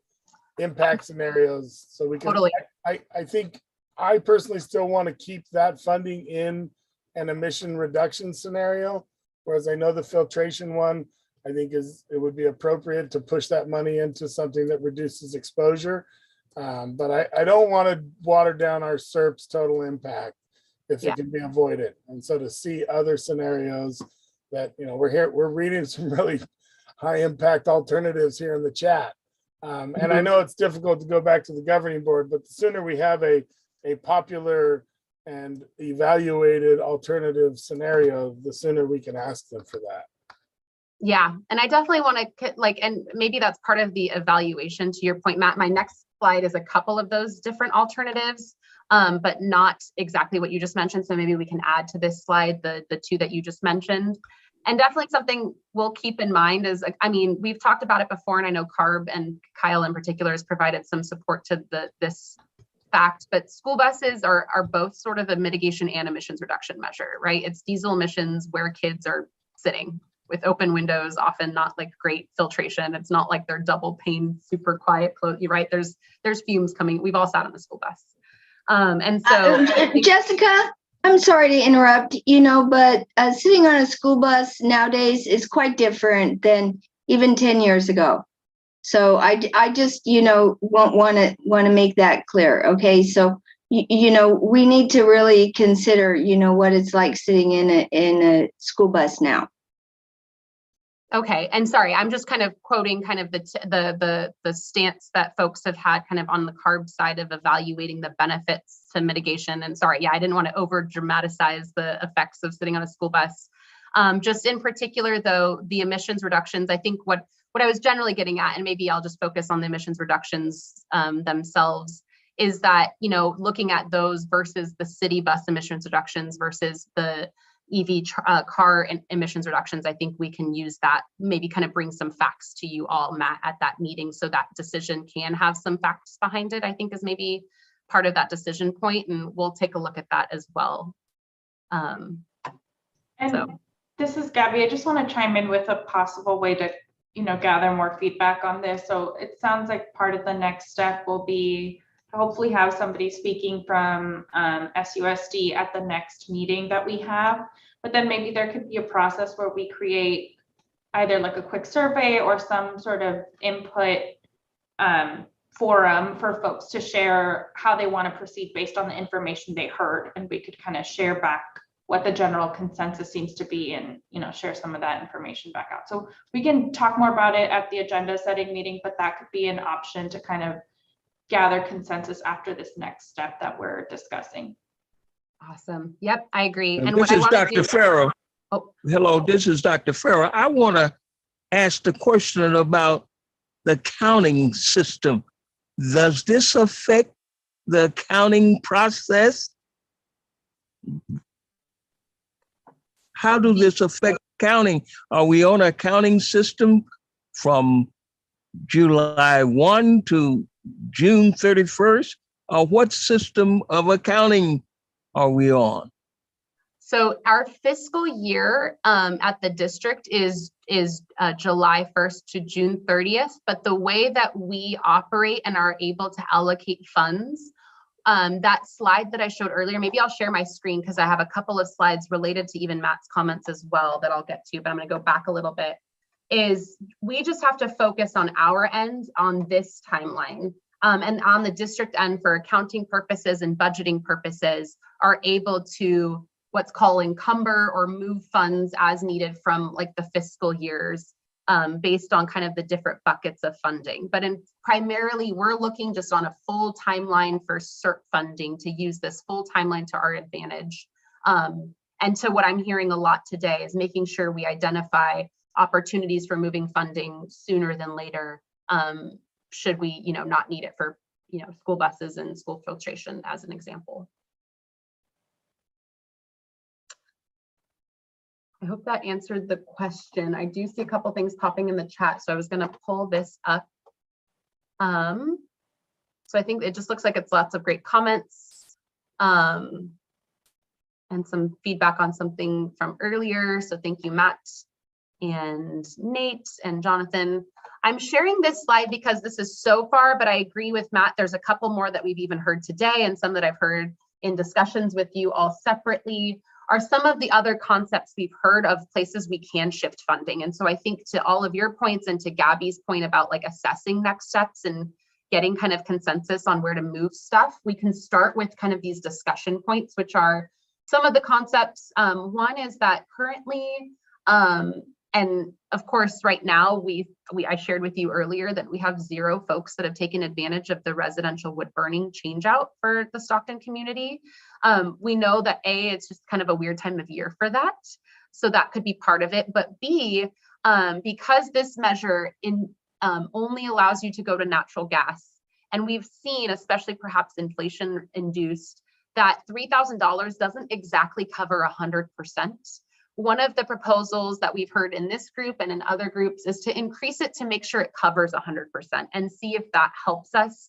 impact scenarios so we can. Totally. I think I personally still want to keep that funding in an emission reduction scenario, whereas I know the filtration one, I think it would be appropriate to push that money into something that reduces exposure. But I don't want to water down our SERP's total impact if it can be avoided. And so to see other scenarios that, we're reading some really high impact alternatives here in the chat. And I know it's difficult to go back to the governing board, but the sooner we have a popular and evaluated alternative scenario, the sooner we can ask them for that. Yeah, and I definitely want to and maybe that's part of the evaluation, to your point, Matt. My next slide is a couple of those different alternatives, but not exactly what you just mentioned. So maybe we can add to this slide the two that you just mentioned. And definitely something we'll keep in mind is, we've talked about it before, and I know Carb and Kyle in particular has provided some support to this fact, but school buses are both sort of a mitigation and emissions reduction measure, right? It's diesel emissions where kids are sitting with open windows, often not like great filtration. It's not like they're double pane, super quiet clothes, right? There's fumes coming. We've all sat on the school bus. And so Jessica, I'm sorry to interrupt, but sitting on a school bus nowadays is quite different than even 10 years ago. So I just, want to make that clear. Okay. So, we need to really consider, what it's like sitting in a school bus now. Okay, and sorry, I'm just kind of quoting kind of the stance that folks have had kind of on the CARB side of evaluating the benefits to mitigation. And sorry, yeah, I didn't want to over dramatize the effects of sitting on a school bus. Just in particular, though, the emissions reductions, I think what I was generally getting at, and maybe I'll just focus on the emissions reductions themselves, is that, looking at those versus the city bus emissions reductions versus the EV car emissions reductions, I think we can use that, maybe kind of bring some facts to you all, Matt, at that meeting, so that decision can have some facts behind it, I think is maybe part of that decision point, and we'll take a look at that as well. This is Gabby. I just want to chime in with a possible way to, gather more feedback on this. So it sounds like part of the next step will be to hopefully have somebody speaking from SUSD at the next meeting that we have. But then maybe there could be a process where we create either like a quick survey or some sort of input forum for folks to share how they want to proceed based on the information they heard. And we could kind of share back what the general consensus seems to be and, share some of that information back out. So we can talk more about it at the agenda setting meeting, but that could be an option to kind of gather consensus after this next step that we're discussing. Awesome. Yep, I agree. And this is Dr. Farrow. Oh. Hello, this is Dr. Farrow. I want to ask the question about the counting system. Does this affect the counting process? How does this affect counting? Are we on a counting system from July 1 to June 31st? Or what system of accounting are we on? So our fiscal year at the district is July 1st to June 30th, but the way that we operate and are able to allocate funds, that slide that I showed earlier, maybe I'll share my screen because I have a couple of slides related to even Matt's comments as well that I'll get to, but I'm going to go back a little bit, is we just have to focus on our end on this timeline. And on the district end, for accounting purposes and budgeting purposes, are able to what's called encumber or move funds as needed from like the fiscal years based on kind of the different buckets of funding. But primarily, we're looking just on a full timeline for CERT funding to use this full timeline to our advantage. And so what I'm hearing a lot today is making sure we identify opportunities for moving funding sooner than later. Should we, not need it for, school buses and school filtration as an example. I hope that answered the question. I do see a couple things popping in the chat, so I was going to pull this up. So I think it just looks like it's lots of great comments and some feedback on something from earlier. So thank you, Matt and Nate and Jonathan. I'm sharing this slide because this is so far, but I agree with Matt. There's a couple more that we've even heard today and some that I've heard in discussions with you all separately are some of the other concepts we've heard of places we can shift funding. And so I think to all of your points and to Gabby's point about like assessing next steps and getting kind of consensus on where to move stuff, we can start with kind of these discussion points, which are some of the concepts. One is that currently, and of course, right now, I shared with you earlier that we have 0 folks that have taken advantage of the residential wood burning change out for the Stockton community. We know that A, it's just kind of a weird time of year for that. So that could be part of it. But B, because this measure only allows you to go to natural gas, and we've seen, especially perhaps inflation induced, that $3,000 doesn't exactly cover 100%. One of the proposals that we've heard in this group and in other groups is to increase it to make sure it covers 100% and see if that helps us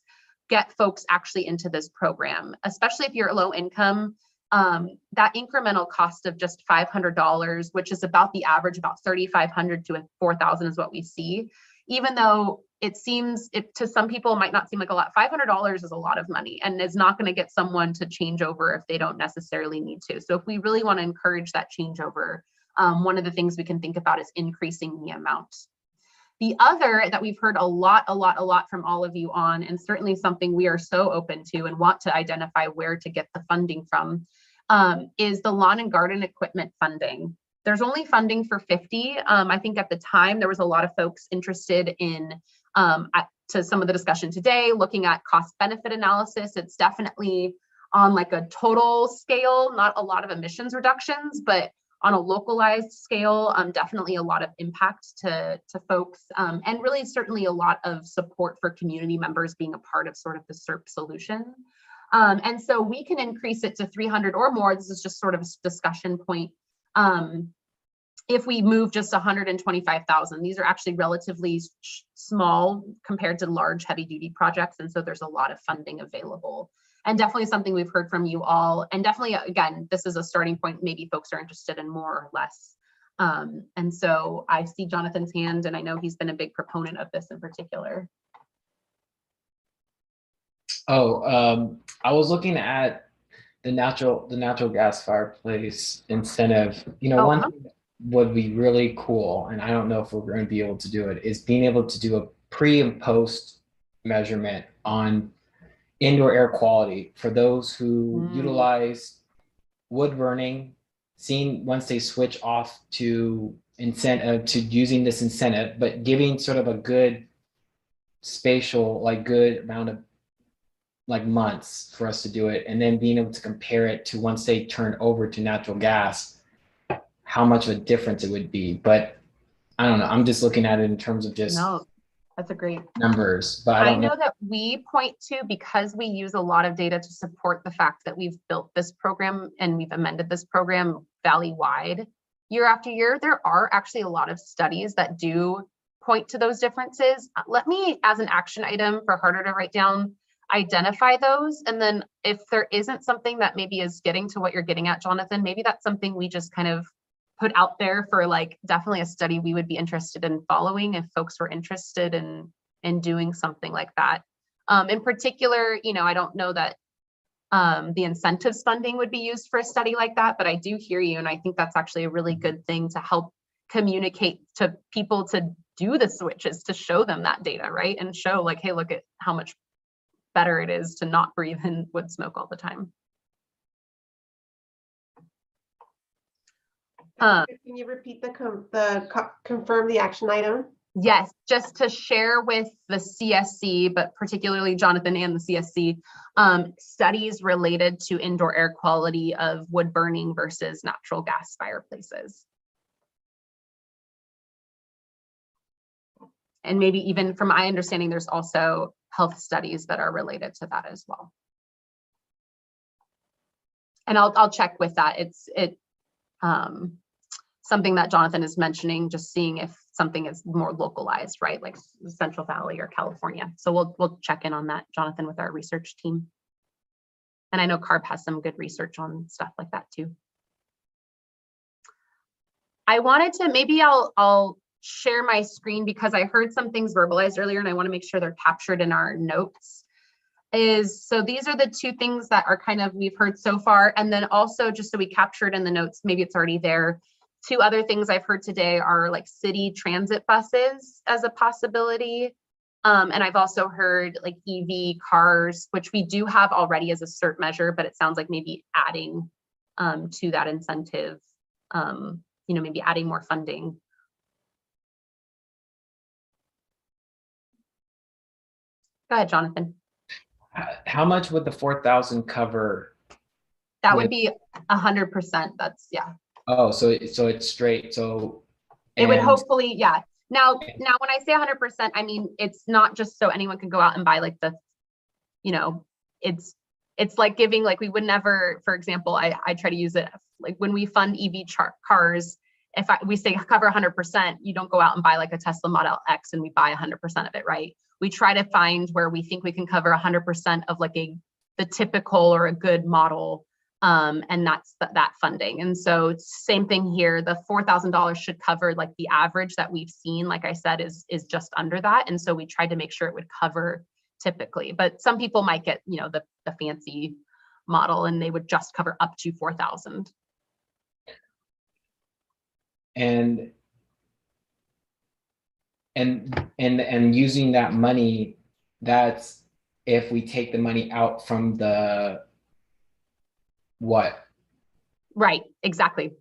get folks actually into this program, especially if you're low income. That incremental cost of just $500, which is about the average, about $3,500 to $4,000 is what we see. Even though it seems, to some people it might not seem like a lot, $500 is a lot of money and is not going to get someone to change over if they don't necessarily need to. So if we really want to encourage that changeover, one of the things we can think about is increasing the amount. The other that we've heard a lot from all of you on, and certainly something we are so open to and want to identify where to get the funding from, is the lawn and garden equipment funding. There's only funding for 50. I think at the time there was a lot of folks interested in, to some of the discussion today, looking at cost benefit analysis. It's definitely on like a total scale, not a lot of emissions reductions, but on a localized scale, definitely a lot of impact to folks, and really certainly a lot of support for community members being a part of sort of the SERP solution. And so we can increase it to 300 or more. This is just sort of a discussion point. If we move just 125,000, these are actually relatively small compared to large heavy duty projects. And so there's a lot of funding available, and definitely something we've heard from you all. And definitely, again, this is a starting point. Maybe folks are interested in more or less. And so I see Jonathan's hand, and I know he's been a big proponent of this in particular. Oh, I was looking at the natural gas fireplace incentive. You know, one thing that would be really cool, and I don't know if we're going to be able to do it, is being able to do a pre and post measurement on indoor air quality for those who utilize wood burning, seeing once they switch off to using this incentive, but giving sort of a good spatial, like good amount of like months for us to do it, and then being able to compare it to once they turn over to natural gas, how much of a difference it would be. But I don't know, I'm just looking at it in terms of just That's a great numbers, but I don't know that we point to, because we use a lot of data to support the fact that we've built this program and we've amended this program valley-wide year after year. There are actually a lot of studies that do point to those differences. Let me, as an action item for harder to write down, identify those. And then if there isn't something that maybe is getting to what you're getting at, Jonathan, maybe that's something we just kind of put out there for, like, definitely a study we would be interested in following if folks were interested in doing something like that. In particular, you know, I don't know that the incentives funding would be used for a study like that, but I do hear you. And I think that's actually a really good thing to help communicate to people to do the switches, to show them that data, right? And show, like, hey, look at how much better it is to not breathe in wood smoke all the time. Can you repeat confirm the action item? Yes, just to share with the CSC, but particularly Jonathan and the CSC, studies related to indoor air quality of wood burning versus natural gas fireplaces. And maybe even from my understanding, there's also health studies that are related to that as well. And I'll check with that. It's something that Jonathan is mentioning, just seeing if something is more localized, right? Like Central Valley or California. So we'll check in on that, Jonathan, with our research team. And I know CARB has some good research on stuff like that too. I wanted to, maybe I'll share my screen because I heard some things verbalized earlier and I want to make sure they're captured in our notes. So these are the two things that are kind of, we've heard so far. And then also, just so we captured in the notes, maybe it's already there. Two other things I've heard today are like city transit buses as a possibility. And I've also heard like EV cars, which we do have already as a CERT measure, but it sounds like maybe adding to that incentive, you know, maybe adding more funding. Go ahead, Jonathan. How much would the 4,000 cover? That would be 100%. That's, yeah. Oh, so it's straight. So it would hopefully, yeah. Now when I say 100%, I mean, it's not just so anyone can go out and buy like the, you know, it's like giving, like we would never, for example, I try to use it like when we fund EV cars, if we say cover 100%, you don't go out and buy like a Tesla Model X and we buy 100% of it, right? we try to find where we think we can cover 100% of like the typical or a good model. And that's that funding. And so it's same thing here. The $4,000 should cover like the average that we've seen, like I said, is just under that. And so we tried to make sure it would cover typically, but some people might get, you know, the fancy model and they would just cover up to 4,000. And using that money, that's if we take the money out from the what? Right, exactly.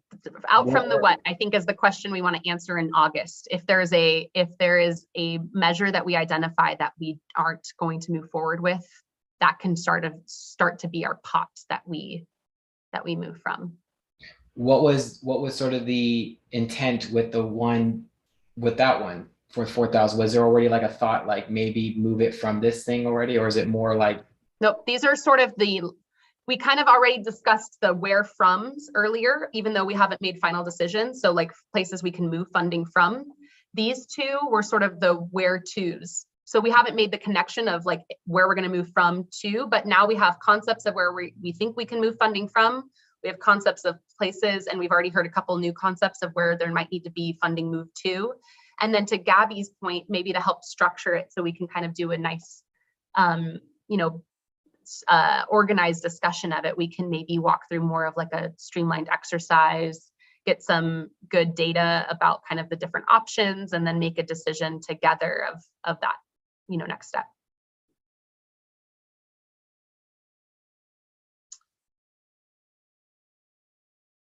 Out from the what, I think is the question we want to answer in August. If there is a measure that we identify that we aren't going to move forward with, that can start to be our pot that we move from. What was sort of the intent with that one for 4,000? Was there already like a thought, like maybe move it from this thing already, or is it more like? Nope, these are sort of we kind of already discussed the where froms earlier, even though we haven't made final decisions. So like places we can move funding from. These two were sort of the where tos. So we haven't made the connection of like where we're going to move from to, but now we have concepts of where we think we can move funding from. We have concepts of places, and we've already heard a couple new concepts of where there might need to be funding moved to. And then to Gabby's point, maybe to help structure it so we can kind of do a nice, organized discussion of it, we can maybe walk through more of like a streamlined exercise, get some good data about kind of the different options, and then make a decision together of that, next step.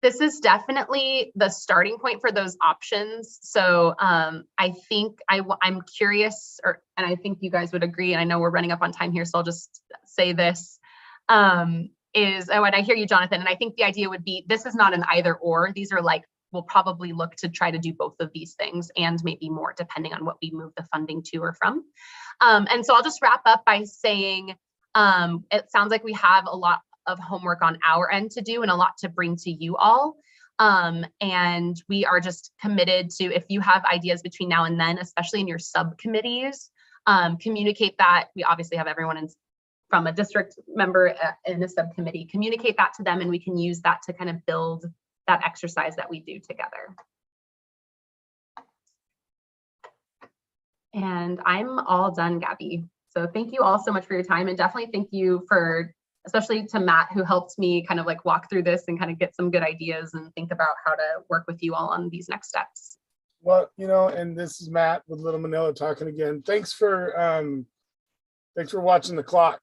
This is definitely the starting point for those options. So I think I'm curious, and I think you guys would agree, and I know we're running up on time here, so I'll just say this, and I hear you, Jonathan, and I think the idea would be, this is not an either or. These are like, we'll probably look to try to do both of these things and maybe more depending on what we move the funding to or from. And so I'll just wrap up by saying, it sounds like we have a lot of homework on our end to do and a lot to bring to you all. And we are just committed to, if you have ideas between now and then, especially in your subcommittees, communicate that. We obviously have everyone from a district member in a subcommittee, communicate that to them, and we can use that to kind of build that exercise that we do together. And I'm all done, Gabby. So thank you all so much for your time, and definitely thank you especially to Matt, who helped me kind of like walk through this and kind of get some good ideas and think about how to work with you all on these next steps. Well, and this is Matt with Little Manila talking again. Thanks for watching the clock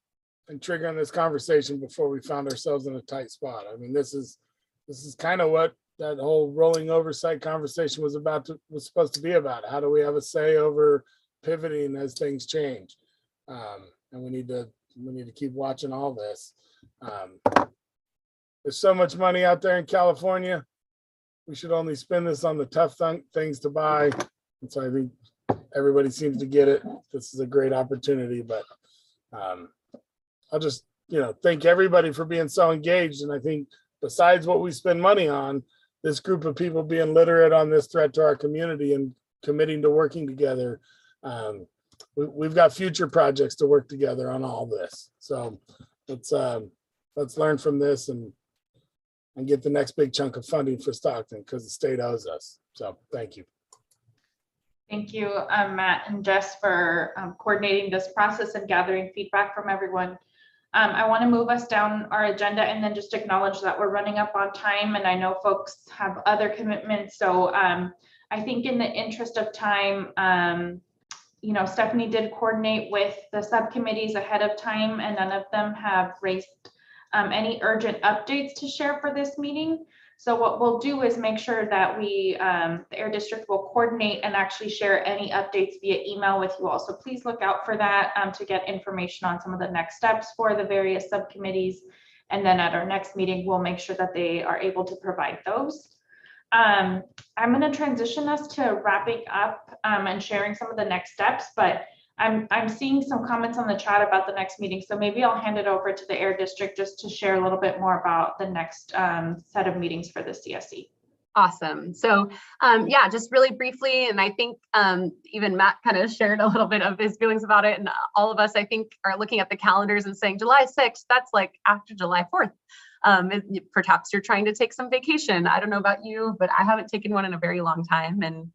and triggering this conversation before we found ourselves in a tight spot. I mean, this is kind of what that whole rolling oversight conversation was supposed to be about. How do we have a say over pivoting as things change? And we need to keep watching all this. There's so much money out there in California. We should only spend this on the tough things to buy. And so I think everybody seems to get it. This is a great opportunity, but I'll just, thank everybody for being so engaged. And I think besides what we spend money on, this group of people being literate on this threat to our community and committing to working together, we've got future projects to work together on all this. So let's learn from this and get the next big chunk of funding for Stockton, because the state owes us. So thank you. Thank you, Matt and Jess, for coordinating this process and gathering feedback from everyone. I want to move us down our agenda and then just acknowledge that we're running up on time, and I know folks have other commitments. So I think in the interest of time, Stephanie did coordinate with the subcommittees ahead of time, and none of them have raised any urgent updates to share for this meeting. So what we'll do is make sure that the Air District will coordinate and actually share any updates via email with you all. So please look out for that to get information on some of the next steps for the various subcommittees. And then at our next meeting, we'll make sure that they are able to provide those. I'm going to transition us to wrapping up and sharing some of the next steps, but I'm seeing some comments on the chat about the next meeting. So maybe I'll hand it over to the Air District just to share a little bit more about the next set of meetings for the CSC. Awesome. So yeah, just really briefly, and I think even Matt kind of shared a little bit of his feelings about it, and all of us, I think, are looking at the calendars and saying July 6th, that's like after July 4th. Perhaps you're trying to take some vacation. I don't know about you, but I haven't taken one in a very long time. And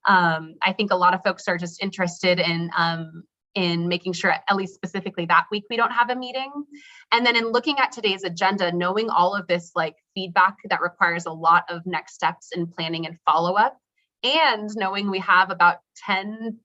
I think a lot of folks are just interested in making sure, at least specifically that week, we don't have a meeting. And then in looking at today's agenda, knowing all of this like feedback that requires a lot of next steps in planning and follow-up, and knowing we have about 10,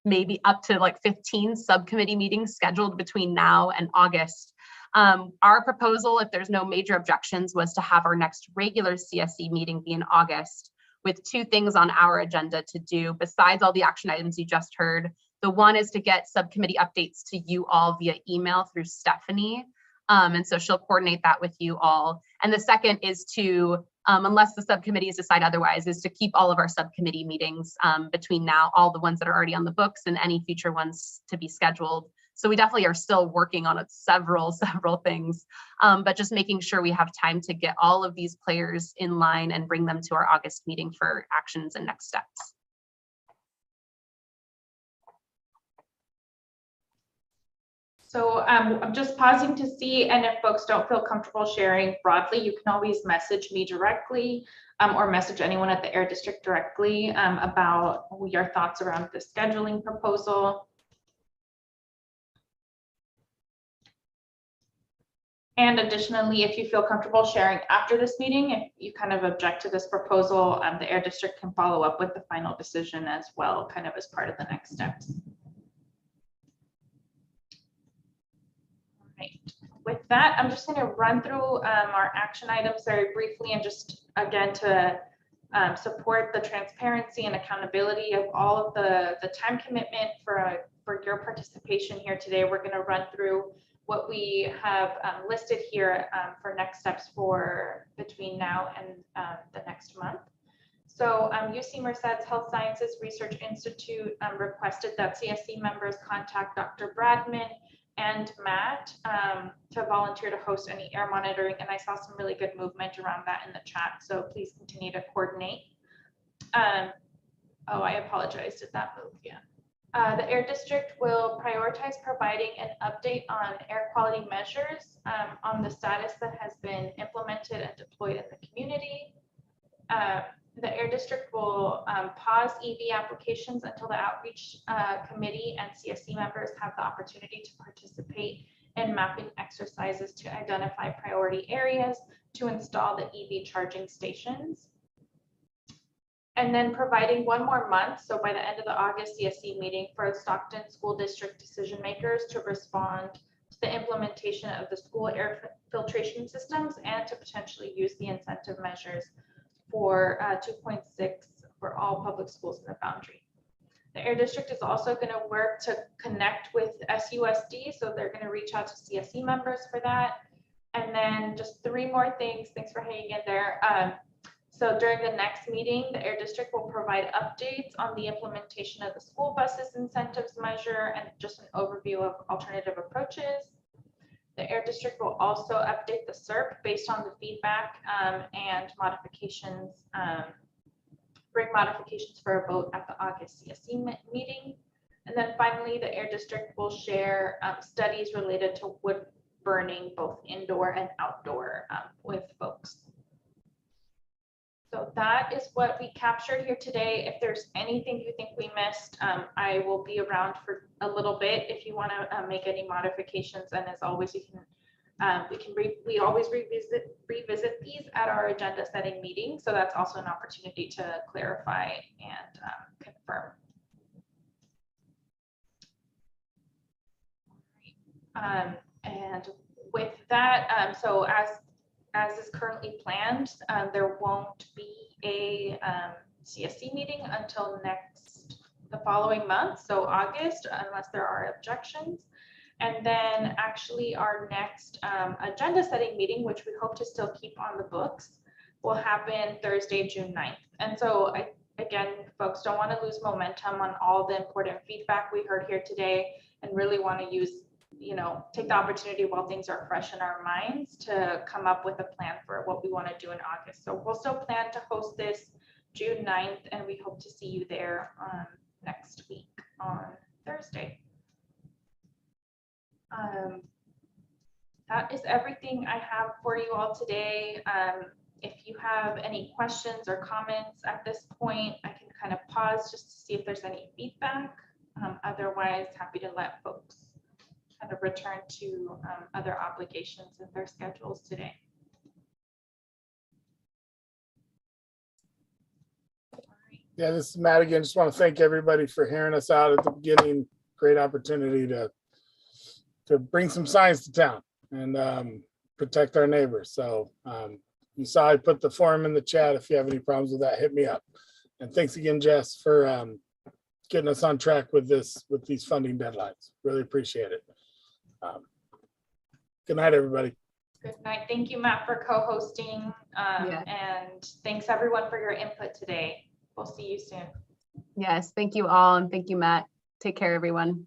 maybe up to like 15 subcommittee meetings scheduled between now and August. Our proposal, if there's no major objections, was to have our next regular CSC meeting be in August, with 2 things on our agenda to do besides all the action items you just heard. The one is to get subcommittee updates to you all via email through Stephanie. And so she'll coordinate that with you all. And the second is to, unless the subcommittees decide otherwise, is to keep all of our subcommittee meetings between now, all the ones that are already on the books and any future ones to be scheduled. So we definitely are still working on several things, but just making sure we have time to get all of these players in line and bring them to our August meeting for actions and next steps. So I'm just pausing to see, and if folks don't feel comfortable sharing broadly, you can always message me directly or message anyone at the Air District directly about your thoughts around the scheduling proposal. And additionally, if you feel comfortable sharing after this meeting, if you kind of object to this proposal, the Air District can follow up with the final decision as well, kind of as part of the next steps. With that, I'm just going to run through our action items very briefly, and just again to support the transparency and accountability of all of the time commitment for your participation here today. We're going to run through what we have listed here for next steps for between now and the next month. So UC Merced's Health Sciences Research Institute requested that CSC members contact Dr. Bradman and Matt to volunteer to host any air monitoring, and I saw some really good movement around that in the chat, so please continue to coordinate. Oh, I apologize, did that move? Yeah. The Air District will prioritize providing an update on air quality measures on the status that has been implemented and deployed in the community. The Air District will pause EV applications until the outreach committee and CSC members have the opportunity to participate in mapping exercises to identify priority areas to install the EV charging stations. And then providing 1 more month, so by the end of the August CSC meeting, for Stockton School District decision makers to respond to the implementation of the school air filtration systems and to potentially use the incentive measures for 2.6 for all public schools in the boundary. The Air District is also going to work to connect with SUSD, so they're going to reach out to CSE members for that. And then just 3 more things. Thanks for hanging in there. So during the next meeting, the Air District will provide updates on the implementation of the school buses incentives measure and just an overview of alternative approaches. The Air District will also update the SERP based on the feedback and modifications, bring modifications for a vote at the August CSC meeting. And then finally, the Air District will share studies related to wood burning, both indoor and outdoor, with folks. So that is what we captured here today. If there's anything you think we missed, I will be around for a little bit if you want to make any modifications. And as always, you can we always revisit these at our agenda setting meeting. So that's also an opportunity to clarify and confirm. And with that, so as is currently planned, there won't be a CSC meeting until the following month, so August, unless there are objections. And then actually our next agenda setting meeting, which we hope to still keep on the books, will happen Thursday, June 9th. And so again, folks don't want to lose momentum on all the important feedback we heard here today, and really want to use, take the opportunity while things are fresh in our minds to come up with a plan for what what we want to do in August. So we'll still plan to host this June 9th, and we hope to see you there next week on Thursday. That is everything I have for you all today. If you have any questions or comments at this point, I can kind of pause just to see if there's any feedback. Otherwise, happy to let folks kind of return to other obligations in their schedules today. Yeah, this is Matt again. Just want to thank everybody for hearing us out at the beginning. Great opportunity to bring some science to town and protect our neighbors. So you saw I put the form in the chat. If you have any problems with that, hit me up. And thanks again, Jess, for getting us on track with these funding deadlines. Really appreciate it. Good night, everybody. Good night. Thank you, Matt, for co-hosting. And thanks everyone for your input today. We'll see you soon. Yes, thank you all. And thank you, Matt. Take care, everyone.